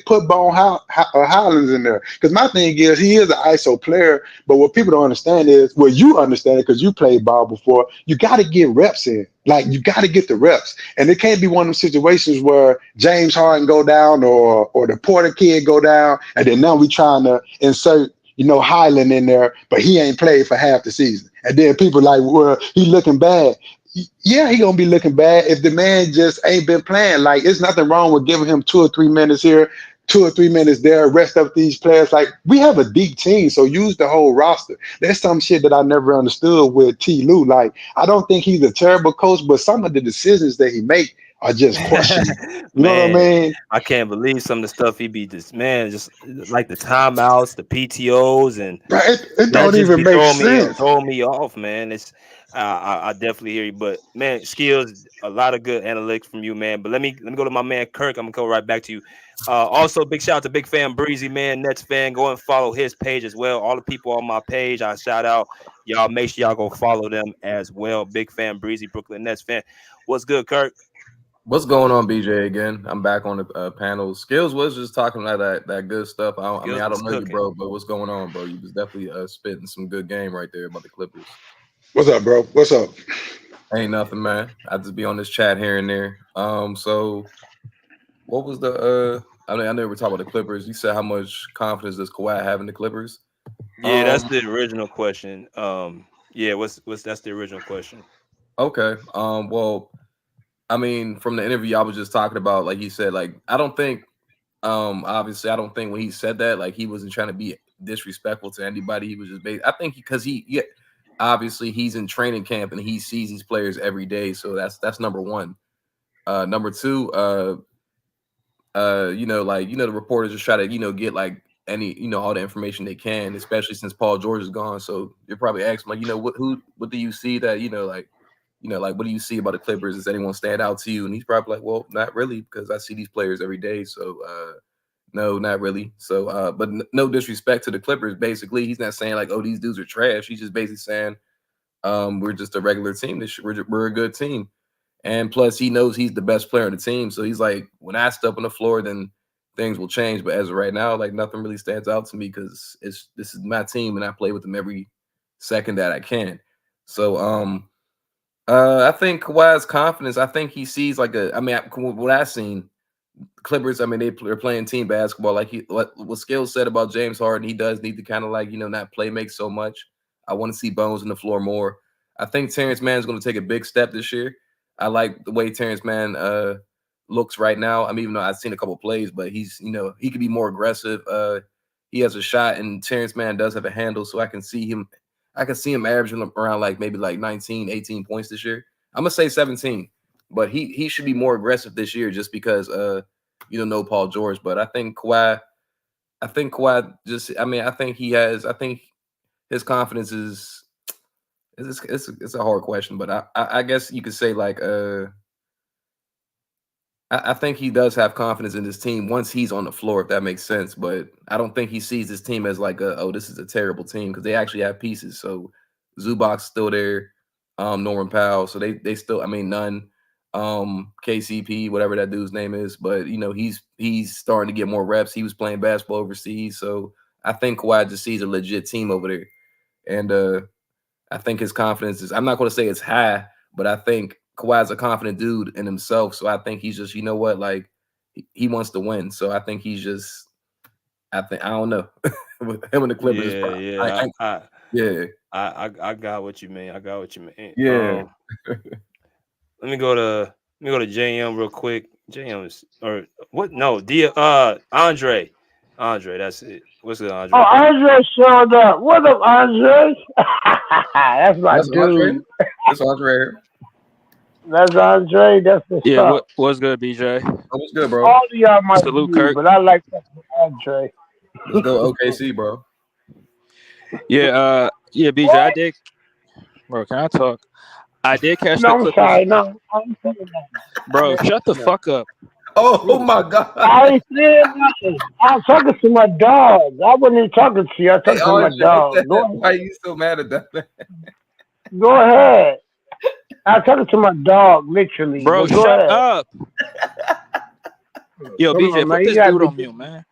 put Bone Highlands in there. Because my thing is, he is an ISO player, but what people don't understand is, well, you understand it because you played ball before, you got to get reps in. Like, you got to get the reps. And it can't be one of those situations where James Harden go down or the Porter kid go down, and then now we trying to insert Highland in there, but he ain't played for half the season. And then people like, well, he looking bad. Yeah, he gonna be looking bad if the man just ain't been playing. Like, it's nothing wrong with giving him 2 or 3 minutes here, 2 or 3 minutes there, rest up these players. Like, we have a deep team, so use the whole roster. That's some shit that I never understood with T. Lue. Like, I don't think he's a terrible coach, but some of the decisions that he make are just questionable. You know what I mean? I can't believe some of the stuff he be just like the timeouts, the PTOs, and it don't even make sense. Throwing me off, man. It's I definitely hear you, but man, skills, a lot of good analytics from you, man. But let me go to my man Kirk. I'm gonna go right back to you. Also, big shout out to Big Fan Breezy, man, Nets fan. Go and follow his page as well. All the people on my page, I shout out. Y'all make sure y'all go follow them as well. Big Fan Breezy, Brooklyn Nets fan. What's good, Kirk? What's going on, BJ? Again, I'm back on the panel. Skills was just talking about that good stuff. I don't know you, bro, but what's going on, bro? You was definitely spitting some good game right there about the Clippers. What's up, bro? What's up? Ain't nothing, man. I just be on this chat here and there. So what was the I mean, I know we're talking about the Clippers. You said how much confidence does Kawhi have in the Clippers? Yeah, that's the original question. Yeah, what's that's the original question. Okay. Well, I mean, from the interview I was just talking about, like he said, like I don't think, obviously, I don't think when he said that, like he wasn't trying to be disrespectful to anybody. He was just I think because obviously he's in training camp and he sees these players every day, so that's number one. Number two, the reporters just try to, get like any, all the information they can, especially since Paul George is gone. So you're probably asking, like, what do you see that, what do you see about the Clippers? Does anyone stand out to you? And he's probably like, well, not really, because I see these players every day. So no, not really. So, but no disrespect to the Clippers. Basically, he's not saying like, oh, these dudes are trash. He's just basically saying, we're just a regular team. We're a good team. And plus, he knows he's the best player on the team. So he's like, when I step on the floor, then things will change. But as of right now, like nothing really stands out to me because this is my team and I play with them every second that I can. So I think Kawhi's confidence, I think he sees like what I've seen, Clippers, I mean, they're playing team basketball. Like what Skills said about James Harden, he does need to kind of like, not play make so much. I want to see Bones on the floor more. I think Terrence Mann is going to take a big step this year. I like the way Terrence Mann looks right now. I mean, even though I've seen a couple plays, but he's, he could be more aggressive. He has a shot, and Terrence Mann does have a handle, so I can see him averaging around like maybe like 19, 18 points this year. I'm gonna say 17, but he should be more aggressive this year just because no Paul George. But I think Kawhi just, I think his confidence is. It's a hard question, but I guess you could say like I think he does have confidence in his team once he's on the floor, if that makes sense. But I don't think he sees his team as like this is a terrible team, because they actually have pieces. So Zubac's still there, Norman Powell. So they still, none, KCP, whatever that dude's name is. But he's starting to get more reps. He was playing basketball overseas, so I think Kawhi just sees a legit team over there, and I think his confidence is, I'm not going to say it's high, but I think Kawhi's a confident dude in himself. So I think he's just, like he wants to win. So I think he's just, I don't know. With him and the Clippers. I got what you mean. Yeah. Let me go to JM real quick. JM is, or what? No, Andre. Andre, that's it. What's it, Andre? Oh, Andre showed up. What up, Andre? That's my dude. Andre. That's Andre here. That's Andre. That's the up. What's good, BJ? What's good, bro? All of y'all might Salute, be, Kirk. but I like Andre. Let's go OKC, bro. Yeah, BJ, I did. Bro, can I talk? I did catch the Clippers. I'm sorry. Bro, shut the fuck up. Oh my God! I ain't saying nothing. I'm talking to my dog. I wasn't even talking to you. I'm talking to my dog. Why are you so mad at that? Go ahead. I'm talking to my dog, literally. Bro, go shut ahead. up. Yo, Come BJ, on, man. put this dude on mute, man.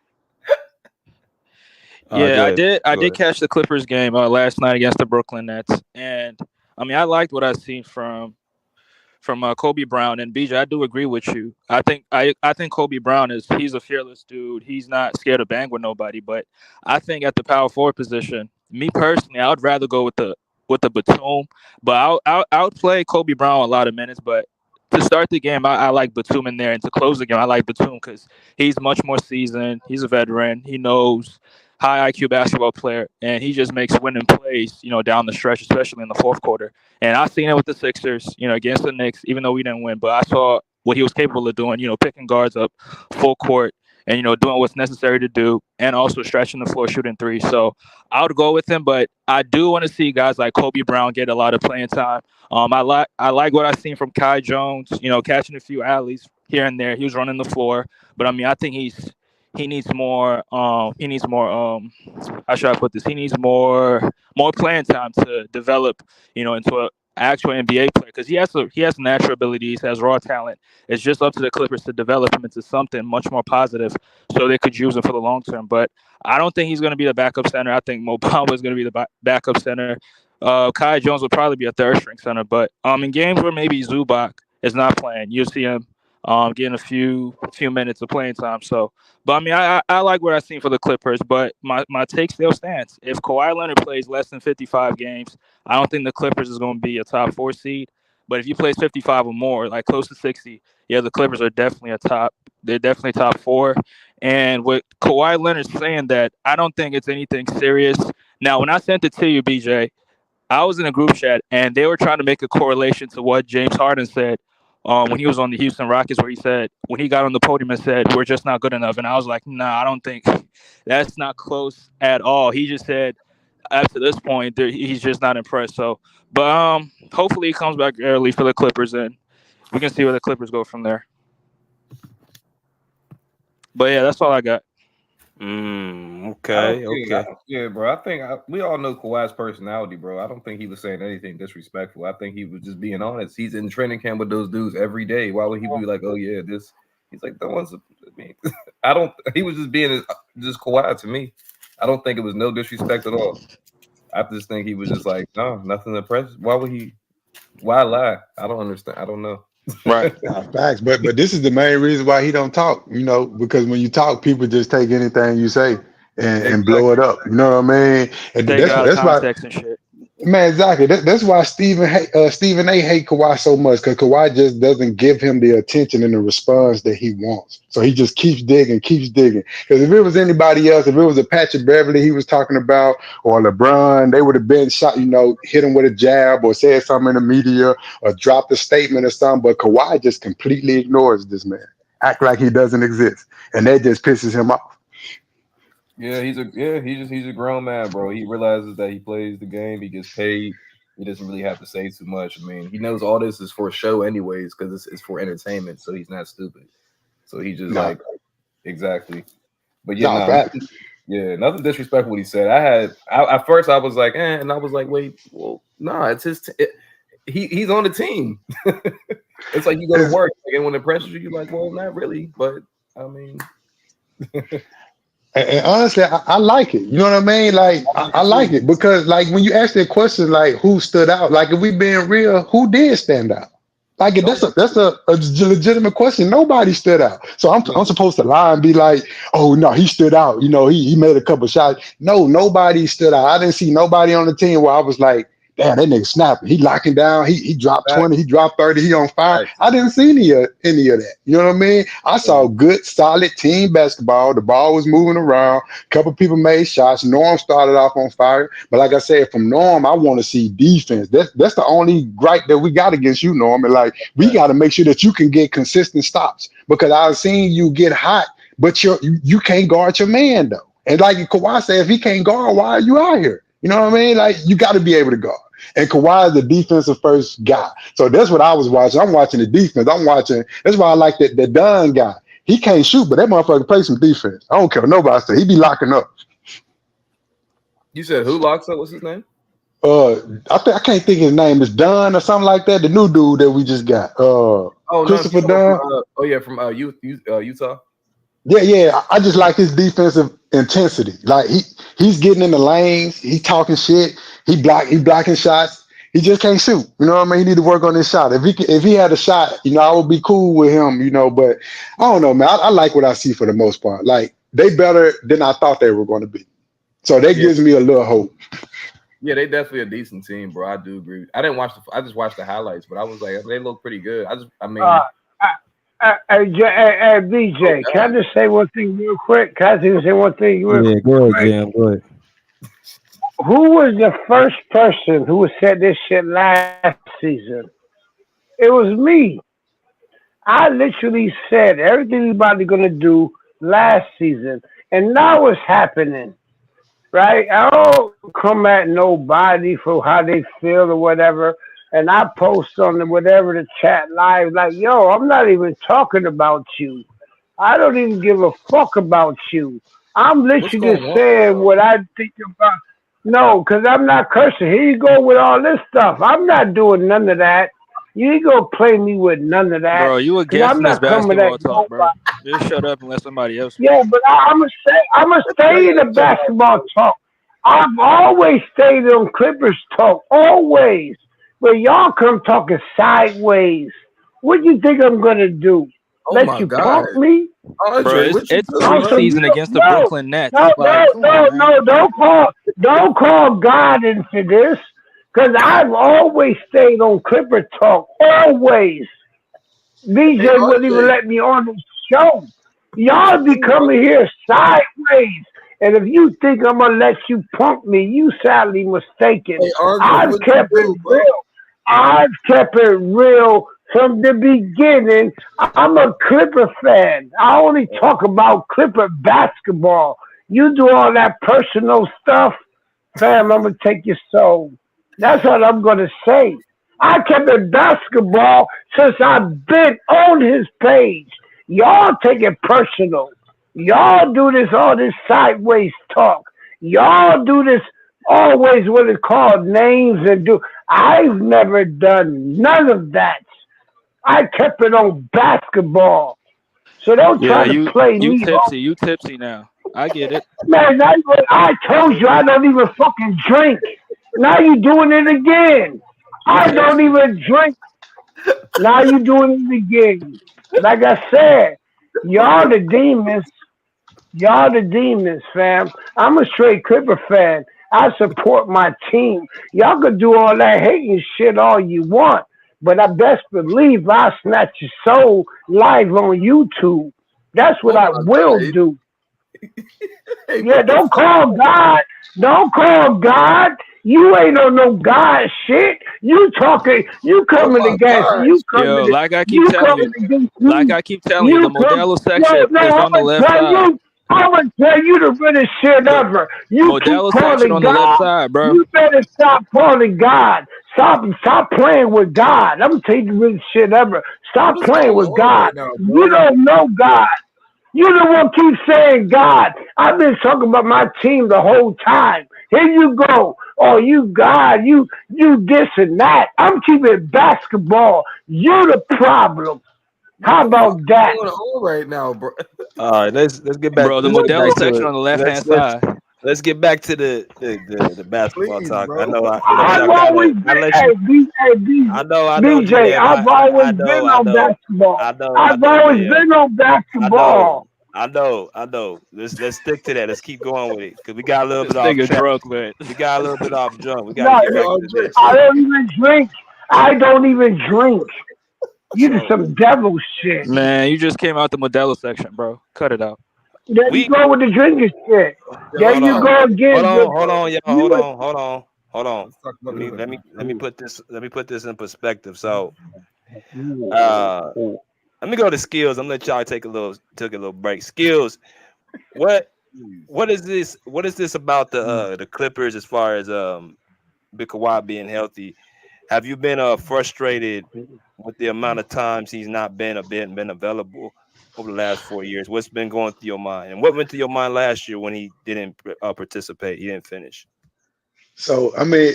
Yeah, I did catch the Clippers game last night against the Brooklyn Nets, and I liked what I seen from Kobe Brown. And BJ, I do agree with you. I think Kobe Brown he's a fearless dude. He's not scared to bang with nobody. But I think at the power forward position, me personally, I would rather go with the Batum. But I would play Kobe Brown a lot of minutes. But to start the game, I like Batum in there, and to close the game, I like Batum because he's much more seasoned. He's a veteran. He knows high IQ basketball player, and he just makes winning plays, down the stretch, especially in the fourth quarter. And I've seen it with the Sixers, against the Knicks, even though we didn't win. But I saw what he was capable of doing, picking guards up full court and, doing what's necessary to do, and also stretching the floor, shooting three. So I would go with him, but I do want to see guys like Kobe Brown get a lot of playing time. I like what I've seen from Kai Jones, catching a few alleys here and there. He was running the floor, but I think he needs more. How should I put this? He needs more playing time to develop, into an actual NBA player, because he has natural abilities, has raw talent. It's just up to the Clippers to develop him into something much more positive, so they could use him for the long term. But I don't think he's going to be the backup center. I think Mo Bamba is going to be the backup center. Kai Jones will probably be a third string center. But in games where maybe Zubac is not playing, you'll see him getting a few minutes of playing time. So, but I mean, I like what I've seen for the Clippers, but my take still stands. If Kawhi Leonard plays less than 55 games, I don't think the Clippers is going to be a top 4 seed. But if he plays 55 or more, like close to 60, yeah, the Clippers are definitely they're definitely top 4. And with Kawhi Leonard saying that, I don't think it's anything serious. Now, when I sent it to you, BJ, I was in a group chat and they were trying to make a correlation to what James Harden said when he was on the Houston Rockets, where he said, when he got on the podium and said, "We're just not good enough." And I was like, nah, I don't think that's not close at all. He just said, up to this point, he's just not impressed. So, but hopefully he comes back early for the Clippers and we can see where the Clippers go from there. But yeah, that's all I got. Okay. Yeah, bro. I think we all know Kawhi's personality, bro. I don't think he was saying anything disrespectful. I think he was just being honest. He's in training camp with those dudes every day. Why would he be like, "Oh yeah, this"? He's like, "The ones." I mean, I don't. He was just being just Kawhi to me. I don't think it was no disrespect at all. I just think he was just like, no, nothing impressive. Why would he? Why lie? I don't understand. I don't know. Right. Facts, but this is the main reason why he don't talk. Because when you talk, people just take anything you say and blow it up. You know what I mean? And Take it out of that's why. context and shit. Man, exactly. That's why Stephen A. hate Kawhi so much, because Kawhi just doesn't give him the attention and the response that he wants. So he just keeps digging. Because if it was anybody else, if it was a Patrick Beverly he was talking about, or LeBron, they would have been shot, hit him with a jab or said something in the media or dropped a statement or something. But Kawhi just completely ignores this man, act like he doesn't exist, and that just pisses him off. Yeah, he's a grown man, bro. He realizes that he plays the game, he gets paid. He doesn't really have to say too much. I mean, he knows all this is for a show anyways, because it's for entertainment, so he's not stupid. So he just exactly. But nothing disrespectful what he said. At first I was like, and I was like, wait, well, nah, it's his he's on the team. It's like you go to work, and when it pressures you, you're like, well, not really, but I mean. And honestly, I like it. You know what I mean? Like, I like it because, like, when you ask that question, like, who stood out? Like, if we being real, who did stand out? Like, that's a legitimate question. Nobody stood out. So I'm supposed to lie and be like, oh no, he stood out. He made a couple shots. No, nobody stood out. I didn't see nobody on the team where I was like, damn, that nigga snapping. He locking down. He dropped 20. He dropped 30. He on fire. Right. I didn't see any of that. You know what I mean? I saw good, solid team basketball. The ball was moving around. A couple people made shots. Norm started off on fire. But like I said, from Norm, I want to see defense. That's the only gripe that we got against you, Norm. And like, we got to make sure that you can get consistent stops, because I've seen you get hot, but you can't guard your man though. And like Kawhi said, if he can't guard, why are you out here? You know what I mean? Like, you got to be able to guard. And Kawhi is the defensive first guy. So that's what I was watching. I'm watching the defense. That's why I like the Dunn guy. He can't shoot, but that motherfucker plays some defense. I don't care what nobody say. He be locking up. You said who locks up? What's his name? I can't think his name. It's Dunn or something like that. The new dude that we just got. Christopher Dunn. From Utah. Yeah. I just like his defensive intensity. Like he's getting in the lanes. He talking shit. He blocking shots. He just can't shoot. You know what I mean? He need to work on his shot. If he had a shot, I would be cool with him. But I don't know, man. I like what I see for the most part. Like, they better than I thought they were going to be. So that gives me a little hope. Yeah, they definitely a decent team, bro. I do agree. I didn't watch I just watched the highlights, but I was like, they look pretty good. BJ, can I just say one thing real quick? Can I just say one thing real quick? Yeah, go ahead, Jam. Go ahead. Who was the first person who said this shit last season? It was me. I literally said everything he's about to gonna do last season, and now it's happening. Right? I don't come at nobody for how they feel or whatever. And I post on the chat live, like, yo, I'm not even talking about you. I don't even give a fuck about you. I'm literally just saying what I think about. No, because I'm not cursing. Here you go with all this stuff. I'm not doing none of that. You ain't gonna play me with none of that. Bro, you against this basketball talk, bro. Just shut up and let somebody else. Yeah, but I'm gonna stay in the basketball talk. I've always stayed on Clippers talk, always. But y'all come talking sideways. What do you think I'm gonna do? Oh Let my you God. punk me? Bro, Andre, what you it's doing, bro? preseason against the No, Brooklyn Nets. no, Like, come on, man. don't call God into this, because I've always stayed on Clipper Talk, always. Hey, BJ wouldn't even RJ. let me on the show. Y'all be coming here sideways. And if you think I'm gonna let you punk me, you sadly mistaken. Hey, RJ, I've what you kept it do, bro? real. I've kept it real from the beginning. I'm a Clipper fan. I only talk about Clipper basketball. You do all that personal stuff, fam, I'm gonna take your soul. That's what I'm gonna say. I kept it basketball since I've been on his page. Y'all take it personal. Y'all do this all this sideways talk. Y'all do this always what it's called names and do. I've never done none of that. I kept it on basketball. So don't Yeah, try to play you me off. tipsy. You tipsy now. I get it. Man, I told you I don't even fucking drink. Now you doing it again. You I don't tipsy. even drink. Now you doing it again. Like I said, y'all the demons. Y'all the demons, fam. I'm a straight Clipper fan. I support my team. Y'all can do all that hating shit all you want, but I best believe I'll snatch your soul live on YouTube. That's what Oh I my will God. do. Hey, Yeah, what the don't fuck? call God. Don't call God. You ain't on no God shit. You talking. You Oh coming my against. gosh. You Yo, coming. like I keep You telling coming you, against like me. I keep telling you, the You come. Modelo No, section no. is I'm on the gonna left tell side. you. I'm gonna tell you the realest shit ever. You keep Modelo section calling on the left God. side, bro. You better stop calling God. Stop playing with God. I'm gonna tell you the realest shit ever. What Stop is going playing with on God. right now, You bro? don't know God. You the one keep saying God. I've been talking about my team the whole time. Here you go. Oh, you God, you this and that. I'm keeping basketball. You're the problem. What How the fuck about is that? going on right now, bro? All right, let's get back. Bro, the Let's get Modelo back to section it. on the left hand Let's side. let's get back to the basketball Please, talk. bro. I know I've y'all always gotta. I been, let hey, you. I know, G BJ, Dub. I've always been on basketball. I I've know, always J Dub. been on I know, basketball. I know. Let's stick to that. Let's keep going with it because we got a little This bit off nigga track. drunk, man. We got a little bit off jump. We got to No, get Hey, back to the Andre. big I shit. don't even drink. I don't even drink. You do So some devil shit. Man, you just came out the Modelo section, bro. Cut it out. There you we go with the drinking shit. Yeah, There let's hold you talk on, go about again with hold on, y'all, you. hold on. let's talk Let about me the let me let me Ooh. put this in perspective. So uh let me go to skills. I'm gonna let y'all take a little break. Skills. What what is this? What is this about the Clippers as far as Big Kawhi being healthy? Have you been frustrated with the amount of times he's not been available over the last 4 years? What's been going through your mind, and what went through your mind last year when he didn't participate? He didn't finish. So I mean,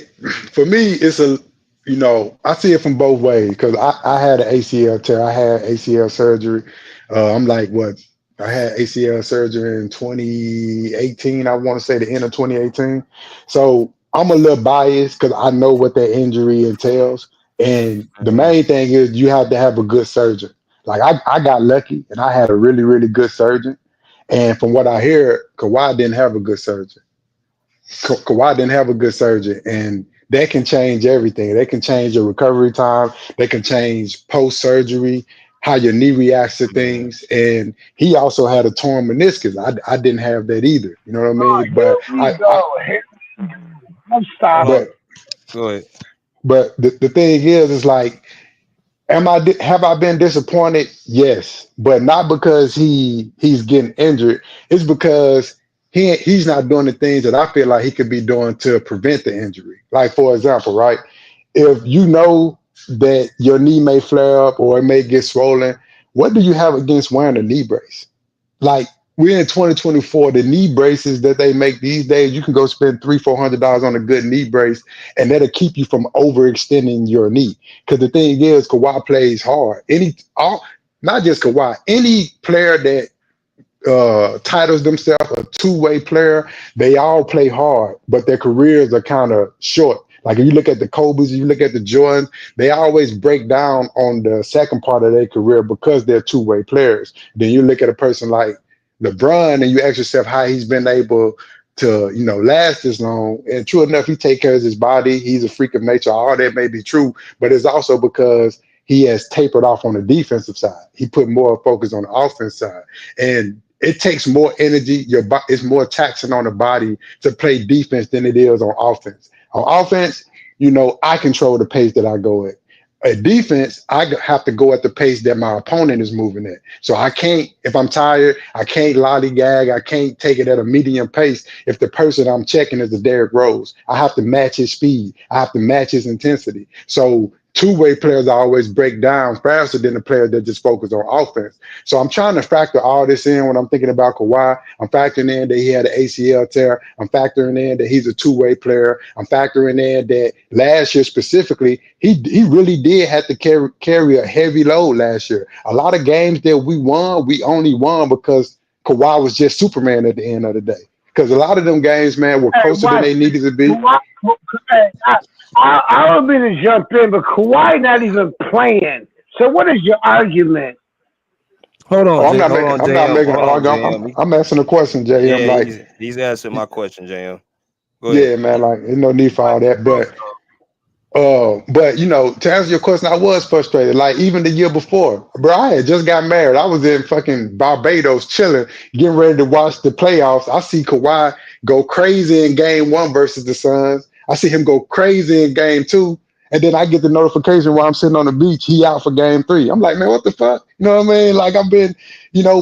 for me, it's I see it from both ways because I had an ACL tear. I had ACL surgery. I'm like, what? I had ACL surgery in 2018. I want to say the end of 2018. So I'm a little biased because I know what that injury entails. And the main thing is you have to have a good surgeon. Like I got lucky and I had a really, really good surgeon. And from what I hear, Kawhi didn't have a good surgeon. Kawhi didn't have a good surgeon, and that can change everything. They can change your recovery time. They can change post surgery, how your knee reacts to things. And he also had a torn meniscus. I didn't have that either. You know what I Oh, mean? here we go. Here we go. I'm Hold stopping. on, But go ahead. but the thing is like, have I been disappointed? Yes, but not because he's getting injured. It's because he's not doing the things that I feel like he could be doing to prevent the injury. Like for example, right? If you know that your knee may flare up or it may get swollen, what do you have against wearing a knee brace? Like we're in 2024, the knee braces that they make these days, you can go spend $300-400 on a good knee brace, and that'll keep you from overextending your knee. Because the thing is, Kawhi plays hard. Not just Kawhi, any player that titles themselves a two-way player, they all play hard, but their careers are kind of short Like if you look at the Kobe's, you look at the Jordans, they always break down on the second part of their career because they're two-way players. Then you look at a person like LeBron and you ask yourself how he's been able to, last this long. And true enough, he take care of his body. He's a freak of nature. All that may be true, but it's also because he has tapered off on the defensive side. He put more focus on the offense side. And it takes more energy. It's more taxing on the body to play defense than it is on offense. On offense, I control the pace that I go at. At defense, I have to go at the pace that my opponent is moving at. So I can't, if I'm tired, I can't lollygag. I can't take it at a medium pace. If the person I'm checking is the Derrick Rose, I have to match his speed. I have to match his intensity. So two-way players always break down faster than the players that just focus on offense. So I'm trying to factor all this in when I'm thinking about Kawhi. I'm factoring in that he had an ACL tear. I'm factoring in that he's a two-way player. I'm factoring in that last year specifically, he really did have to carry a heavy load last year. A lot of games that we won, we only won because Kawhi was just Superman at the end of the day. Because a lot of them games, man, were closer than they needed to be. I don't mean to jump in, but Kawhi not even playing. So what is your argument? Hold on, I'm Jay. not Hold making. on, I'm not JM. making an Hold on, argument. JM. I'm asking a question, JM. Yeah, Like, he's answering my question, JM. Go ahead. yeah, man. Like, there's no need for all that. But to answer your question, I was frustrated. Like even the year before, bro, I had just got married. I was in fucking Barbados chilling, getting ready to watch the playoffs. I see Kawhi go crazy in game 1 versus the Suns. I see him go crazy in game 2. And then I get the notification while I'm sitting on the beach, he out for game 3. I'm like, man, what the fuck? You know what I mean? Like I've been,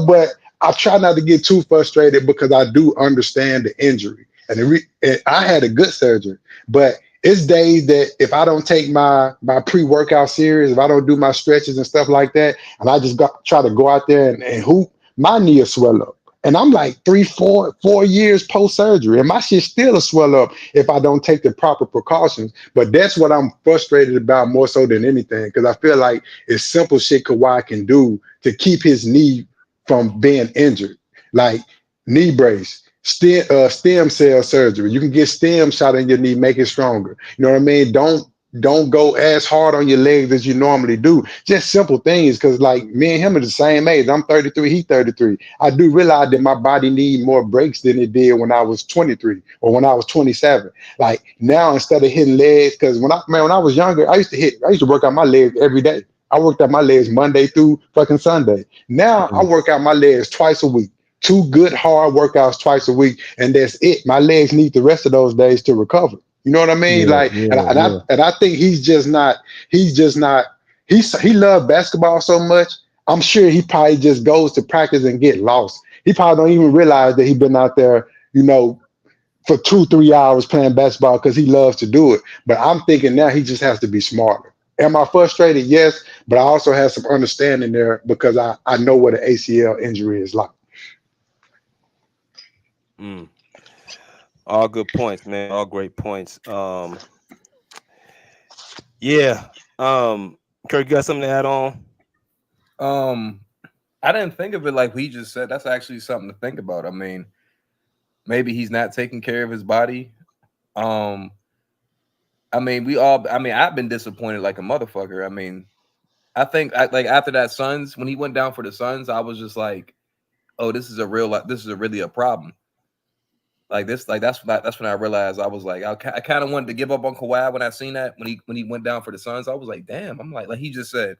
but I try not to get too frustrated because I do understand the injury. And I had a good surgery, but it's days that if I don't take my pre-workout serious, if I don't do my stretches and stuff like that, and I just try to go out there and hoop, my knee will swell up. And I'm like 4 years post-surgery, and my shit still will swell up if I don't take the proper precautions. But that's what I'm frustrated about more so than anything, because I feel like it's simple shit Kawhi can do to keep his knee from being injured, like knee brace. Stem cell surgery. You can get stem shot in your knee, make it stronger. You know what I mean? Don't go as hard on your legs as you normally do. Just simple things, because like me and him are the same age. I'm 33, he's 33. I do realize that my body needs more breaks than it did when I was 23 or when I was 27. Like now, instead of hitting legs, because when I was younger, I used to work out my legs every day. I worked out my legs Monday through fucking Sunday. Now I work out my legs twice a week. 2 good hard workouts twice a week, and that's it. My legs need the rest of those days to recover. You know what I mean? I think he loved basketball so much. I'm sure he probably just goes to practice and get lost. He probably don't even realize that he's been out there, for 2-3 hours playing basketball because he loves to do it. But I'm thinking now he just has to be smarter. Am I frustrated? Yes, but I also have some understanding there because I know what an ACL injury is like. All good points, man. All great points. Yeah. Kirk, you got something to add on? I didn't think of it like we just said. That's actually something to think about. I mean, maybe he's not taking care of his body. I've been disappointed like a motherfucker. I mean, I think after that Suns, when he went down for the Suns, I was just like, oh, this is really a problem. That's when I realized I was like, I kind of wanted to give up on Kawhi when I seen that when he went down for the Suns. I was like, damn. I'm like he just said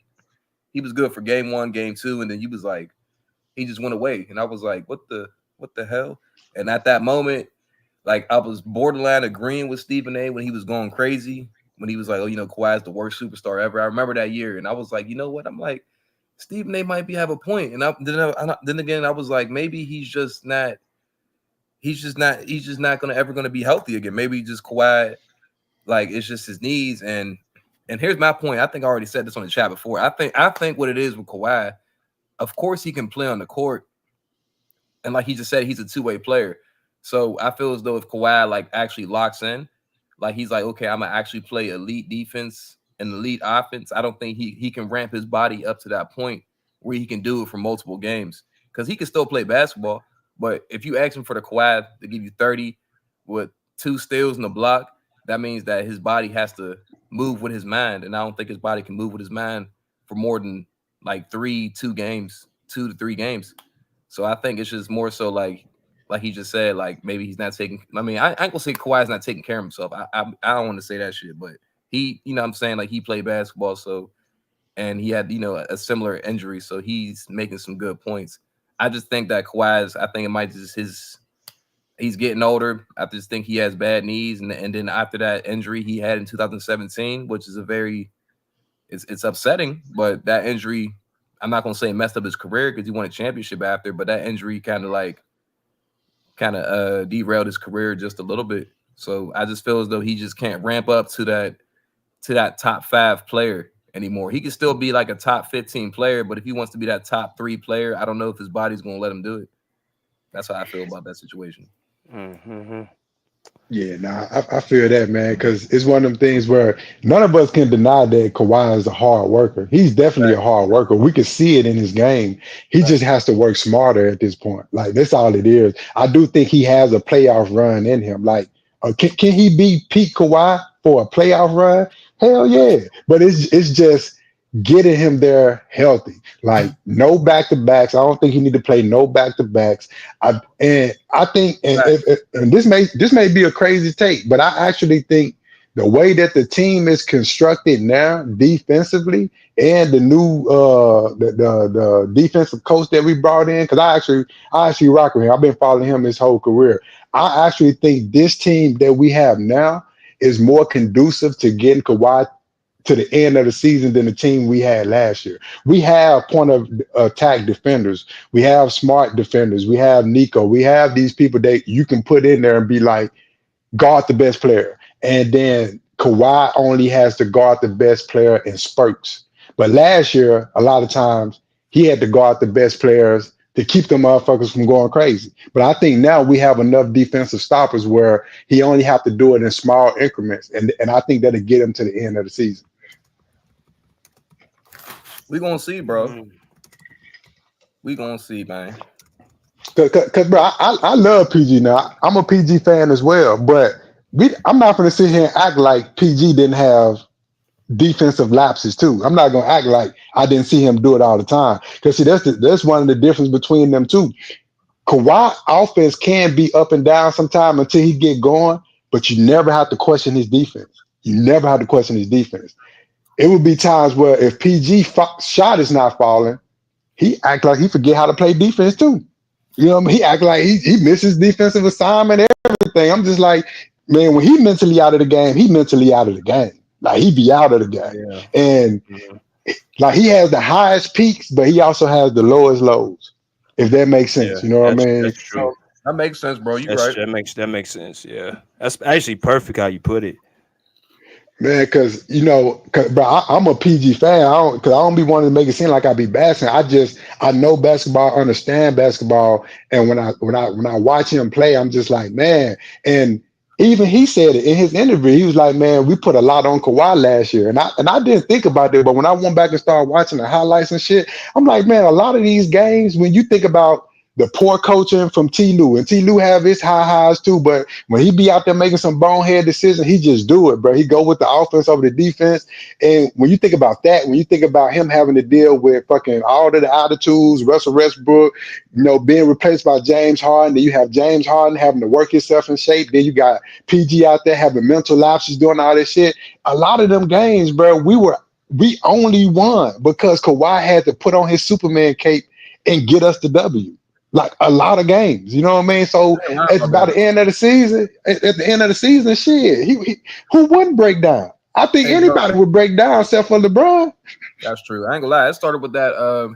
he was good for game 1, game 2, and then he was like, he just went away, and I was like, what the hell? And at that moment, like I was borderline agreeing with Stephen A. when he was going crazy, when he was like, oh, Kawhi is the worst superstar ever. I remember that year, and I was like, you know what? I'm like, Stephen A. might have a point, and then again, I was like, maybe he's just not ever gonna be healthy again. Maybe just Kawhi, like it's just his knees. And here's my point. I think I already said this on the chat before. I think what it is with Kawhi, of course he can play on the court, and like he just said, he's a two-way player. So I feel as though if Kawhi like actually locks in, like he's like, okay, I'm gonna actually play elite defense and elite offense. I don't think he can ramp his body up to that point where he can do it for multiple games, because he can still play basketball. But if you ask him for the Kawhi to give you 30 with 2 steals in the block, that means that his body has to move with his mind, and I don't think his body can move with his mind for more than like 2 to 3 games. So I think it's just more so like he just said, like maybe he's not taking. I mean, I ain't gonna say Kawhi's not taking care of himself. I don't want to say that shit, but he, you know, what I'm saying, like he played basketball, so and he had, you know, a similar injury, so he's making some good points. I just think that Kawhi's, I think it might just he's getting older. I just think he has bad knees, and then after that injury he had in 2017, which is it's upsetting, but that injury, I'm not gonna say messed up his career because he won a championship after, but that injury kind of derailed his career just a little bit. So I just feel as though he just can't ramp up to that top 5 player anymore. He can still be like a top 15 player, but if he wants to be that top 3 player, I don't know if his body's gonna let him do it. That's how I feel about that situation. Mm-hmm. Yeah, I feel that, man, because it's one of them things where none of us can deny that Kawhi is a hard worker. He's definitely a hard worker. We can see it in his game. He just has to work smarter at this point. Like, that's all it is. I do think he has a playoff run in him. Like, can he be peak Kawhi for a playoff run? Hell yeah. But it's just getting him there healthy. Like, no back-to-backs. I don't think he need to play no back-to-backs. I think this may be a crazy take, but I actually think the way that the team is constructed now defensively, and the new the defensive coach that we brought in, because I actually rock with him. I've been following him his whole career. I actually think this team that we have now is more conducive to getting Kawhi to the end of the season than the team we had last year. We have point of attack defenders. We have smart defenders. We have Nico. We have these people that you can put in there and be like, guard the best player. And then Kawhi only has to guard the best player in spurts. But last year, a lot of times, he had to guard the best players to keep the motherfuckers from going crazy. But I think now we have enough defensive stoppers where he only have to do it in small increments. And I think that'll get him to the end of the season. We gonna see, bro. We gonna see, man. Cause bro, I love PG now. I'm a PG fan as well, but I'm not gonna sit here and act like PG didn't have defensive lapses too. I'm not gonna act like I didn't see him do it all the time. Cause see, that's one of the difference between them two. Kawhi offense can be up and down sometime until he get going, but you never have to question his defense. You never have to question his defense. It would be times where if PG shot is not falling, he act like he forget how to play defense too. You know what I mean? He act like he misses defensive assignment, everything. I'm just like, man, when he mentally out of the game, he mentally out of the game. Like, he be out of the game. Yeah. And like, he has the highest peaks, but he also has the lowest lows, if that makes sense. You know what I mean? That's true. That makes sense, bro. You right. That makes sense. Yeah. That's actually perfect how you put it. Man, because bro, I'm a PG fan. I don't be wanting to make it seem like I be bashing. I know basketball, understand basketball, and when I watch him play, I'm just like, man. And even he said it in his interview. He was like, man, we put a lot on Kawhi last year, and I didn't think about it, but when I went back and started watching the highlights and shit, I'm like, man, a lot of these games, when you think about the poor coaching from T. Lue, and T. Lue have his highs too, but when he be out there making some bonehead decisions, he just do it, bro. He go with the offense over the defense. And when you think about that, when you think about him having to deal with fucking all of the attitudes, Russell Westbrook, being replaced by James Harden, then you have James Harden having to work himself in shape, then you got PG out there having mental lapses, doing all this shit. A lot of them games, bro, we only won because Kawhi had to put on his Superman cape and get us the W. Like, a lot of games, you know what I mean? So it's about the end of the season. At the end of the season, shit, who wouldn't break down? I think anybody would break down except for LeBron. That's true. I ain't gonna lie. It started with that.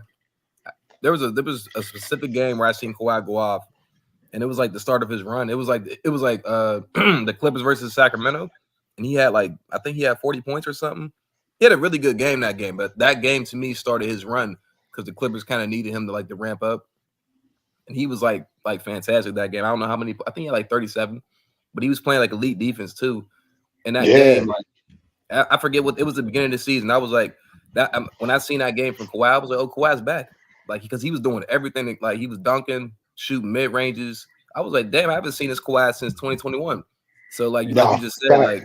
There was a specific game where I seen Kawhi go off, and it was like the start of his run. It was like the Clippers versus Sacramento, and he had I think he had 40 points or something. He had a really good game that game, but that game to me started his run because the Clippers kind of needed him to ramp up. And he was like fantastic that game. I don't know how many. I think he had 37, but he was playing elite defense too. In that game, I forget what it was. The beginning of the season. I was like that when I seen that game from Kawhi. I was like, oh, Kawhi's back. Because he was doing everything. He was dunking, shooting mid ranges. I was like, damn, I haven't seen this Kawhi since 2021. So you just said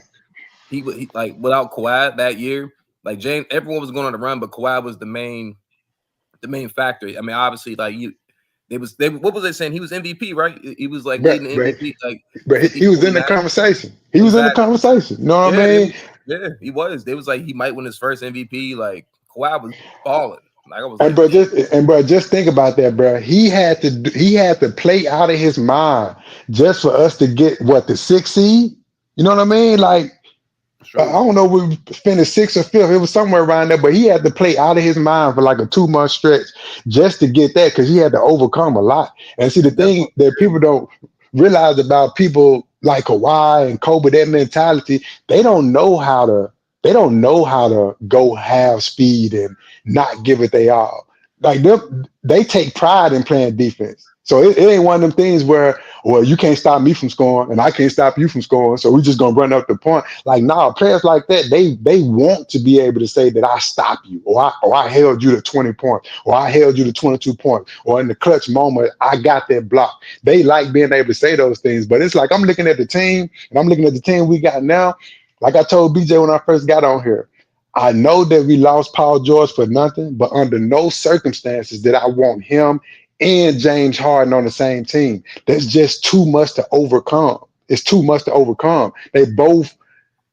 he like without Kawhi that year, like James, everyone was going on the run, but Kawhi was the main factor. I mean, obviously, like what was they saying? He was MVP, right? He was like But leading the but MVP, like but he was 50-40 in the match. conversation. He was in the Exactly. conversation. You know what I mean? He was. They was like he might win his first MVP. Like Kawhi was balling. Like I was And like, bro, just think about that, bro. He had to play out of his mind just for us to get what, the 6th seed. You know what I mean? Like I don't know, we finished 6th or 5th. It was somewhere around there, but he had to play out of his mind for like a 2-month stretch just to get that, because he had to overcome a lot. And see, the thing that people don't realize about people like Kawhi and Kobe, that mentality, they don't know how to go half speed and not give it they all. Like they take pride in playing defense. So it ain't one of them things where, well, you can't stop me from scoring and I can't stop you from scoring, so we're just gonna run up the point. Like, nah, players like that, they want to be able to say that I stopped you, or I held you to 20 points, or I held you to 22 points, or in the clutch moment, I got that block. They like being able to say those things, but it's like I'm looking at the team, and I'm looking at the team we got now. Like I told BJ when I first got on here, I know that we lost Paul George for nothing, but under no circumstances did I want him and James Harden on the same team. That's just too much to overcome. It's too much to overcome. They both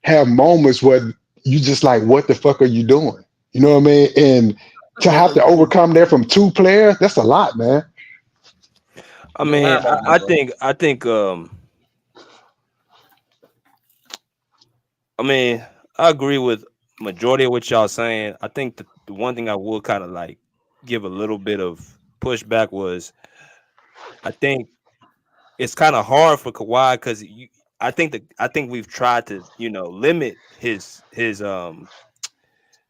have moments where you just like, what the fuck are you doing? You know what I mean? And to have to overcome that from 2 players, that's a lot, man. I mean, I think I mean, I agree with majority of what y'all saying. I think the one thing I would kind of like give a little bit of pushback was, I think it's kind of hard for Kawhi because I think we've tried to limit his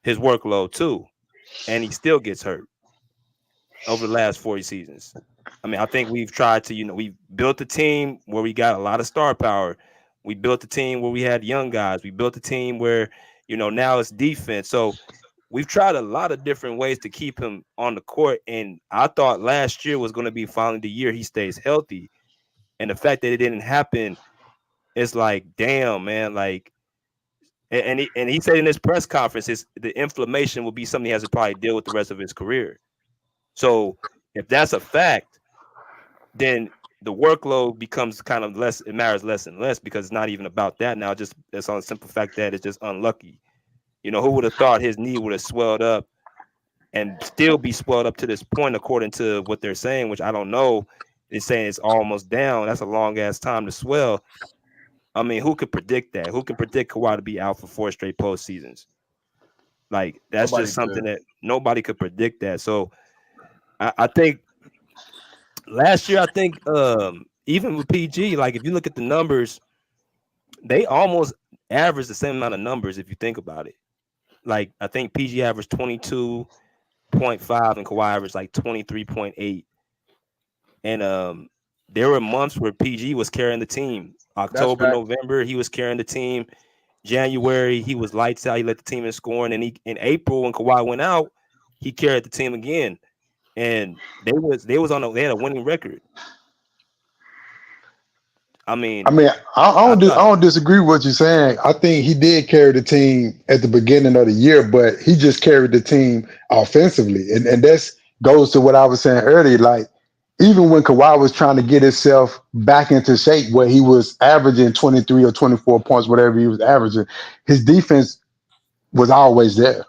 workload too, and he still gets hurt over the last 40 seasons. I mean, I think we've tried to we built a team where we got a lot of star power. We built a team where we had young guys. We built a team where now it's defense. So we've tried a lot of different ways to keep him on the court, and I thought last year was going to be finally the year he stays healthy. And the fact that it didn't happen, it's like, damn, man. Like, and he said in his press conference, the inflammation will be something he has to probably deal with the rest of his career. So if that's a fact, then the workload becomes kind of less. It matters less and less because it's not even about that now. Just it's on the simple fact that it's just unlucky. Who would have thought his knee would have swelled up and still be swelled up to this point, according to what they're saying, which I don't know. They're saying it's almost down. That's a long ass time to swell. I mean, who could predict that? Who can predict Kawhi to be out for 4 straight postseasons? Like, that's Nobody just something could. that nobody could predict that. So I think last year, I think even with PG, like if you look at the numbers, they almost averaged the same amount of numbers if you think about it. Like I think PG averaged 22.5 and Kawhi averaged like 23.8. And there were months where PG was carrying the team. October, November, he was carrying the team. January, he was lights out. He led the team in scoring. And in April, when Kawhi went out, he carried the team again. And they had a winning record. I mean, I don't disagree with what you're saying. I think he did carry the team at the beginning of the year, but he just carried the team offensively, and that's goes to what I was saying earlier. Like, even when Kawhi was trying to get himself back into shape, where he was averaging 23 or 24 points, whatever he was averaging, his defense was always there.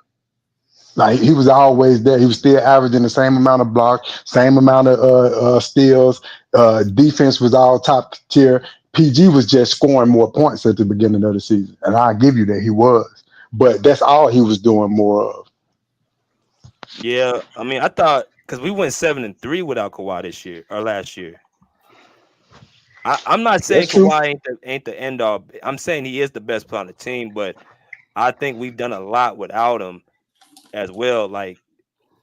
Like, he was always there. He was still averaging the same amount of blocks, same amount of steals. Defense was all top tier. PG was just scoring more points at the beginning of the season, and I'll give you that he was. But that's all he was doing more of. yeah, I mean, I thought because we went 7-3 without Kawhi this year or last year. I'm not saying Kawhi ain't the end all. I'm saying he is the best player on the team, but I think we've done a lot without him as well. Like,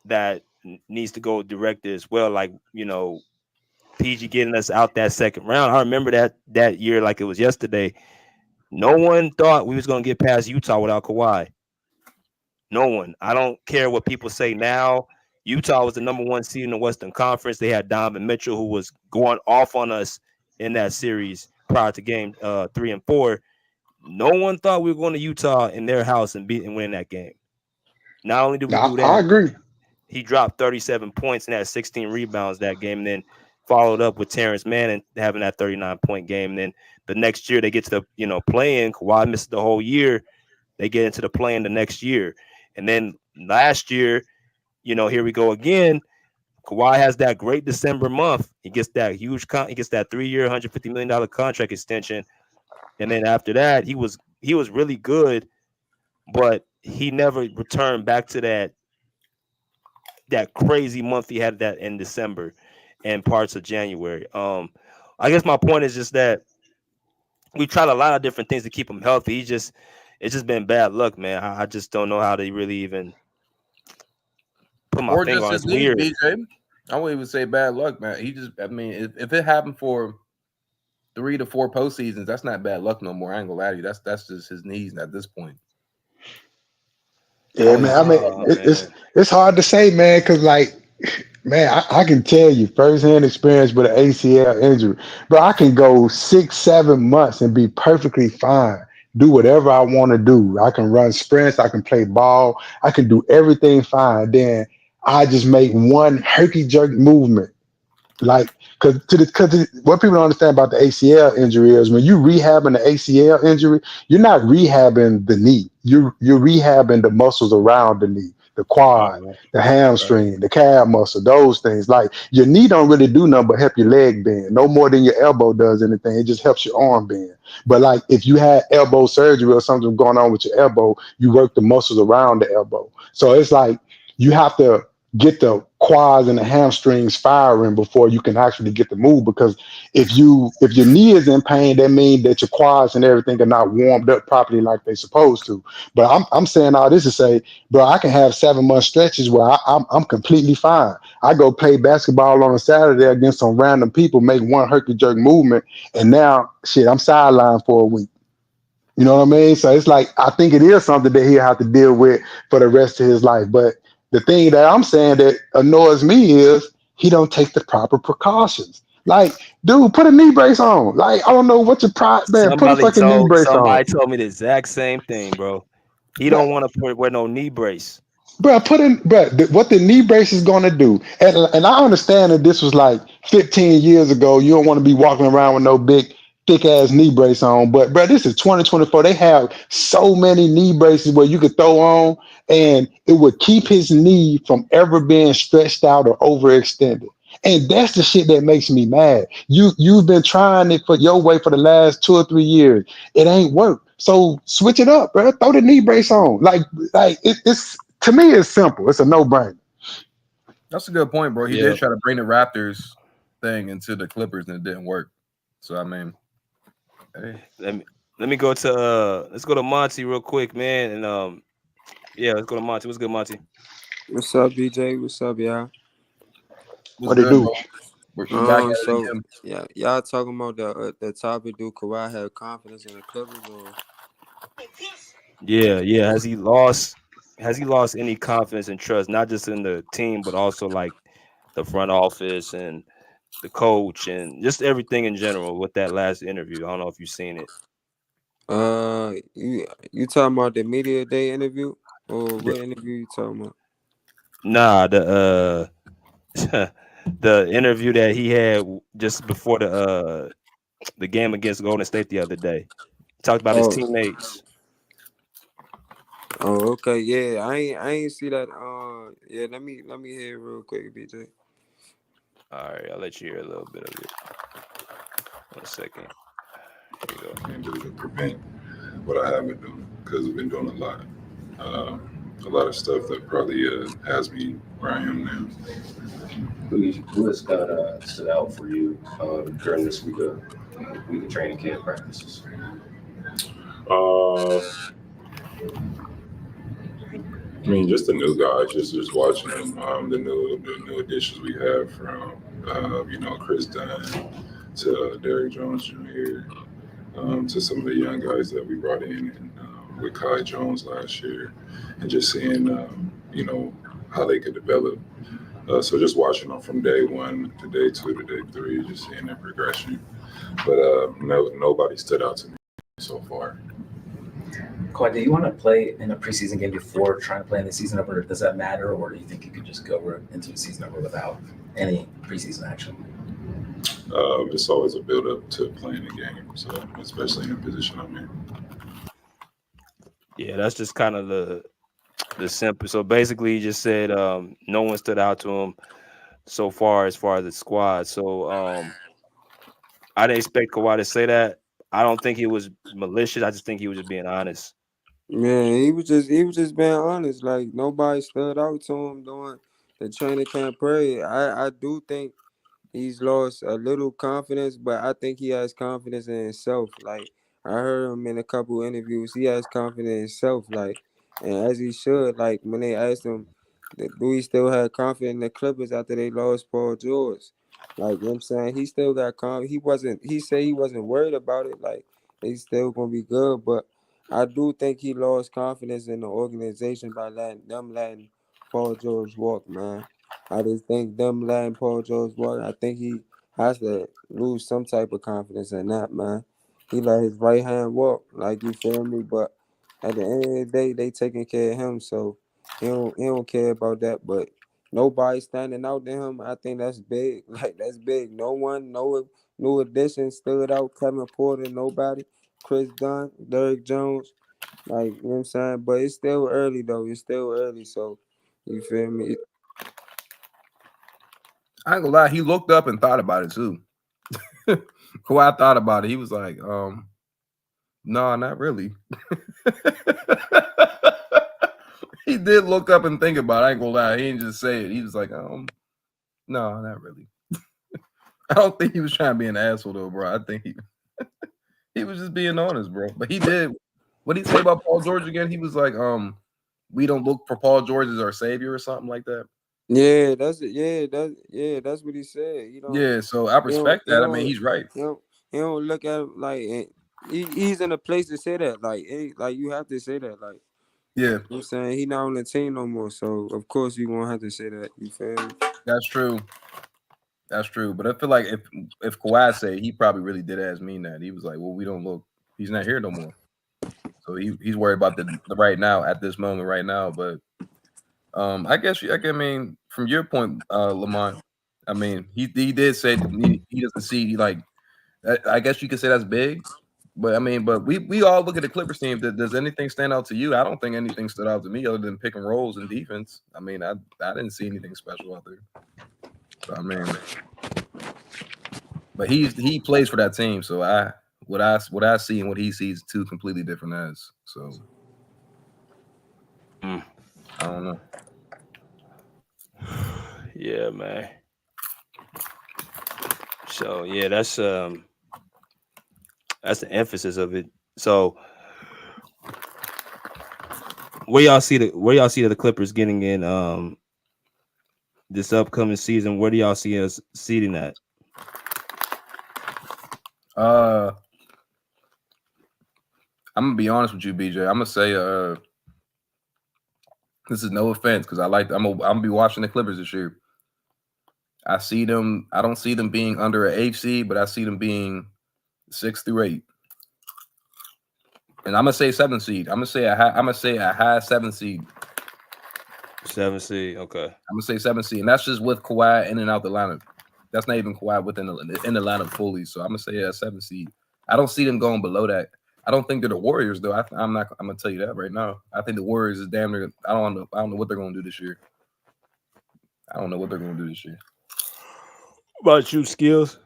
that needs to go directed as well. Like, PG getting us out that second round. I remember that year like it was yesterday. No one thought we was gonna get past Utah without Kawhi. No one. I don't care what people say now. Utah was the number 1 seed in the Western Conference. They had Donovan Mitchell, who was going off on us in that series prior to game 3 and 4. No one thought we were going to Utah in their house and win that game. Not only did we do that, I agree. he dropped 37 points and had 16 rebounds that game, and then followed up with Terrence Mann and having that 39-point game. And then the next year they get to the play-in. Kawhi missed the whole year. They get into the play-in the next year. And then last year, here we go again. Kawhi has that great December month. He gets that huge he gets that 3-year, $150 million contract extension. And then after that, he was really good, but he never returned back to that crazy month he had that in December and parts of January. I guess my point is just that we tried a lot of different things to keep him healthy. It's just been bad luck, man. I just don't know how they really even put my finger on it. It's weird. BJ. I wouldn't even say bad luck, man. If it happened for 3 to 4 postseasons, that's not bad luck no more. I ain't gonna lie to you. That's just his knees at this point. Yeah, man. It's hard to say, man, because man, I can tell you firsthand experience with an ACL injury, but I can go 6-7 months and be perfectly fine. Do whatever I want to do. I can run sprints. I can play ball. I can do everything fine. Then I just make one herky-jerky movement. Because what people don't understand about the ACL injury is when you rehabbing the ACL injury, you're not rehabbing the knee. You're rehabbing the muscles around the knee, the quad, the hamstring, the calf muscle, those things. Your knee don't really do nothing but help your leg bend, no more than your elbow does anything. It just helps your arm bend. But if you had elbow surgery or something going on with your elbow, you work the muscles around the elbow. So it's you have to get the quads and the hamstrings firing before you can actually get the move. Because if your knee is in pain, that means that your quads and everything are not warmed up properly like they're supposed to. But I'm saying all this to say, bro, I can have 7-month stretches where I'm completely fine. I go play basketball on a Saturday against some random people, make one herky-jerk movement, and now I'm sidelined for a week. You know what I mean? So it's I think it is something that he'll have to deal with for the rest of his life. But the thing that I'm saying that annoys me is he don't take the proper precautions. Dude, put a knee brace on. I don't know what your man. Put a fucking knee brace on. Somebody told me the exact same thing, bro. He don't want to wear no knee brace. Bro, what the knee brace is going to do, and I understand that this was 15 years ago. You don't want to be walking around with no big, thick ass knee brace on. But, bro, this is 2024. They have so many knee braces where you could throw on, and it would keep his knee from ever being stretched out or overextended. And that's the shit that makes me mad. You've been trying it for your way for the last 2 or 3 years. It ain't worked. So switch it up, bro. Throw the knee brace on. It's to me, it's simple. It's a no-brainer. That's a good point, bro. He did try to bring the Raptors thing into the Clippers, and it didn't work. So hey. Let me go to let's go to Monty real quick, man. And let's go to Monty. What's good, Monty? What's up, BJ? What's up, y'all? What they do? Y'all talking about the topic. Do Kawhi have confidence in the Clippers? Or? Yeah. Has he lost any confidence and trust, not just in the team, but also the front office and the coach and just everything in general with that last interview? I don't know if you've seen it. You talking about the media day interview, or what interview you talking about? Nah, the the interview that he had just before the game against Golden State the other day. He talked about his teammates. Oh, okay, yeah. I ain't see that. Let me hear it real quick, BJ. All right, I'll let you hear a little bit of it. 1 second. Here you go. And do to prevent what I haven't done, because I've been doing a lot of stuff that probably has me where I am now. Who has stood out for you during this week of training camp practices? Just the new guys, just watching them, the new additions we have from, Chris Dunn to Derrick Jones Jr., to some of the young guys that we brought in with Kai Jones last year, and just seeing, how they could develop. So just watching them from day 1 to day 2 to day 3, just seeing their progression. But nobody stood out to me so far. Kawhi, do you want to play in a preseason game before trying to play in the season opener? Does that matter, or do you think you could just go into the season opener without any preseason action? It's always a build up to playing the game, so especially in the position I'm in. Yeah, that's just kind of the simple. So basically, he just said no one stood out to him so far as the squad. So I didn't expect Kawhi to say that. I don't think he was malicious. I just think he was just being honest. Man, he was just being honest. Like nobody stood out to him during the training camp period. I do think he's lost a little confidence, but I think he has confidence in himself. Like I heard him in a couple interviews, he has confidence in himself. Like, and as he should. Like when they asked him, do he still have confidence in the Clippers after they lost Paul George? Like, you know what I'm saying, he still got confidence. He said he wasn't worried about it. Like they still gonna be good, but I do think he lost confidence in the organization by letting Paul George walk, man. I just think them letting Paul George walk, I think he has to lose some type of confidence in that, man. He let his right hand walk, like, you feel me? But at the end of the day, they taking care of him, so he don't care about that. But nobody standing out to him, I think that's big. Like, that's big. No new addition stood out. Kevin Porter, nobody. Chris Dunn, Derrick Jones, like, you know what I'm saying? But it's still early though. It's still early, so you feel me? I ain't gonna lie, he looked up and thought about it too. Kawhi thought about it. He was like, no, not really. He did look up and think about it. I ain't gonna lie, he didn't just say it. He was like, no, not really. I don't think he was trying to be an asshole though, bro. I think he was just being honest, bro. But he did. What did he say about Paul George again? He was like, we don't look for Paul George as our savior or something like that. Yeah, that's it. That's what he said. Yeah, so I respect that. I mean, he's right. He don't look at him like he's in a place to say that. Like, you have to say that. Like, yeah, you know what I'm saying, he not on the team no more, so of course you won't have to say that. You feel me? That's true. That's true. But I feel like if Kawhi said, he probably really did ask mean that. He was like, well, we don't look. He's not here no more. So he's worried about the right now at this moment right now. But I mean, from your point, Lamont, I mean, he did say he doesn't see, like, I guess you could say that's big. But I mean, we all look at the Clippers team. Does anything stand out to you? I don't think anything stood out to me other than pick and rolls and defense. I mean, I didn't see anything special out there. So, I mean, but he plays for that team. So what I see and what he sees, two completely different as. So I don't know. Yeah, man. So yeah, that's the emphasis of it. So where y'all see the Clippers getting in this upcoming season? Where do y'all see us seeding at? I'm gonna be honest with you, BJ. I'm gonna say this is no offense because I'm gonna be watching the Clippers this year. I don't see them being under an 8th seed, but I see them being 6 through 8. And I'm gonna say 7th seed. I'm gonna say a high 7th seed. 7th seed, okay. I'm gonna say 7th seed, and that's just with Kawhi in and out the lineup. That's not even Kawhi in the lineup fully. So I'm gonna say a 7th seed. I don't see them going below that. I don't think they're the Warriors though. I'm gonna tell you that right now. I think the Warriors is damn near. I don't know what they're gonna do this year. What about you, Skills?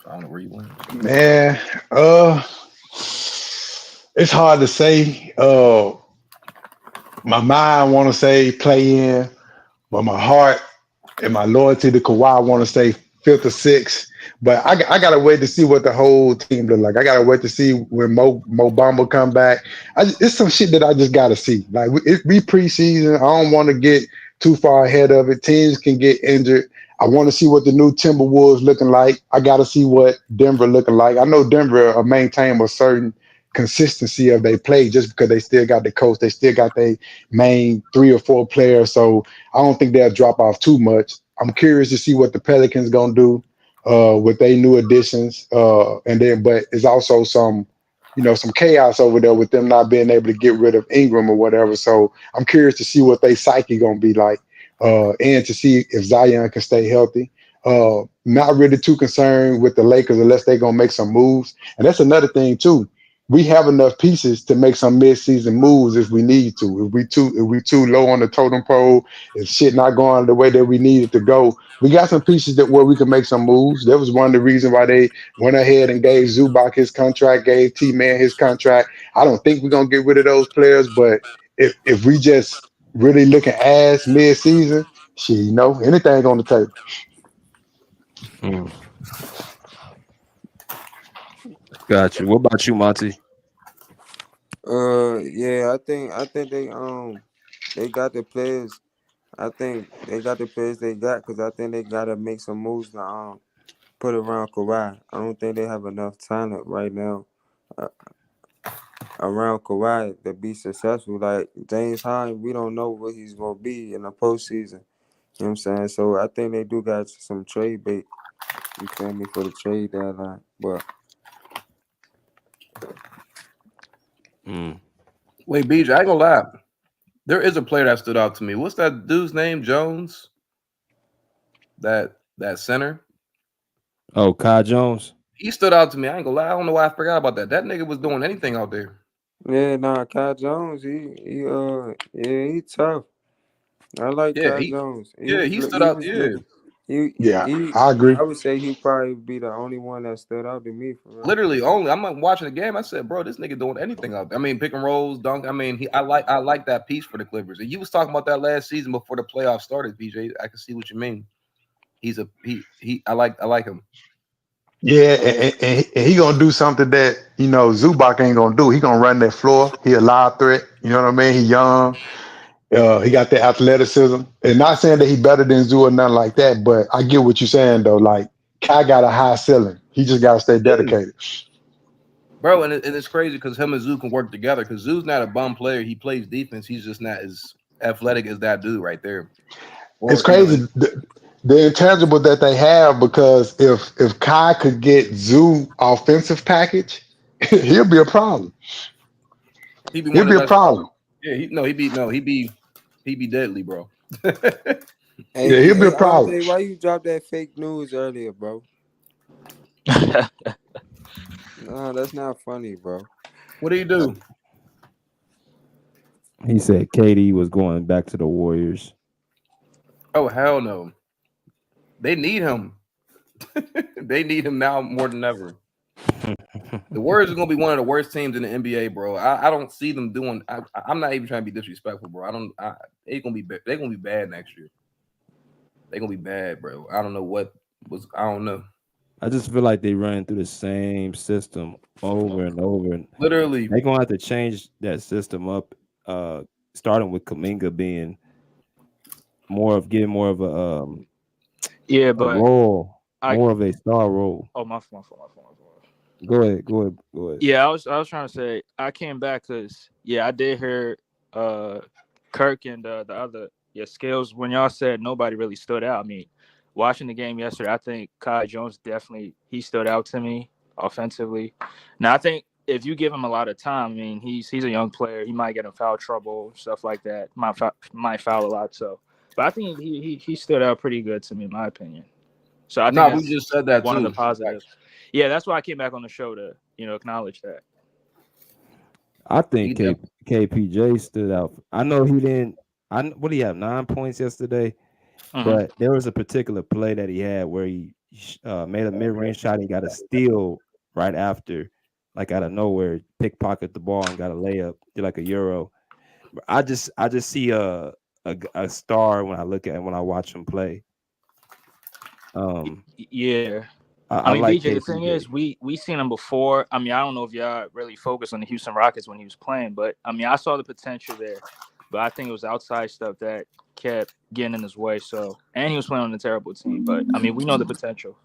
I don't know where you went. Man, it's hard to say. My mind want to say play in, but my heart and my loyalty to Kawhi want to say 5th or 6th. But I gotta wait to see what the whole team look like. I gotta wait to see when Mo Bamba come back. It's some shit that I just gotta see. Like, we preseason. I don't want to get too far ahead of it. Teams can get injured. I want to see what the new Timberwolves looking like. I gotta see what Denver looking like. I know Denver maintain a certain consistency of their play just because they still got the coach. They still got their main 3 or 4 players. So I don't think they'll drop off too much. I'm curious to see what the Pelicans gonna do. with their new additions, and then but it's also some some chaos over there with them not being able to get rid of Ingram or whatever. So I'm curious to see what they psyche gonna be like, and to see if Zion can stay healthy. Not really too concerned with the Lakers unless they're gonna make some moves. And that's another thing too. We have enough pieces to make some mid-season moves if we need to. If we too low on the totem pole, if shit not going the way that we need it to go, we got some pieces that where we can make some moves. That was one of the reasons why they went ahead and gave Zubac his contract, gave T-Man his contract. I don't think we're gonna get rid of those players, but if we just really looking ass mid-season, shit, anything on the table. Hmm. Got you. What about you, Monty? Yeah, I think they got the players. I think they got the players they got because I think they gotta make some moves to put around Kawhi. I don't think they have enough talent right now uh, around Kawhi to be successful. Like James Harden, we don't know what he's gonna be in the postseason. You know what I'm saying? So I think they do got some trade bait. You feel me for the trade deadline, but Hmm. Wait, BJ, I ain't gonna lie. There is a player that stood out to me. What's that dude's name? Jones? That center? Oh, Kai Jones. He stood out to me. I ain't gonna lie. I don't know why I forgot about that. That nigga was doing anything out there. yeah, nah, Kyle Jones, yeah, he tough. I like Yeah, Kyle Jones. he stood He out. was Yeah. looking. He Yeah, he. I agree. I would say he probably be the only one that stood out to me for real. Literally only. I'm like watching the game. I said, bro, this nigga doing anything out there. I mean, pick and rolls, dunk. I mean, I like that piece for the Clippers. And you was talking about that last season before the playoffs started, BJ. I can see what you mean. I like him. Yeah, and he gonna do something that Zubac ain't gonna do. He gonna run that floor. He a live threat. You know what I mean? He young. He got the athleticism. And not saying that he better than Zoo or nothing like that, but I get what you're saying though. Like Kai got a high ceiling. He just gotta stay dedicated. Bro, and it's crazy because him and Zoo can work together because Zoo's not a bum player. He plays defense. He's just not as athletic as that dude right there. It's Or, crazy the intangible that they have because if Kai could get Zoo offensive package, he'll be a problem. he'd be He'll one of be the a best. problem. Yeah, he'd be deadly, bro. Yeah, Hey, he'll be a hey, problem. RJ, why you dropped that fake news earlier, bro? Nah, that's not funny, bro. What do you do? He said KD was going back to the Warriors. Oh hell no. They need him. They need him now more than ever. The Warriors are gonna be one of the worst teams in the NBA, bro. I don't see them doing. I'm not even trying to be disrespectful, bro. They're gonna be bad next year. They're gonna be bad, bro. I don't know what was. I don't know. I just feel like they run through the same system over and over, and Literally, they're gonna have to change that system up. Starting with Kuminga being getting more of Yeah, a but role, I more of a star role. oh my phone. Go ahead. Yeah, I was trying to say I came back because I did hear Kirk and the other Scales when y'all said nobody really stood out. I mean, watching the game yesterday, I think Kai Jones definitely he stood out to me offensively. Now I think if you give him a lot of time, I mean he's a young player. He might get in foul trouble, stuff like that. Might foul a lot. So, but I think he stood out pretty good to me, in my opinion. So I think no, we that's just said that one of the too. positives. Yeah, that's why I came back on the show to acknowledge that. I He think def- KPJ stood out. I know he didn't. What do you have 9 points yesterday? Mhm. But there was a particular play that he had where he made a mid-range shot. And he got a steal right after, like out of nowhere, pickpocket the ball and got a layup, did like a euro. I just see a star when I watch him play. Yeah. I I mean, like BJ, the thing KPJ. is, we seen him before. I mean, I don't know if y'all really focused on the Houston Rockets when he was playing, but I mean, I saw the potential there. But I think it was outside stuff that kept getting in his way. So, and he was playing on a terrible team. But I mean, we know the potential.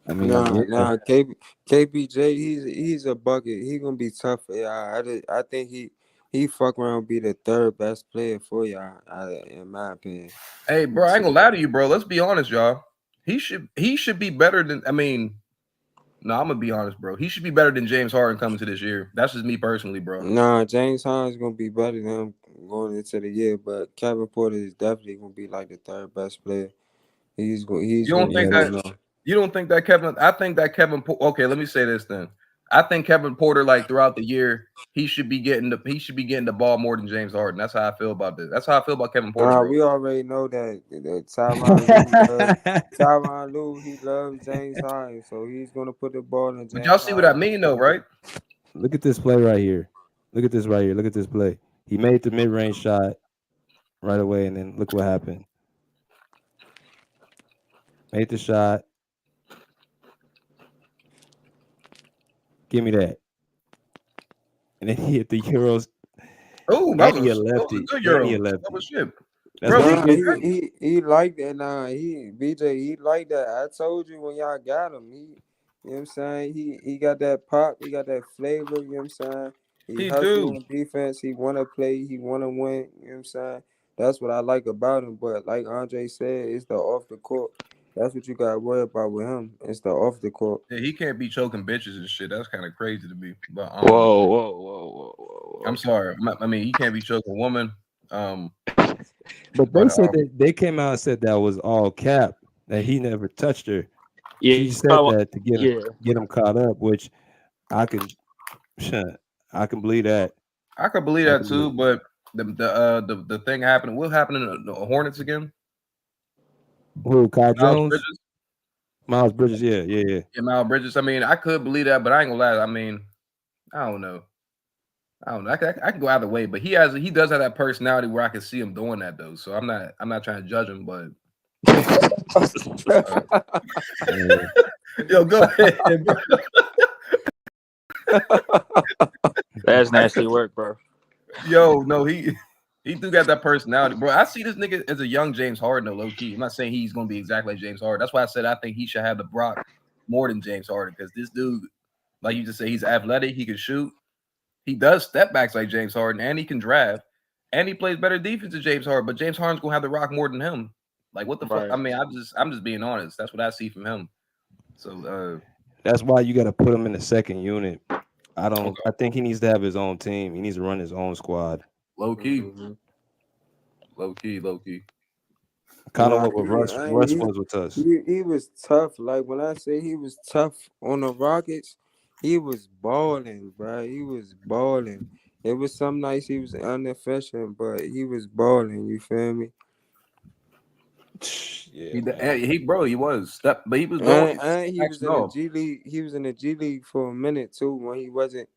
I mean, yeah. Nah, KBJ, he's a bucket. He gonna be tough for y'all. I think he fuck around be the third best player for y'all, in my opinion. Hey, bro, I ain't gonna lie to you, bro. Let's be honest, y'all. He should be better than. I mean, no, I'm gonna be honest, bro. He should be better than James Harden coming to this year. That's just me personally, bro. Nah, James Harden's gonna be better than him going into the year, but Kevin Porter is definitely gonna be like the third best player. He's You gonna don't think that? You don't think that Kevin? I think that Kevin. Okay, let me say this then. I think Kevin Porter, like throughout the year, he should be getting the ball more than James Harden. That's how I feel about this. That's how I feel about Kevin Porter. Nah, Bro. we already know that Tyronn Lue, he loves James Harden, so he's gonna put the ball in James. But y'all see what I mean, though, right? Look at this play right here. Look at this right here. Look at this play. He made the mid-range shot right away, and then look what happened. Made the shot. Give me that. And then he hit the Euros. Oh, that was a good Euro. That was shit. Bro, he like that. Nah, he like that. I told you when y'all got him. You know what I'm saying? He got that pop. He got that flavor. You know what I'm saying? He hustling on defense. He want to play. He want to win. You know what I'm saying? That's what I like about him. But like Andre said, it's the off the court. That's what you got to worry about with him. It's the off the court. Yeah, he can't be choking bitches and shit. That's kind of crazy to me. But whoa. I'm sorry. I mean, he can't be choking a woman. But they said that they came out and said that was all cap, that he never touched her. Yeah, he said that to get him caught up, which I can believe that. I could believe that too, but the thing happened. What happened in the Hornets again? Who? Kyle Jones? Miles Bridges, yeah. Miles Bridges. I mean, I could believe that, but I ain't gonna lie. I mean, I don't know. I can go either way, but he does have that personality where I can see him doing that though. So I'm not trying to judge him, but yo, go ahead, bro. That's nasty work, bro. Yo, no, he do got that personality, bro. I see this nigga as a young James Harden, though, low key. I'm not saying he's gonna be exactly like James Harden. That's why I said I think he should have the Brock more than James Harden, because this dude, like you just say, he's athletic, he can shoot. He does step backs like James Harden, and he can drive, and he plays better defense than James Harden. But James Harden's gonna have the rock more than him. Like, what the fuck? I mean, I'm just being honest. That's what I see from him. So that's why you got to put him in the second unit. I think he needs to have his own team. He needs to run his own squad. Low key. Low key. Kind of what Russ was with us. He was tough. Like when I say he was tough on the Rockets, he was balling, bro. He was balling. It was some nights he was inefficient, but he was balling. You feel me? Yeah, he was. But he was balling. And he was in the G League. He was in the G League for a minute too. When he wasn't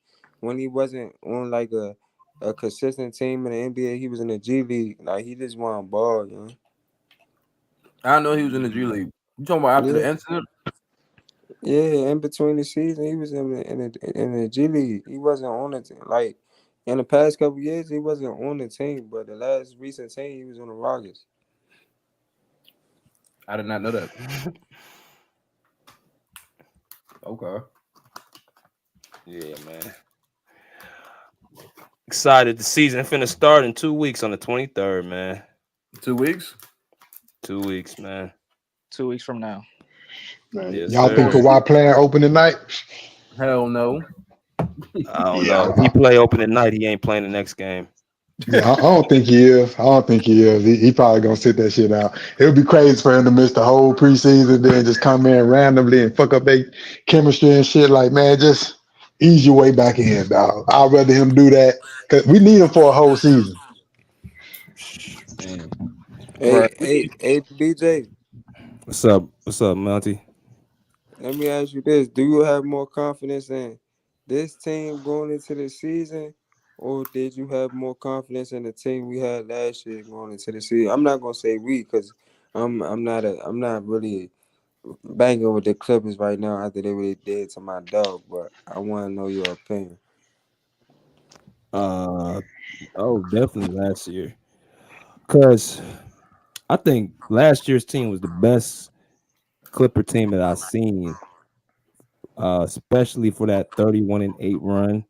on like a consistent team in the NBA, he was in the G League. Like he just wanted ball, you know. I know he was in the G League. You talking about after the incident? Yeah, in between the season, he was in the G League. He wasn't on the team. Like in the past couple years, he wasn't on the team. But the last recent team, he was on the Rockets. I did not know that. Okay. Yeah, man. Excited. The season finna start in 2 weeks on the 23rd, man. 2 weeks? 2 weeks, man. 2 weeks from now. Yes, y'all think Kawhi playing opening night? Hell no. I don't know. If he play opening night, he ain't playing the next game. Yeah, I don't think he is. He probably gonna sit that shit out. It would be crazy for him to miss the whole preseason, then just come in randomly and fuck up their chemistry and shit. Like, man, just ease your way back in, dog. I'd rather him do that because we need him for a whole season. Hey, BJ. What's up, Monty? Let me ask you this: do you have more confidence in this team going into the season, or did you have more confidence in the team we had last year going into the season? I'm not gonna say we, because I'm not really banging with the Clippers right now after they really did to my dog. But I want to know your opinion. Definitely last year, because I think last year's team was the best Clipper team that I've seen, especially for that 31-8 run,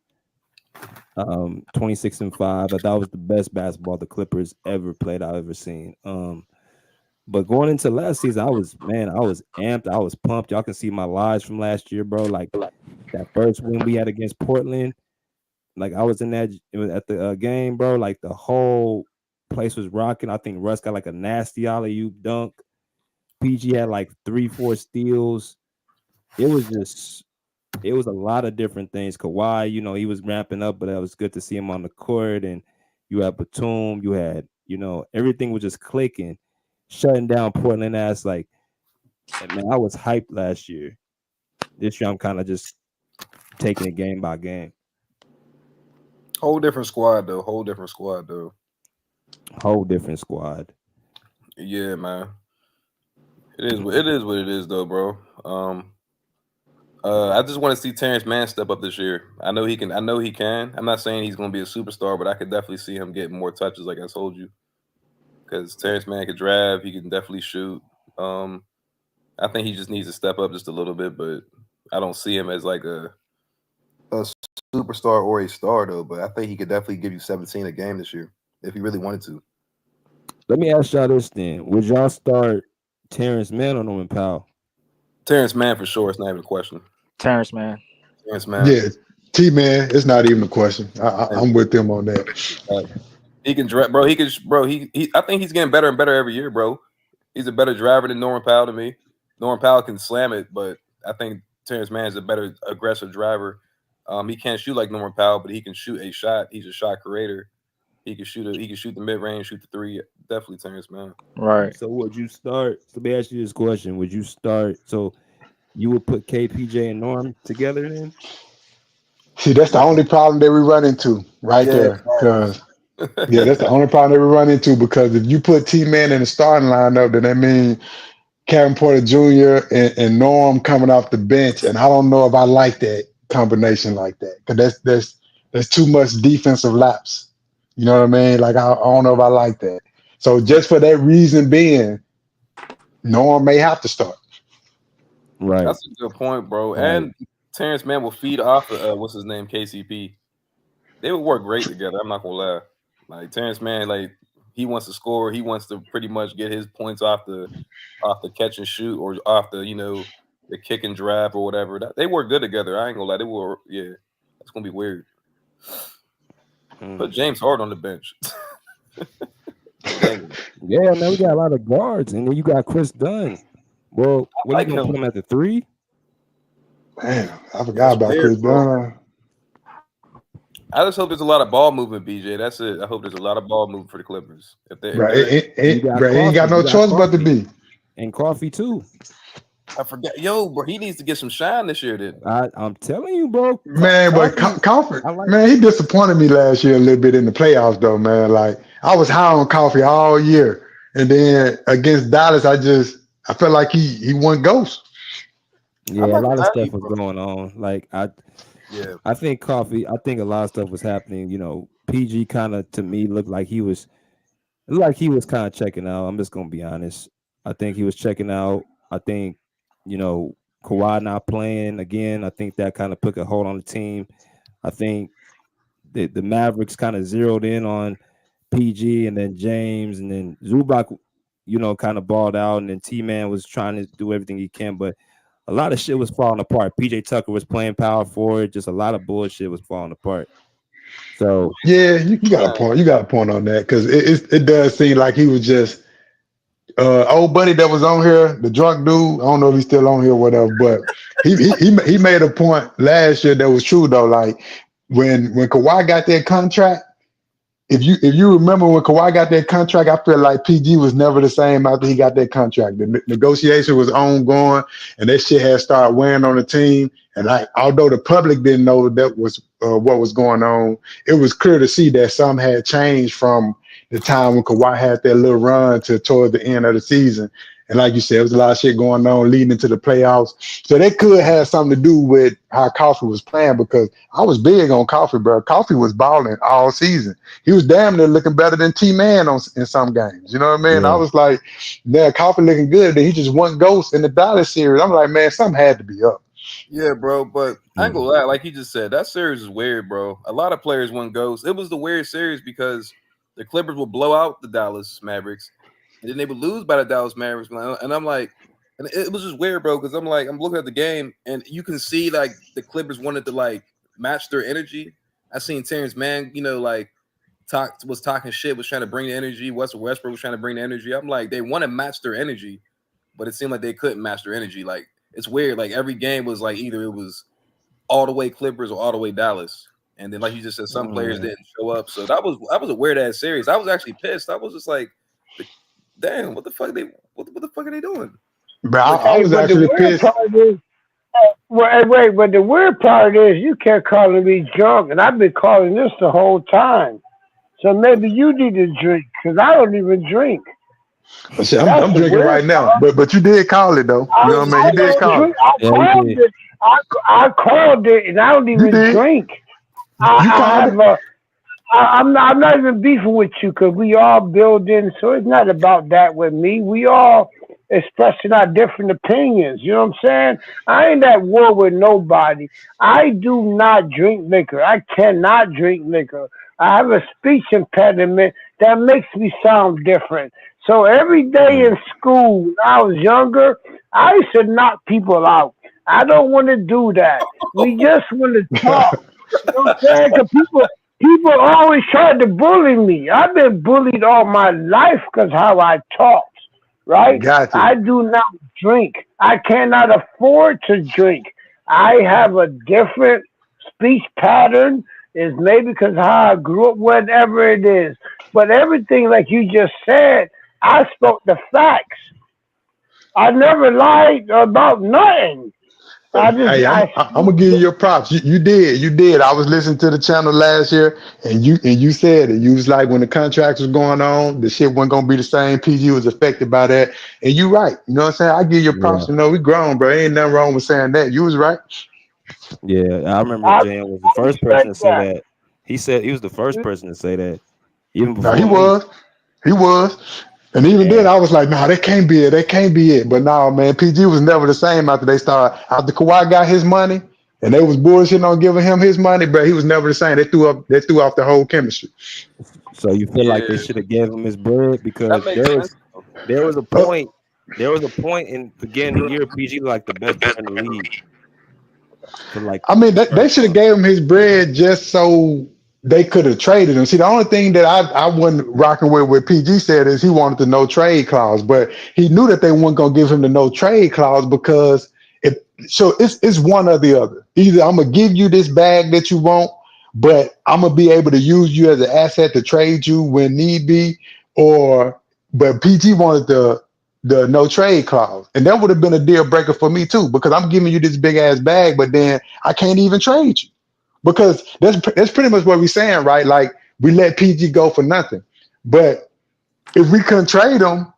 26-5. I thought it was the best basketball the Clippers ever played I've ever seen. But going into last season, I was amped. I was pumped. Y'all can see my lives from last year, bro. Like that first win we had against Portland. Like I was in that it was at the game, bro. Like the whole place was rocking. I think Russ got like a nasty alley-oop dunk. PG had like 3-4 steals. It was a lot of different things. Kawhi, he was ramping up, but it was good to see him on the court. And you had Batum, you had, everything was just clicking, shutting down Portland ass. Like, man, I was hyped last year. This year, I'm kind of just taking it game by game. Whole different squad, though. Whole different squad. Yeah, man. It is what it is, though, bro. I just want to see Terrence Mann step up this year. I know he can. I'm not saying he's going to be a superstar, but I could definitely see him getting more touches, like I told you. Because Terrence Mann can drive. He can definitely shoot. I think he just needs to step up just a little bit, but I don't see him as like a superstar or a star, though. But I think he could definitely give you 17 a game this year if he really wanted to. Let me ask y'all this then. Would y'all start Terrence Mann or Norman Powell? Terrence Mann for sure. It's not even a question. Terrence Mann. Yeah, T-Man, it's not even a question. I'm with them on that. He can drive, bro. I think he's getting better and better every year, bro. He's a better driver than Norman Powell to me. Norman Powell can slam it, but I think Terrence Mann is a better aggressive driver. He can't shoot like Norman Powell, but he can shoot a shot. He's a shot creator. He can shoot the mid range, shoot the three. Definitely Terrence Mann. Right. So would you start? Let me ask you this question: would you start? So you would put KPJ and Norm together then? See, that's the only problem that we run into right there. Because that's the only problem that we run into. Because if you put T-Man in the starting lineup, then that means Kevin Porter Jr. and Norm coming off the bench, and I don't know if I like that combination like that. Because that's too much defensive lapse. You know what I mean? Like I don't know if I like that. So just for that reason being, Norm may have to start. Right. That's a good point, bro. Right. And Terrence Mann will feed off of what's his name, KCP. They would work great together. I'm not gonna lie. Like Terrence Mann, like he wants to score. He wants to pretty much get his points off the catch and shoot or off the the kick and drive or whatever. They work good together. I ain't gonna lie. They will. Yeah, it's gonna be weird. Put James Harden on the bench. Yeah, man, we got a lot of guards, and then you got Chris Dunn. Well, what are you gonna put him at the 3? Man, I forgot about Chris Dunn. I just hope there's a lot of ball movement, BJ. That's it. I hope there's a lot of ball movement for the Clippers. He ain't got no choice but to be. And Coffee too. I forgot, bro. He needs to get some shine this year. Then I'm telling you, bro. Man, but Coffee, man, he disappointed me last year a little bit in the playoffs, though, man. Like I was high on Coffee all year, and then against Dallas, I felt like he won ghost. Yeah, a lot of stuff was going on. Like I think Coffee. I think a lot of stuff was happening. PG kind of to me looked like he was kind of checking out. I'm just gonna be honest. I think he was checking out. I think Kawhi not playing again. I think that kind of put a hold on the team. I think the Mavericks kind of zeroed in on PG and then James and then Zubac, kind of balled out, and then T-Man was trying to do everything he can, but a lot of shit was falling apart. PJ Tucker was playing power forward. Just a lot of bullshit was falling apart. So yeah, you got a point. You got a point on that because it does seem like he was just old buddy that was on here, the drunk dude. I don't know if he's still on here or whatever, but he made a point last year that was true though. Like when Kawhi got that contract, if you remember when Kawhi got that contract, I feel like PG was never the same after he got that contract. The negotiation was ongoing, and that shit had started weighing on the team. And although the public didn't know that was what was going on, it was clear to see that some had changed from the time when Kawhi had that little run to toward the end of the season. And like you said, there was a lot of shit going on leading into the playoffs. So that could have something to do with how Coffee was playing because I was big on Coffee, bro. Coffee was balling all season. He was damn near looking better than T-Man in some games. You know what I mean? Yeah. I was like, man, Coffee looking good. Then he just won ghost in the Dallas series. I'm like, man, something had to be up. Yeah, bro, but I ain't gonna lie. Like he just said, that series is weird, bro. A lot of players won ghost. It was the weird series because the Clippers will blow out the Dallas Mavericks. and then they would lose by the Dallas Mavericks, and I'm like, and it was just weird, bro, because I'm looking at the game, and you can see like the Clippers wanted to like match their energy. I seen Terrence Mann, was talking shit, was trying to bring the energy. Westbrook was trying to bring the energy. I'm like, they want to match their energy, but it seemed like they couldn't match their energy. Like, it's weird. Like, every game was like either it was all the way Clippers or all the way Dallas. And then, like you just said, some players didn't show up. So that was a weird ass series. I was actually pissed. I was just like, damn, what the fuck what the fuck are they doing? But I was but actually the weird pissed. part is, but the weird part is you kept calling me drunk, and I've been calling this the whole time. So maybe you need to drink, because I don't even drink. Shit, I'm drinking right now, but you did call it though. You know what I mean? You did call it. I called it. I called it, and I don't even drink. I'm not even beefing with you because we all build in, so it's not about that with me. We all expressing our different opinions. You know what I'm saying? I ain't at war with nobody. I do not drink liquor. I cannot drink liquor. I have a speech impediment that makes me sound different. So every day in school, when I was younger, I used to knock people out. I don't want to do that. We just want to talk. You know what I'm saying? 'Cause people always tried to bully me. I've been bullied all my life because how I talk, right? Gotcha. I do not drink. I cannot afford to drink. I have a different speech pattern. Is maybe because how I grew up, whatever it is. But everything, like you just said, I spoke the facts. I never lied about nothing. I'm gonna give you your props. You did. I was listening to the channel last year, and you said it. You was like, when the contracts was going on, the shit wasn't gonna be the same. PG was affected by that, and you right. You know what I'm saying? I give you props. You know, we grown, bro. Ain't nothing wrong with saying that. You was right. Yeah, I remember Jan was the first person to say that. He said he was the first person to say that. Even before He was. And even then, I was like, nah, that can't be it. That can't be it. But nah, man, PG was never the same after after Kawhi got his money and they was bullshitting on giving him his money, but he was never the same. They threw off the whole chemistry. So you feel like they should have gave him his bread because there was a point in the beginning of the year, PG like the best player in the league. I mean, they should have gave him his bread just so they could have traded him. See, the only thing that I wasn't rocking with what PG said is he wanted the no trade clause, but he knew that they weren't gonna give him the no trade clause because it's one or the other. Either I'm gonna give you this bag that you want, but I'm gonna be able to use you as an asset to trade you when need be, but PG wanted the no trade clause, and that would have been a deal breaker for me too, because I'm giving you this big ass bag, but then I can't even trade you. Because that's pretty much what we're saying, right? Like, we let PG go for nothing. But if we couldn't trade him,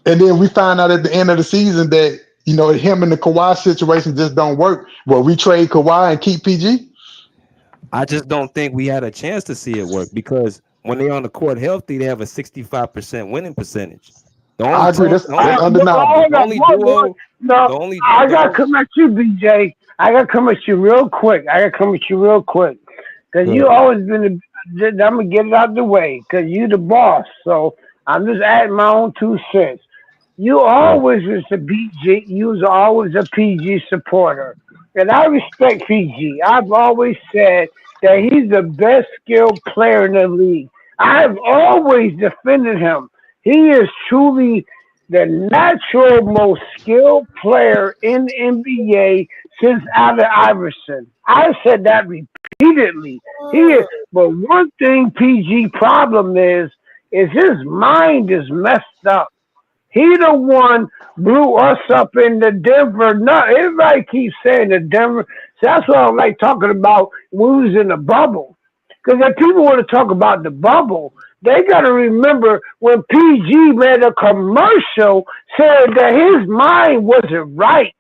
and then we find out at the end of the season that, you know, him and the Kawhi situation just don't work, well, we trade Kawhi and keep PG? I just don't think we had a chance to see it work because when they're on the court healthy, they have a 65% winning percentage. I agree. That's undeniable. I got to come at you, BJ. I got to come at you real quick. Because you always been, I'm going to get it out the way because you the boss. So I'm just adding my own 2 cents. You always was a PG. You was always a PG supporter. And I respect PG. I've always said that he's the best skilled player in the league. I've always defended him. He is truly the natural most skilled player in the NBA since Allen Iverson. I said that repeatedly. But one thing PG problem is his mind is messed up. He the one blew us up in the Denver. No, everybody keeps saying the Denver. So that's what I like talking about when we was in the bubble. Because if people want to talk about the bubble, they got to remember when PG made a commercial saying that his mind wasn't right.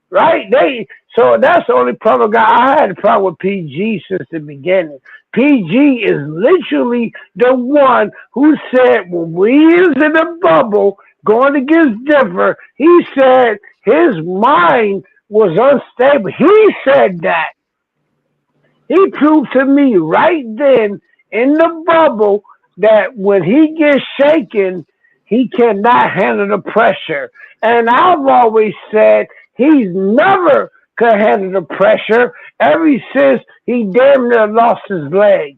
Right? So that's the only problem I had a problem with PG since the beginning. PG is literally the one who said when we was in the bubble going against Denver, he said his mind was unstable. He said that. He proved to me right then in the bubble, that when he gets shaken, he cannot handle the pressure. And I've always said he's never could handle the pressure ever since he damn near lost his leg.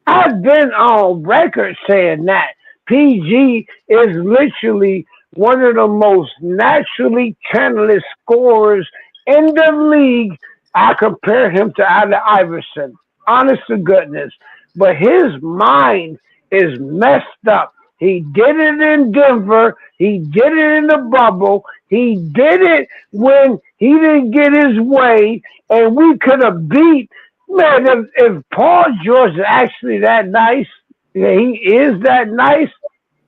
I've been on record saying that PG is literally one of the most naturally talented scorers in the league. I compare him to Allen Iverson. Honest to goodness. But his mind is messed up. He did it in Denver. He did it in the bubble. He did it when he didn't get his way. And we could have beat. Man, if Paul George is actually that nice, yeah, he is that nice,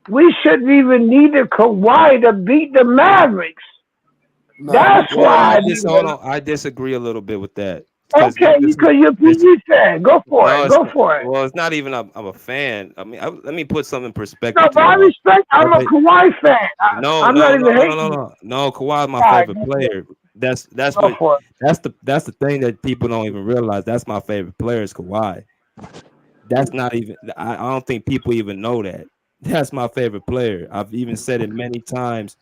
we shouldn't even need a Kawhi to beat the Mavericks. Nah, That's Well, why I I just need hold to. on. I disagree a little bit with that because Okay, because you're a listen, PG fan. Go for no, it. it's Go for it. well, it's not even I'm a fan. I mean, let me put some in No, perspective to but I y'all. respect. I'm a Okay, Kawhi fan. no, I'm no, not no, even no, no, no, hating you. no, no. Kawhi is my All right, favorite go for it. player. That's Go what for it. that's the thing that people don't even realize. That's my favorite player is Kawhi. That's not even. I don't think people even know that. That's my favorite player. I've even said it many times,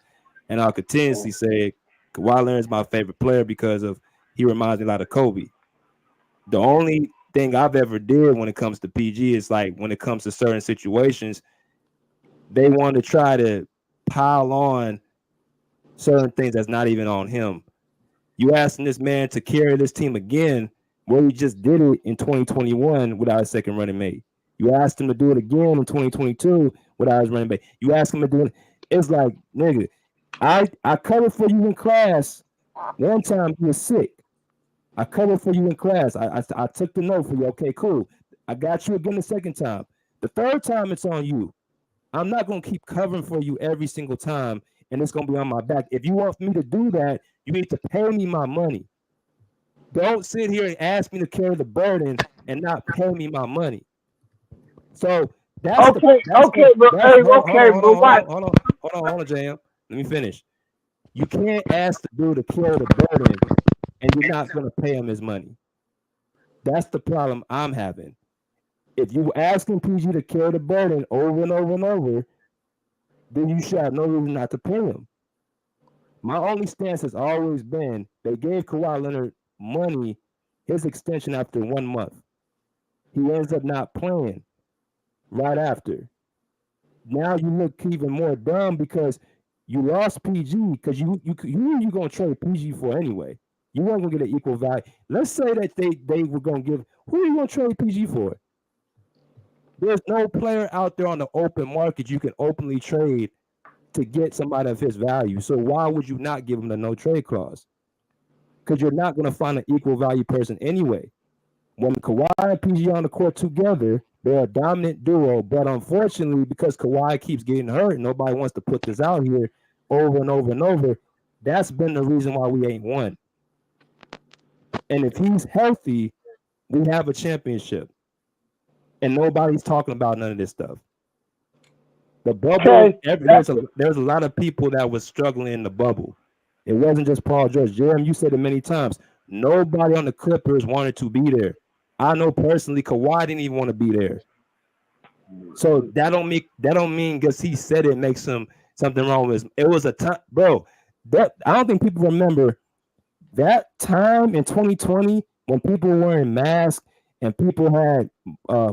and I'll continuously say it. Kawhi Leonard is my favorite player because of he reminds me a lot of Kobe. The only thing I've ever did when it comes to PG is like when it comes to certain situations, they want to try to pile on certain things that's not even on him. You asking this man to carry this team again, where he just did it in 2021 without a second running mate. You asked him to do it again in 2022 without his running mate. You ask him to do it. It's like, nigga, I covered for you in class. One time you were sick. I covered for you in class. I took the note for you. Okay, cool. I got you again the second time. The third time it's on you. I'm not gonna keep covering for you every single time, and it's gonna be on my back. If you want me to do that, you need to pay me my money. Don't sit here and ask me to carry the burden and not pay me my money. So Okay, that's okay, but that's hey, hold on, hold okay, on, hold but on, hold what? on, hold on, hold on, JM. Let me finish. You can't ask the dude to carry the burden and you're not gonna pay him his money. That's the problem I'm having. If you asking PG to carry the burden over and over and over, then you should have no reason not to pay him. My only stance has always been they gave Kawhi Leonard money, his extension after 1 month. He ends up not playing right after. Now you look even more dumb because you lost PG because you gonna trade PG for anyway. You weren't gonna get an equal value. Let's say that they were gonna give who are you gonna trade PG for? There's no player out there on the open market you can openly trade to get somebody of his value. So why would you not give him the no trade clause? Because you're not going to find an equal value person anyway. When Kawhi and PG on the court together, they're a dominant duo. But unfortunately, because Kawhi keeps getting hurt, nobody wants to put this out here over and over and over. That's been the reason why we ain't won. And if he's healthy, we have a championship. And nobody's talking about none of this stuff. The bubble, Okay, there's a lot of people that was struggling in the bubble. It wasn't just Paul George. Jeremy, you said it many times. Nobody on the Clippers wanted to be there. I know personally, Kawhi didn't even want to be there. So that don't mean because he said it makes him something wrong with him. It was a time, bro. That I don't think people remember that time in 2020 when people were wearing masks and people had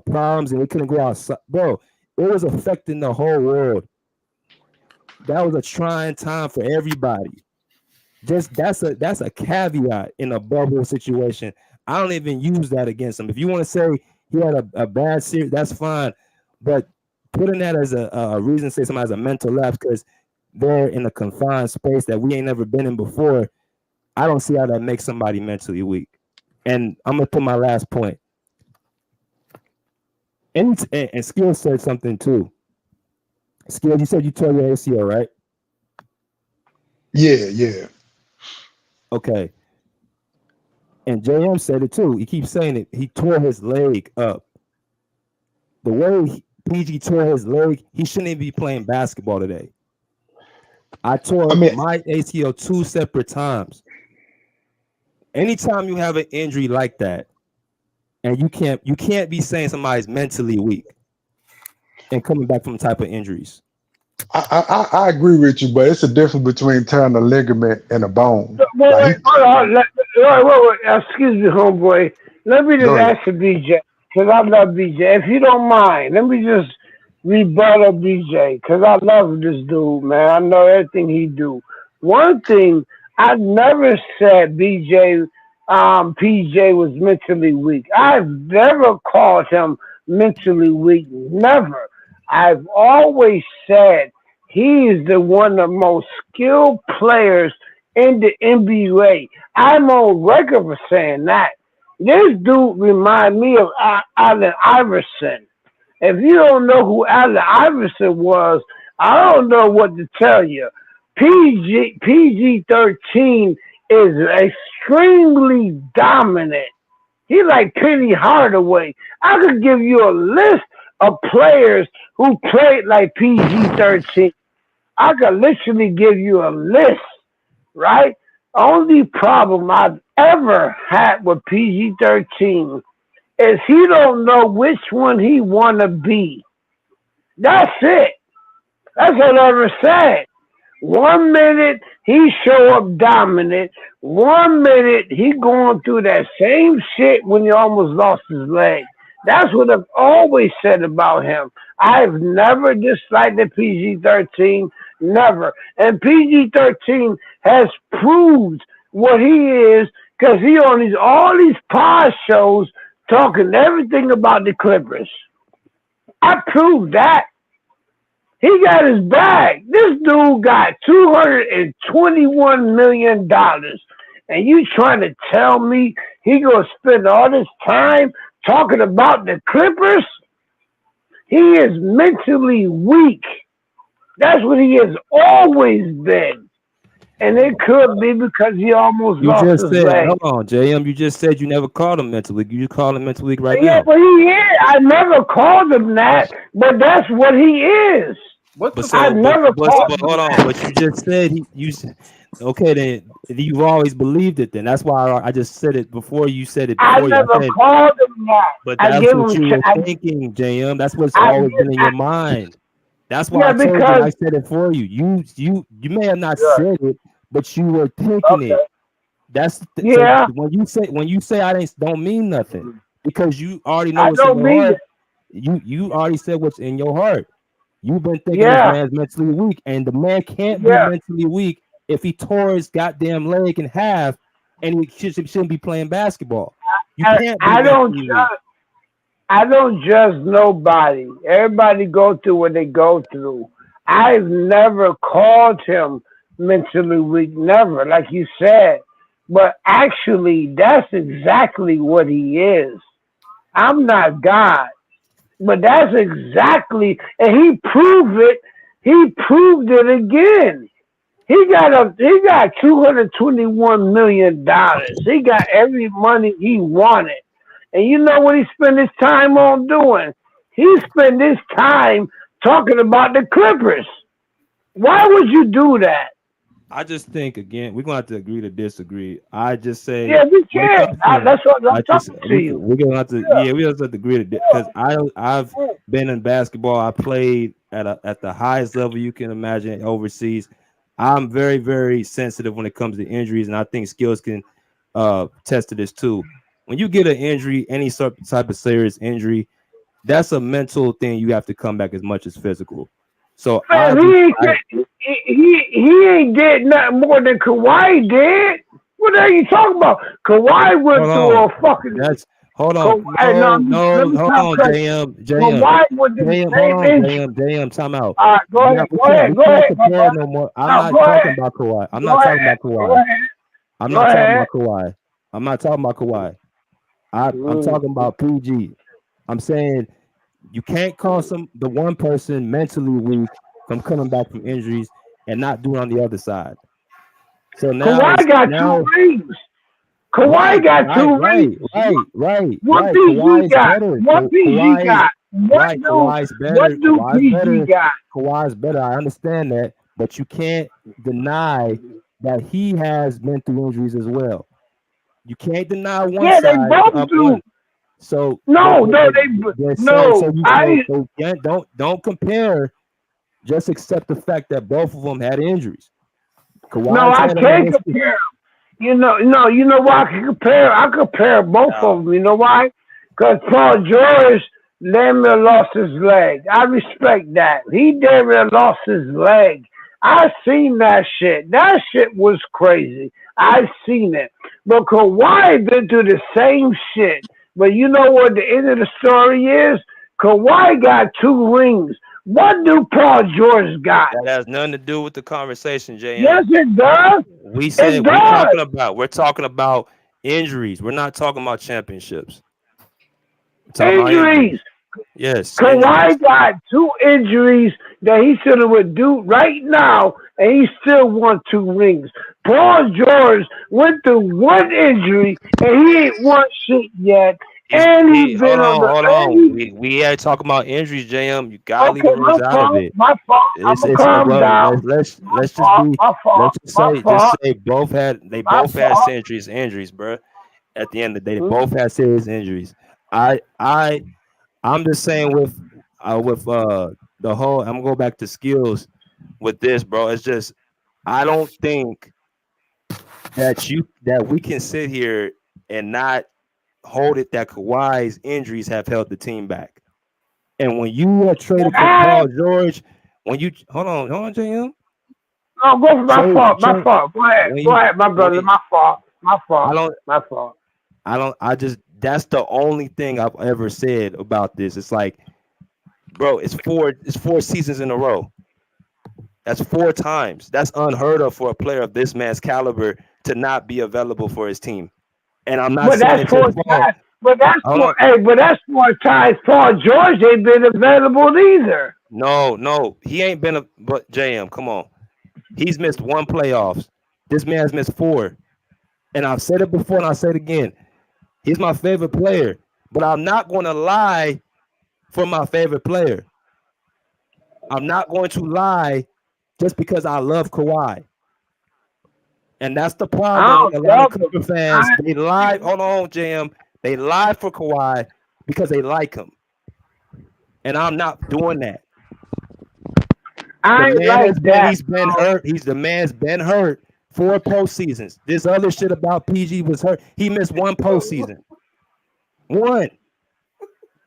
problems and they couldn't go outside, bro. It was affecting the whole world. That was a trying time for everybody. Just that's a caveat in a bubble situation. I don't even use that against him. If you want to say he had a bad series, that's fine. But putting that as a reason to say somebody has a mental lapse because they're in a confined space that we ain't never been in before, I don't see how that makes somebody mentally weak. And I'm gonna put my last point. And Skill said something too. Skill, you said you tore your ACL, right? Yeah. Okay. And JM said it too. He keeps saying it. He tore his leg up. The way PG tore his leg, he shouldn't even be playing basketball today. I tore my ACL 2 separate times. Anytime you have an injury like that, and you can't be saying somebody's mentally weak. and coming back from type of injuries. I agree with you, but it's a difference between tearing a ligament and a bone. Wait, hold on. Wait. Excuse me, homeboy. Let me just Go ahead. ask you, BJ, because I love BJ. If you don't mind, let me just rebuttal BJ, because I love this dude, man. I know everything he do. One thing, I never said PJ was mentally weak. I've never called him mentally weak. Never. I've always said he is the one of the most skilled players in the NBA. I'm on record for saying that. This dude remind me of Allen Iverson. If you don't know who Allen Iverson was, I don't know what to tell you. PG-13 is extremely dominant. He like Penny Hardaway. I could give you a list of players who played like PG-13. I could literally give you a list, right? Only problem I've ever had with PG-13 is he don't know which one he want to be. That's it. That's what I ever said. 1 minute he show up dominant. 1 minute he going through that same shit when he almost lost his leg. That's what I've always said about him. I've never disliked the PG-13, never. And PG-13 has proved what he is because he on all these pod shows talking everything about the Clippers. I proved that. He got his bag. This dude got $221 million. And you trying to tell me he gonna spend all this time talking about the Clippers? He is mentally weak. That's what he has always been. And it could be because he almost lost his leg. Hold on, JM. You just said you never called him mentally weak. You just called him mentally weak right now. Yeah, but he is. I never called him that, but that's what he is. Hold on, but you just said okay, then you've always believed it. Then that's why I just said it before you said it. I never called him that. But that's what you were thinking, JM. That's what's always been in your mind. That's why I told you I said it for you. You may have not said it, but you were thinking it. That's so when you say I don't mean nothing because you already know what's in your heart. You already said what's in your heart. You've been thinking this man's mentally weak, and the man can't be mentally weak if he tore his goddamn leg in half and he shouldn't be playing basketball. You can't. I don't judge nobody. Everybody go through what they go through. I've never called him mentally weak, never, like you said. But actually, that's exactly what he is. I'm not God. But that's exactly, and he proved it. He proved it again. He got $221 million. He got every money he wanted. And you know what he spent his time on doing? He spent his time talking about the Clippers. Why would you do that? I just think again we're gonna have to agree to disagree. I just say we can. That's what I'm talking to you. We're gonna have to we have to agree to because I've been in basketball. I played at the highest level you can imagine overseas. I'm very, very sensitive when it comes to injuries, and I think skills can test to this too. When you get an injury, any type of serious injury, that's a mental thing. You have to come back as much as physical. So he ain't did nothing more than Kawhi did. What are you talking about? Kawhi went through a fucking. Hold on, JM, time out. Go ahead. No more. I'm not talking about Kawhi. I'm not talking about Kawhi. I'm not talking about Kawhi. I'm talking about PG. I'm saying you can't call the one person mentally weak from coming back from injuries and not doing on the other side. So now Kawhi got 2 rings. Kawhi got 2 rings. Right. What PG got? What PG got? Kawhi's better. I understand that, but you can't deny that he has been through injuries as well. You can't deny one side. They both do. So No, don't compare. Just accept the fact that both of them had injuries. No, I can't compare. You know why I can compare? I compare both of them. You know why? Because Paul George damn near lost his leg. I respect that. He damn near lost his leg. I seen that shit. That shit was crazy. I seen it. But Kawhi been through the same shit. But you know what the end of the story is? Kawhi got 2 rings. What do Paul George got? That has nothing to do with the conversation, JM. Yes, it does. We're talking about injuries. We're not talking about championships. Injuries. Yes. Kawhi got 2 injuries that he should have would do right now, and he still won 2 rings. Paul George went through 1 injury, and he ain't won shit yet. Hold on. We ain't talking about injuries, JM. You gotta leave the rings out of it. My fault. Calm down. Let's just say both had injuries, bro. At the end of the day, they both had serious injuries. I'm just saying with the whole. I'm gonna go back to skills with this, bro. It's just I don't think that we can sit here and not hold it that Kawhi's injuries have held the team back. And when you are traded for Paul George, when you hold on, JM. No, go for my fault. Go ahead, my brother. My fault. That's the only thing I've ever said about this. It's like, bro, it's 4 seasons in a row. That's 4 times. That's unheard of for a player of this man's caliber to not be available for his team. And I'm not saying but that's 4 times Paul George ain't been available either. No, he ain't been but JM, come on. He's missed 1 playoffs. This man's missed 4. And I've said it before and I'll say it again. He's my favorite player, but I'm not going to lie for my favorite player. I'm not going to lie just because I love Kawhi. And that's the problem with a lot of Clipper fans. They lie. Hold on, JM. They lie for Kawhi because they like him. And I'm not doing that. He's been hurt. The man's been hurt 4 postseasons. This other shit about PG was hurt. He missed 1 postseason. 1.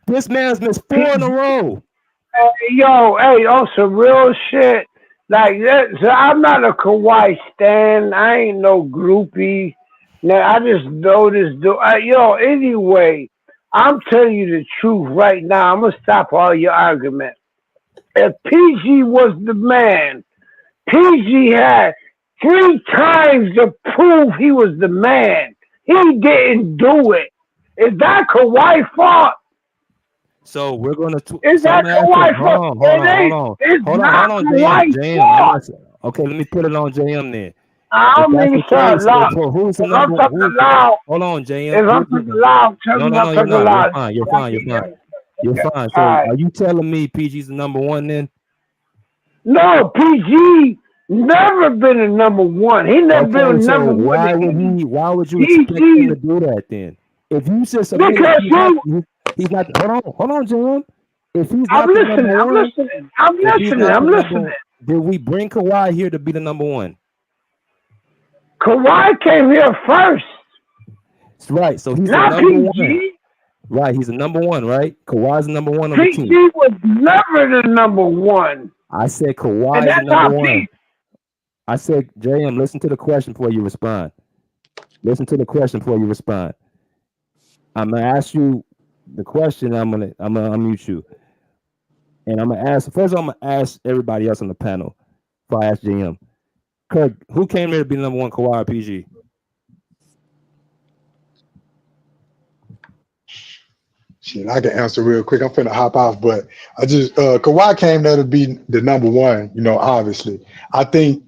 This man's missed 4 in a row. On some real shit. Like that. So I'm not a Kawhi stan. I ain't no groupie. Now I just know this dude. Anyway, I'm telling you the truth right now. I'm gonna stop all your argument. If PG was the man, PG had 3 times to prove he was the man. He didn't do it. Is that Kawhi's fault? So we're gonna. Is that Kawhi's fault? Hold on, JM. Okay, let me put it on JM then. I don't mean to sound loud. Who's the number? Hold on, JM. If I'm talking loud, tell me I'm talking loud. You're fine. So are you telling me PG's the number 1 then? No, PG never been a number 1. He never been a number 1. Why would you expect him to do that then? If you said something, because he's not. Hold on, John. If he's not I'm listening. Did we bring Kawhi here to be the number 1? Kawhi came here first. That's right. So he's not the number PG. 1. Right, he's the number 1, right? Kawhi's the number 1 on the team. PG was never the number 1. I said Kawhi is the number 1. I said, JM, listen to the question before you respond. I'm gonna ask you the question. I'm gonna unmute you, and I'm gonna ask everybody else on the panel. Before I ask JM, Kirk, who came here to be number 1, Kawhi or PG? Shit, I can answer real quick. I'm finna hop off, but I just Kawhi came there to be the number 1. Obviously, I think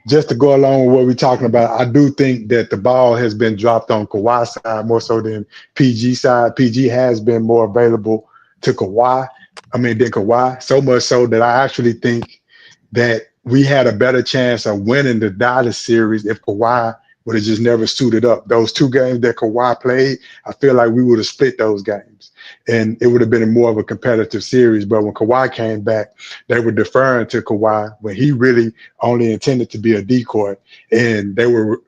just to go along with what we're talking about, I do think that the ball has been dropped on Kawhi's side more so than PG's side. PG has been more available to Kawhi. Than Kawhi. So much so that I actually think that we had a better chance of winning the Dallas series if Kawhi but it just never suited up. Those 2 games that Kawhi played, I feel like we would have split those games, and it would have been more of a competitive series. But when Kawhi came back, they were deferring to Kawhi when he really only intended to be a decoy, and they were,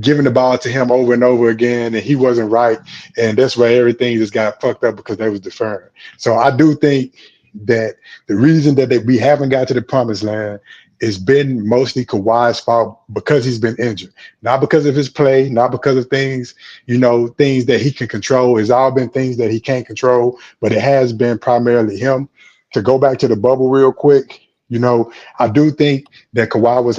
giving the ball to him over and over again, and he wasn't right, and that's why everything just got fucked up because they was deferring. So I do think that the reason that we haven't got to the promised land has been mostly Kawhi's fault because he's been injured, not because of his play, not because of things, things that he can control. It's all been things that he can't control, but it has been primarily him. To go back to the bubble real quick, I do think that Kawhi was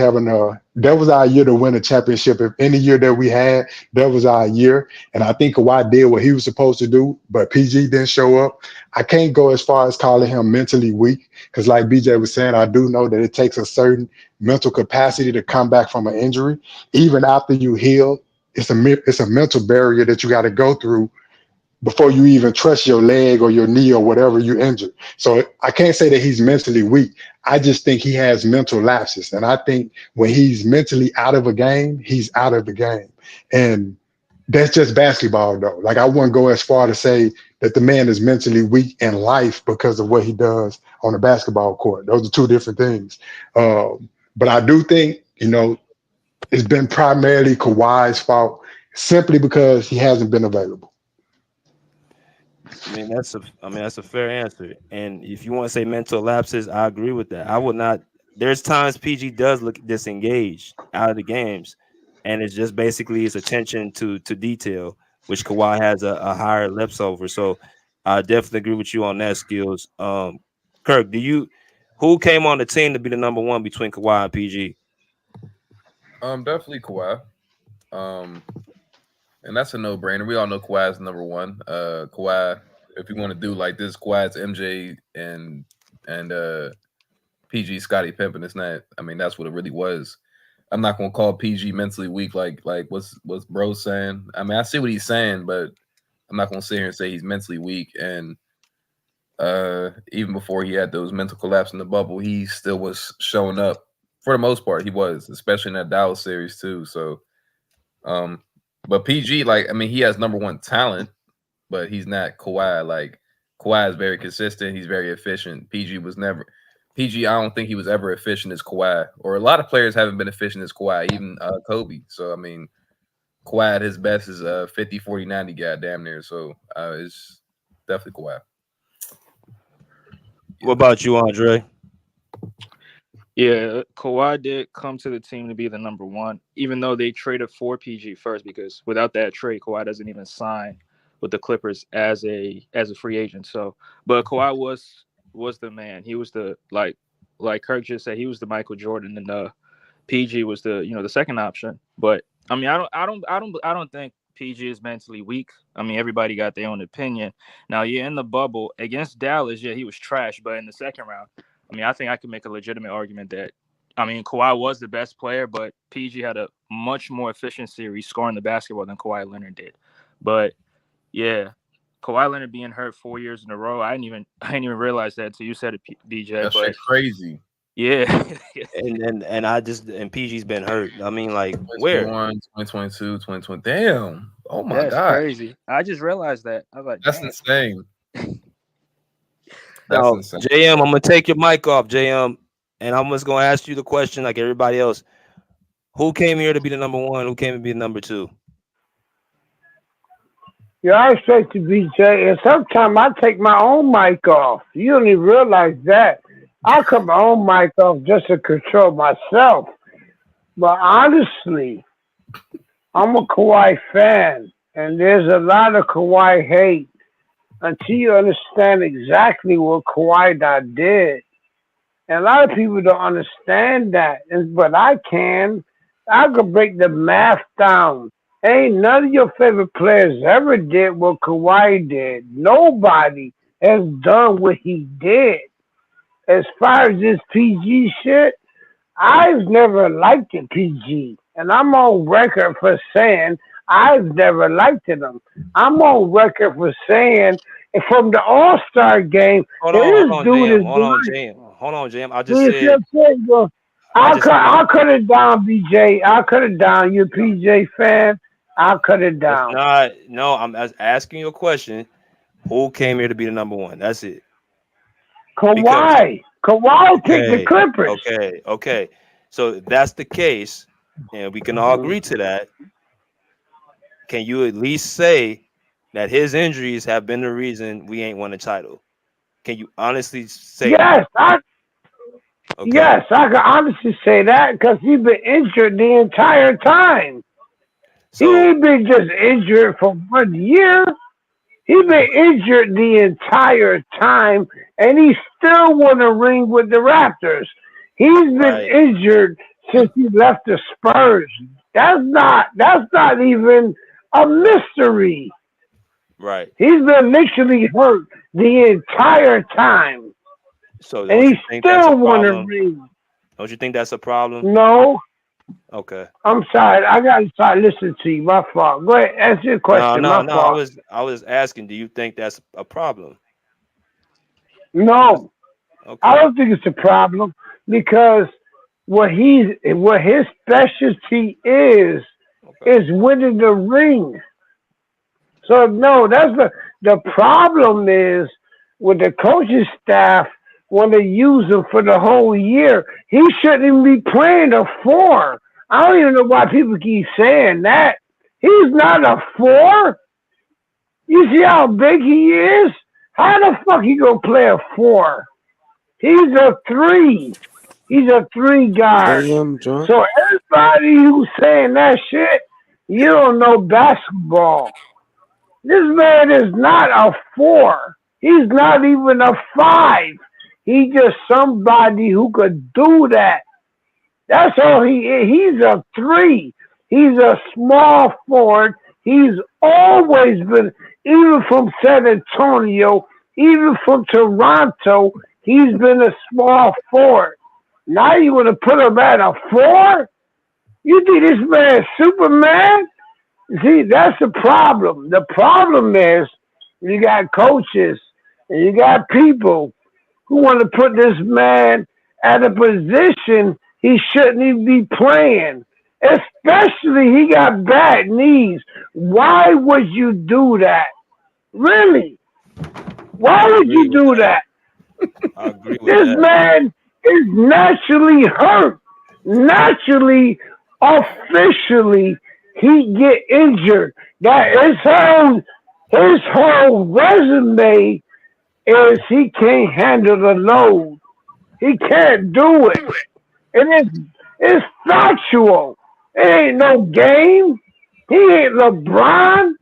that was our year to win a championship. If any year that we had, that was our year. And I think Kawhi did what he was supposed to do, but PG didn't show up. I can't go as far as calling him mentally weak because like BJ was saying, I do know that it takes a certain mental capacity to come back from an injury. Even after you heal, it's a mental barrier that you got to go through before you even trust your leg or your knee or whatever you injured. So I can't say that he's mentally weak. I just think he has mental lapses. And I think when he's mentally out of a game, he's out of the game. And that's just basketball though. Like I wouldn't go as far to say that the man is mentally weak in life because of what he does on the basketball court. Those are 2 different things. But I do think, it's been primarily Kawhi's fault simply because he hasn't been available. I mean, that's a fair answer. And if you want to say mental lapses, I agree with that. I would not. There's times PG does look disengaged out of the games, and it's just basically his attention to detail, which Kawhi has a higher lips over. So I definitely agree with you on that, Skills. Kirk, who came on the team to be the number 1 between Kawhi and PG? Definitely Kawhi. And that's a no-brainer. We all know Kawhi's number 1. Kawhi, if you want to do like this, Kawhi's MJ and PG Scottie Pippen. It's not. I mean, that's what it really was. I'm not gonna call PG mentally weak like what's bro saying. I mean, I see what he's saying, but I'm not gonna sit here and say he's mentally weak. And even before he had those mental collapse in the bubble, he still was showing up for the most part. He was, especially in that Dallas series too. So, but PG, he has number 1 talent, but he's not Kawhi. Like Kawhi is very consistent. He's very efficient. PG, I don't think he was ever efficient as Kawhi, or a lot of players haven't been efficient as Kawhi, even Kobe. So, I mean, Kawhi at his best is a 50, 40, 90 guy damn near. So, it's definitely Kawhi. What about you, Andre? Yeah, Kawhi did come to the team to be the number 1, even though they traded for PG first, because without that trade, Kawhi doesn't even sign with the Clippers as a free agent. So, but Kawhi was the man. He was the like Kirk just said, he was the Michael Jordan, and PG was the the second option. But I mean, I don't think PG is mentally weak. I mean, everybody got their own opinion. Now, in the bubble against Dallas, he was trash, but in the second round, I mean, I think I can make a legitimate argument that, I mean, Kawhi was the best player, but PG had a much more efficient series scoring the basketball than Kawhi Leonard did. But yeah, Kawhi Leonard being hurt 4 years in a row, I didn't even realize that until you said it, BJ. That's crazy. Yeah. and PG's been hurt. I mean, like, where? 2022, 2020. Damn. Oh my That's God. crazy. I just realized that. I was like, that's damn. insane. Now, insane. JM, I'm gonna take your mic off, JM, and I'm just gonna ask you the question like everybody else. Who came here to be the number 1? Who came to be the number 2? Yeah, I say to BJ, and sometimes I take my own mic off. You don't even realize that. I cut my own mic off just to control myself. But honestly, I'm a Kawhi fan, and there's a lot of Kawhi hate until you understand exactly what Kawhi did. And a lot of people don't understand that, but I can. I can break the math down. Ain't none of your favorite players ever did what Kawhi did. Nobody has done what he did. As far as this PG shit, I've never liked the PG. And I'm on record for saying I've never liked him. I'm on record for saying from the All-Star game, Hold on, JM. I just said I'll cut it down, BJ. I'll cut it down. You're a PJ fan. I'll cut it It's down. not. No, I'm asking you a question. Who came here to be the number one? That's it. Because Kawhi picked the Clippers. Okay. So if that's the case, and we can all agree to that, can you at least say that his injuries have been the reason we ain't won a title? Can you honestly say Yes, that? Yes, I can honestly say that because he's been injured the entire time. He ain't been just injured for 1 year. He's been injured the entire time, and he still won a ring with the Raptors. He's been injured since he left the Spurs. That's not even a mystery. Right. He's been literally hurt the entire time. So and he still won a ring. Don't you think that's a problem? No. Okay. I'm sorry. I got to start listening to you. My fault. Go ahead. Answer your question. No. My fault. I was asking, do you think that's a problem? No. Okay. I don't think it's a problem because what his specialty is winning the ring. So no, that's the problem is with the coaching staff when they use him for the whole year. He shouldn't even be playing a 4. I don't even know why people keep saying that. He's not a 4. You see how big he is? How the fuck he gonna play a 4? He's a 3. He's a 3 guard. So everybody who's saying that shit, you don't know basketball. This man is not a 4. He's not even a 5. He's just somebody who could do that. That's all he is. He's a 3. He's a small forward. He's always been, even from San Antonio, even from Toronto, he's been a small forward. Now you want to put him at a 4? You think this man is Superman? See, that's the problem. The problem is you got coaches and you got people who want to put this man at a position he shouldn't even be playing. Especially he got bad knees. Why would you do that? Really? Why would you do that? I agree with this that. man is naturally hurt. Naturally, officially, he get injured. That his whole resume is he can't handle the load. He can't do it. And it's factual. It ain't no game. He ain't LeBron.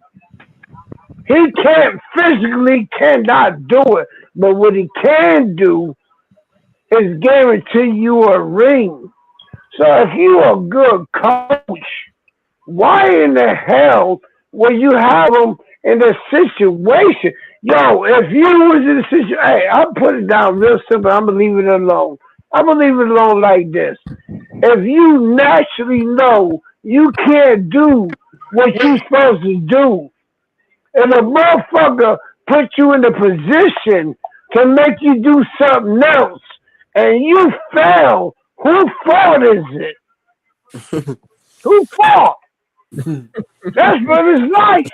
He cannot do it. But what he can do is guarantee you a ring. So if you're a good coach, why in the hell would you have him in a situation? Yo, if you was in a situation, hey, I'll put it down real simple. I'm going to leave it alone. I'm going to leave it alone like this. If you naturally know you can't do what you're supposed to do, and a motherfucker put you in a position to make you do something else, and you fail, whose fault is it? Whose fault? That's what it's like.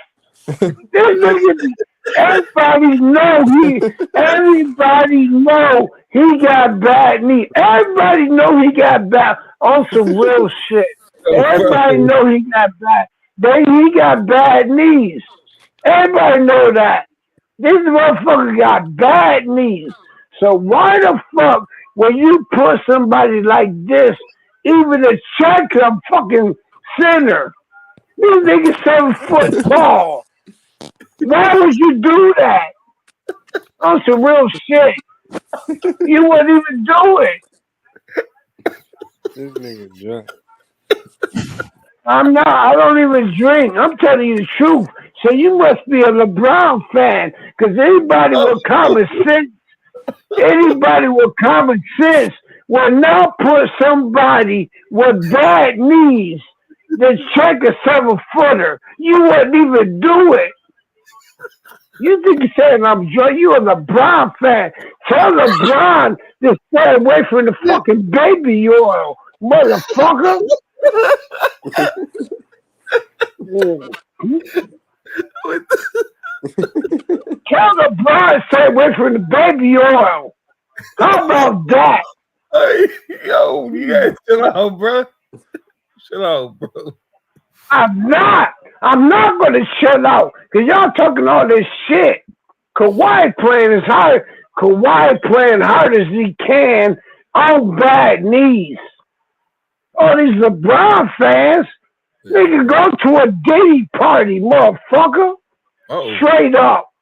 This nigga, everybody know he got bad knees. Everybody know he got bad on some real shit. Everybody know he got bad. He got bad knees. Everybody know that. This motherfucker got bad knees. So why the fuck when you put somebody like this, even a check a fucking center, this nigga 7 foot tall. Why would you do that? On some real shit. You wouldn't even do it. This nigga drunk. I'm not. I don't even drink. I'm telling you the truth. So you must be a LeBron fan, because anybody with common sense will not put somebody with bad knees to check a 7-footer. You wouldn't even do it. You think you're saying I'm drunk? You a LeBron fan. Tell LeBron to stay away from the fucking baby oil. motherfucker. Tell the bride stay away from the baby oil. How about that? Hey, yo, you guys chill out, bro. Chill out, bro. I'm not gonna shut out because y'all talking all this shit. Kawhi playing as hard. Kawhi playing hard as he can on bad knees. All these LeBron fans, nigga, go to a Diddy party, motherfucker. Uh-oh. Straight up.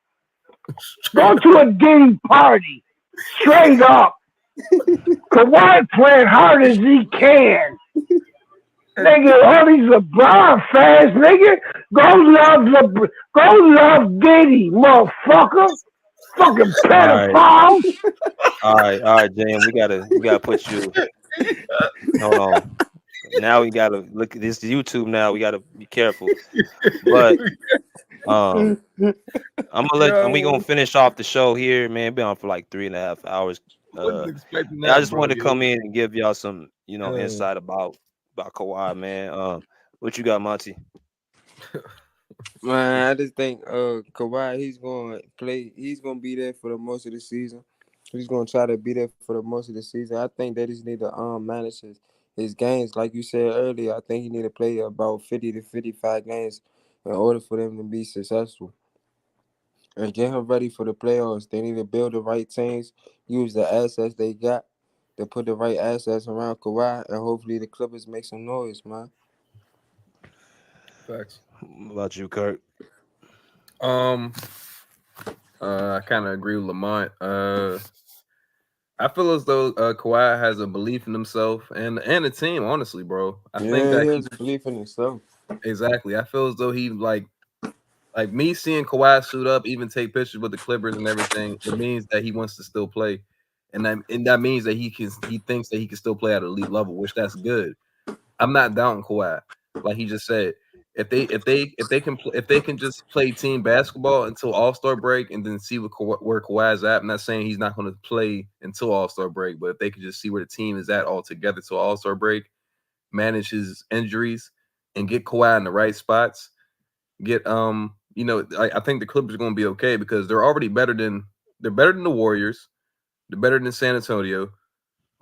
Go to a Diddy party. Straight up. Kawhi playing hard as he can. Nigga, all these LeBron fans, nigga, go love Diddy, motherfucker. Fucking pedophile. All right, Jam. We gotta put you. Hold on. Now we gotta look at this YouTube. Now we gotta be careful. But I'm gonna we gonna finish off the show here, man. Been on for like 3.5 hours. I just wanted to come in and give y'all some, insight about Kawhi, man. What you got, Monty? Man, I just think Kawhi, he's gonna play. He's gonna be there for the most of the season. He's gonna try to be there for the most of the season. I think they just need to manage his games, like you said earlier. I think he need to play about 50 to 55 games in order for them to be successful and get him ready for the playoffs. They need to build the right teams, use the assets they got to put the right assets around Kawhi, and hopefully the Clippers make some noise, man. Facts. What about you, Kurt? I kind of agree with Lamont. I feel as though Kawhi has a belief in himself and the team. Honestly, bro, I think that he has a belief in himself. Exactly. I feel as though he like me seeing Kawhi suit up, even take pictures with the Clippers and everything. It means that he wants to still play, and that means that he thinks that he can still play at an elite level, which that's good. I'm not doubting Kawhi, like he just said. If they can just play team basketball until All-Star break and then see where Kawhi's at. I'm not saying he's not going to play until All-Star break, but if they can just see where the team is at all together till All-Star break, manage his injuries, and get Kawhi in the right spots, I think the Clippers are going to be okay because they're already better than the Warriors, they're better than San Antonio.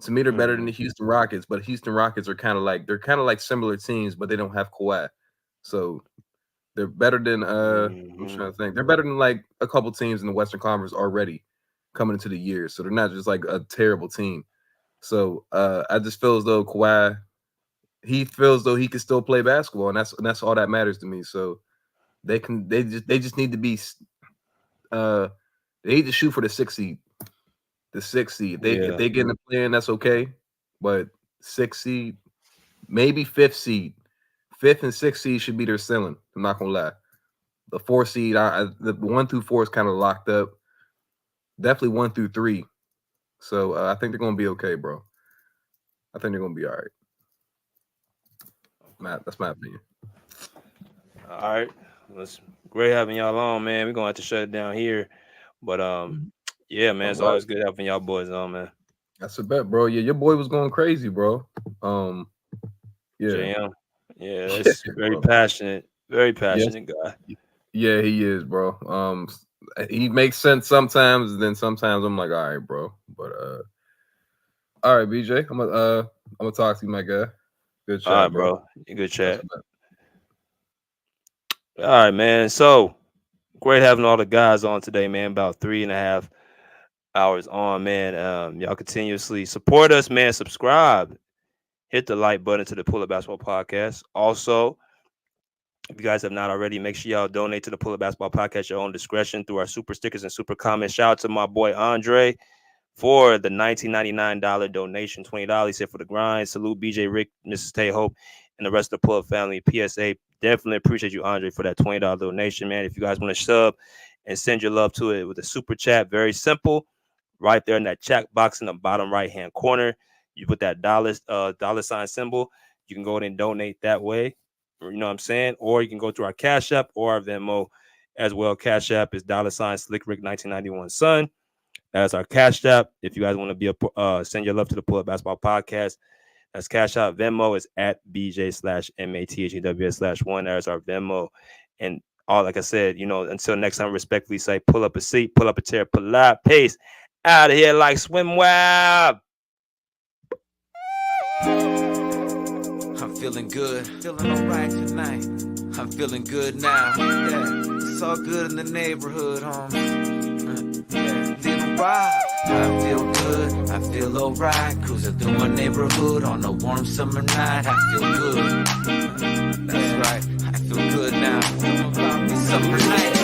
To me, they're better than the Houston Rockets, but Houston Rockets are kind of like similar teams, but they don't have Kawhi. So they're better than I'm trying to think. They're better than like a couple teams in the Western Conference already coming into the year. So they're not just like a terrible team. So I just feel as though Kawhi, he feels though he can still play basketball, and that's all that matters to me. So they just need to be they need to shoot for the 6th seed. The 6th seed. If they get in the play, that's okay. But 6th seed, maybe 5th seed. 5th and 6th seed should be their ceiling. I'm not gonna lie. The 4th seed, the 1 through 4 is kind of locked up. Definitely 1 through 3. So I think they're gonna be okay, bro. I think they're gonna be all right. That's my opinion. All right. Well, it's great having y'all on, man. We're gonna have to shut it down here. But yeah, man, it's always good having y'all boys on, man. That's a bet, bro. Yeah, your boy was going crazy, bro. Yeah. JM. Yeah, that's very passionate guy. Yeah, he is, bro. He makes sense sometimes, and then sometimes I'm like, all right, bro. But all right, BJ, I'm gonna talk to you, my guy. Good chat, all right, bro. Good chat. All right, man. So great having all the guys on today, man. About 3.5 hours on, man. Y'all continuously support us, man. Subscribe. Hit the like button to the Pull Up Basketball Podcast. Also, if you guys have not already, make sure y'all donate to the Pull Up Basketball Podcast at your own discretion through our super stickers and super comments. Shout out to my boy Andre for the $19.99 donation, $20. He said for the grind. Salute BJ, Rick, Mrs. Tay Hope, and the rest of the Pull Up family. PSA, definitely appreciate you, Andre, for that $20 donation, man. If you guys want to sub and send your love to it with a super chat, very simple. Right there in that chat box in the bottom right-hand corner. You put that dollar sign symbol. You can go ahead and donate that way. You know what I'm saying? Or you can go through our Cash App or our Venmo as well. Cash App is $SlickRick1991 Son. That's our Cash App. If you guys want to be send your love to the Pull Up Basketball Podcast, That's Cash App. Venmo is at BJ/MATHEWS/1. There's our Venmo. And all, like I said, until next time, respectfully say, pull up a seat, pull up a chair, pull up, peace. Out of here like swim web. I'm feeling good, feeling alright tonight. I'm feeling good now. Yeah, it's all good in the neighborhood, homie. Yeah, living wild. I feel good, I feel alright. Cruising through my neighborhood on a warm summer night. I feel good. That's right, I feel good now. Summer night.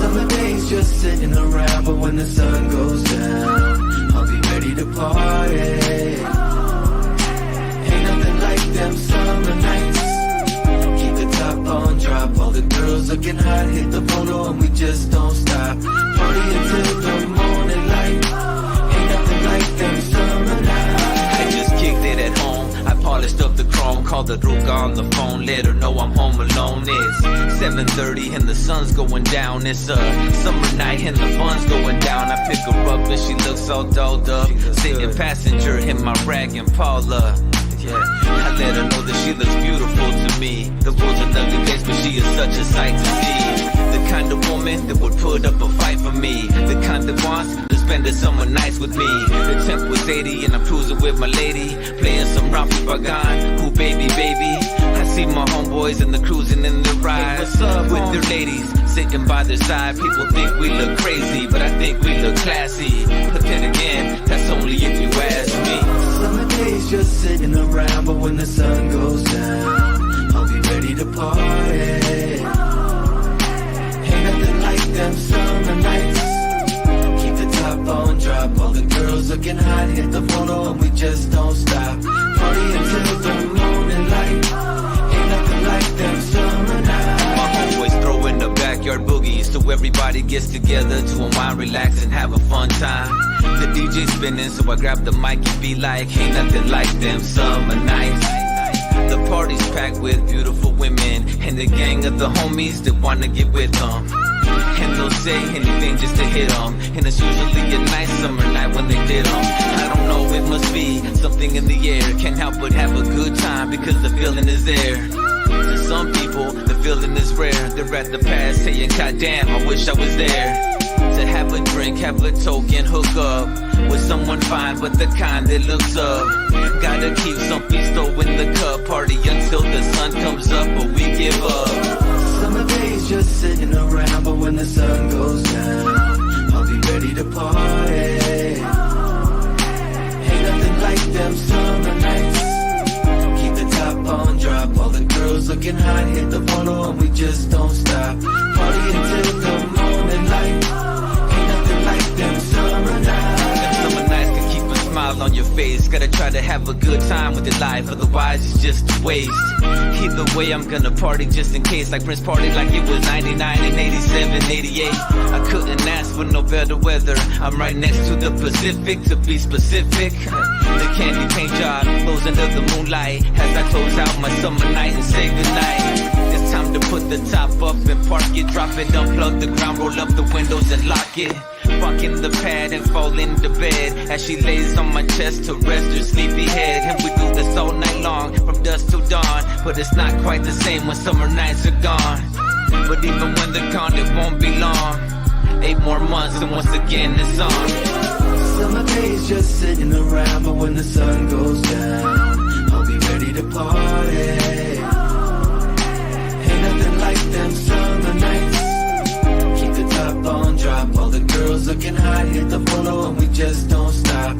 Summer days just sitting around, but when the sun goes down, I'll be ready to party. Ain't nothing like them summer nights. Keep the top on, drop. All the girls looking hot, hit the photo and we just don't stop. Party until the morning light. Ain't nothing like them summer nights. I just kicked it at home. I polished up the chrome, called the Ruka on the phone, let her know I'm home alone. It's 7:30 and the sun's going down. It's a summer night and the fun's going down. I pick her up and she looks all dolled up, sitting passenger in my rag and Paula. Yeah, I let her know that she looks beautiful to me. The world's an ugly place, but she is such a sight to see. The kind of woman that would put up a fight for me. The kind that wants to spend the summer nights with me. The temp was 80 and I'm cruising with my lady, playing some Rafi Bagan. Ooh, baby, baby. I see my homeboys and the cruising in the ride. Hey, what's up, with their ladies sitting by their side. People think we look crazy, but I think we look classy. But then again, that's only if you ask me. Summer days just sitting around, but when the sun goes down, I'll be ready to party. Ain't nothing like them summer nights. Keep the top on, drop. All the girls looking hot, hit the photo and we just don't stop. Party until the morning light. Ain't nothing like them summer nights. My homeboys throw in the backyard boogies, so everybody gets together to unwind, relax, and have a fun time. The DJ spinning, so I grab the mic and be like, ain't nothing like them summer nights. The party's packed with beautiful women and the gang of the homies that wanna get with them. And they'll say anything just to hit them. And it's usually a nice summer night when they did them. I don't know, it must be something in the air. Can't help but have a good time because the feeling is there. To some people, the feeling is rare. They're at the past saying, God damn, I wish I was there. To have a drink, have a token, hook up with someone fine, but the kind that looks up. Gotta keep some pisto in the cup. Party until the sun comes up, but we give up. Summer days just sitting around, but when the sun goes down, I'll be ready to party. Ain't nothing like them summer nights. Keep the top on, drop. All the girls looking hot, hit the photo and we just don't stop. Party until the morning light. Ain't nothing like them summer nights. Them summer nights can keep a smile on your face. Gotta try to have a good time with your life, otherwise it's just a waste. Either way, I'm gonna party just in case. Like Prince party like it was 99 and 87, 88. I couldn't ask for no better weather. I'm right next to the Pacific, to be specific. The candy paint job flows under the moonlight as I close out my summer night and say goodnight. It's time to put the top up and park it, drop it, unplug the ground, roll up the windows and lock it. Fuck in the pad and fall into bed as she lays on my chest to rest her sleepy head. And we do this all night long, from dusk till dawn. But it's not quite the same when summer nights are gone. But even when they're gone, it won't be long. 8 more months and once again it's on. Summer days just sitting around, but when the sun goes down, I'll be ready to party. Ain't nothing like them summer nights. Keep the top on, drop. All the girls looking hot, hit the photo and we just don't stop.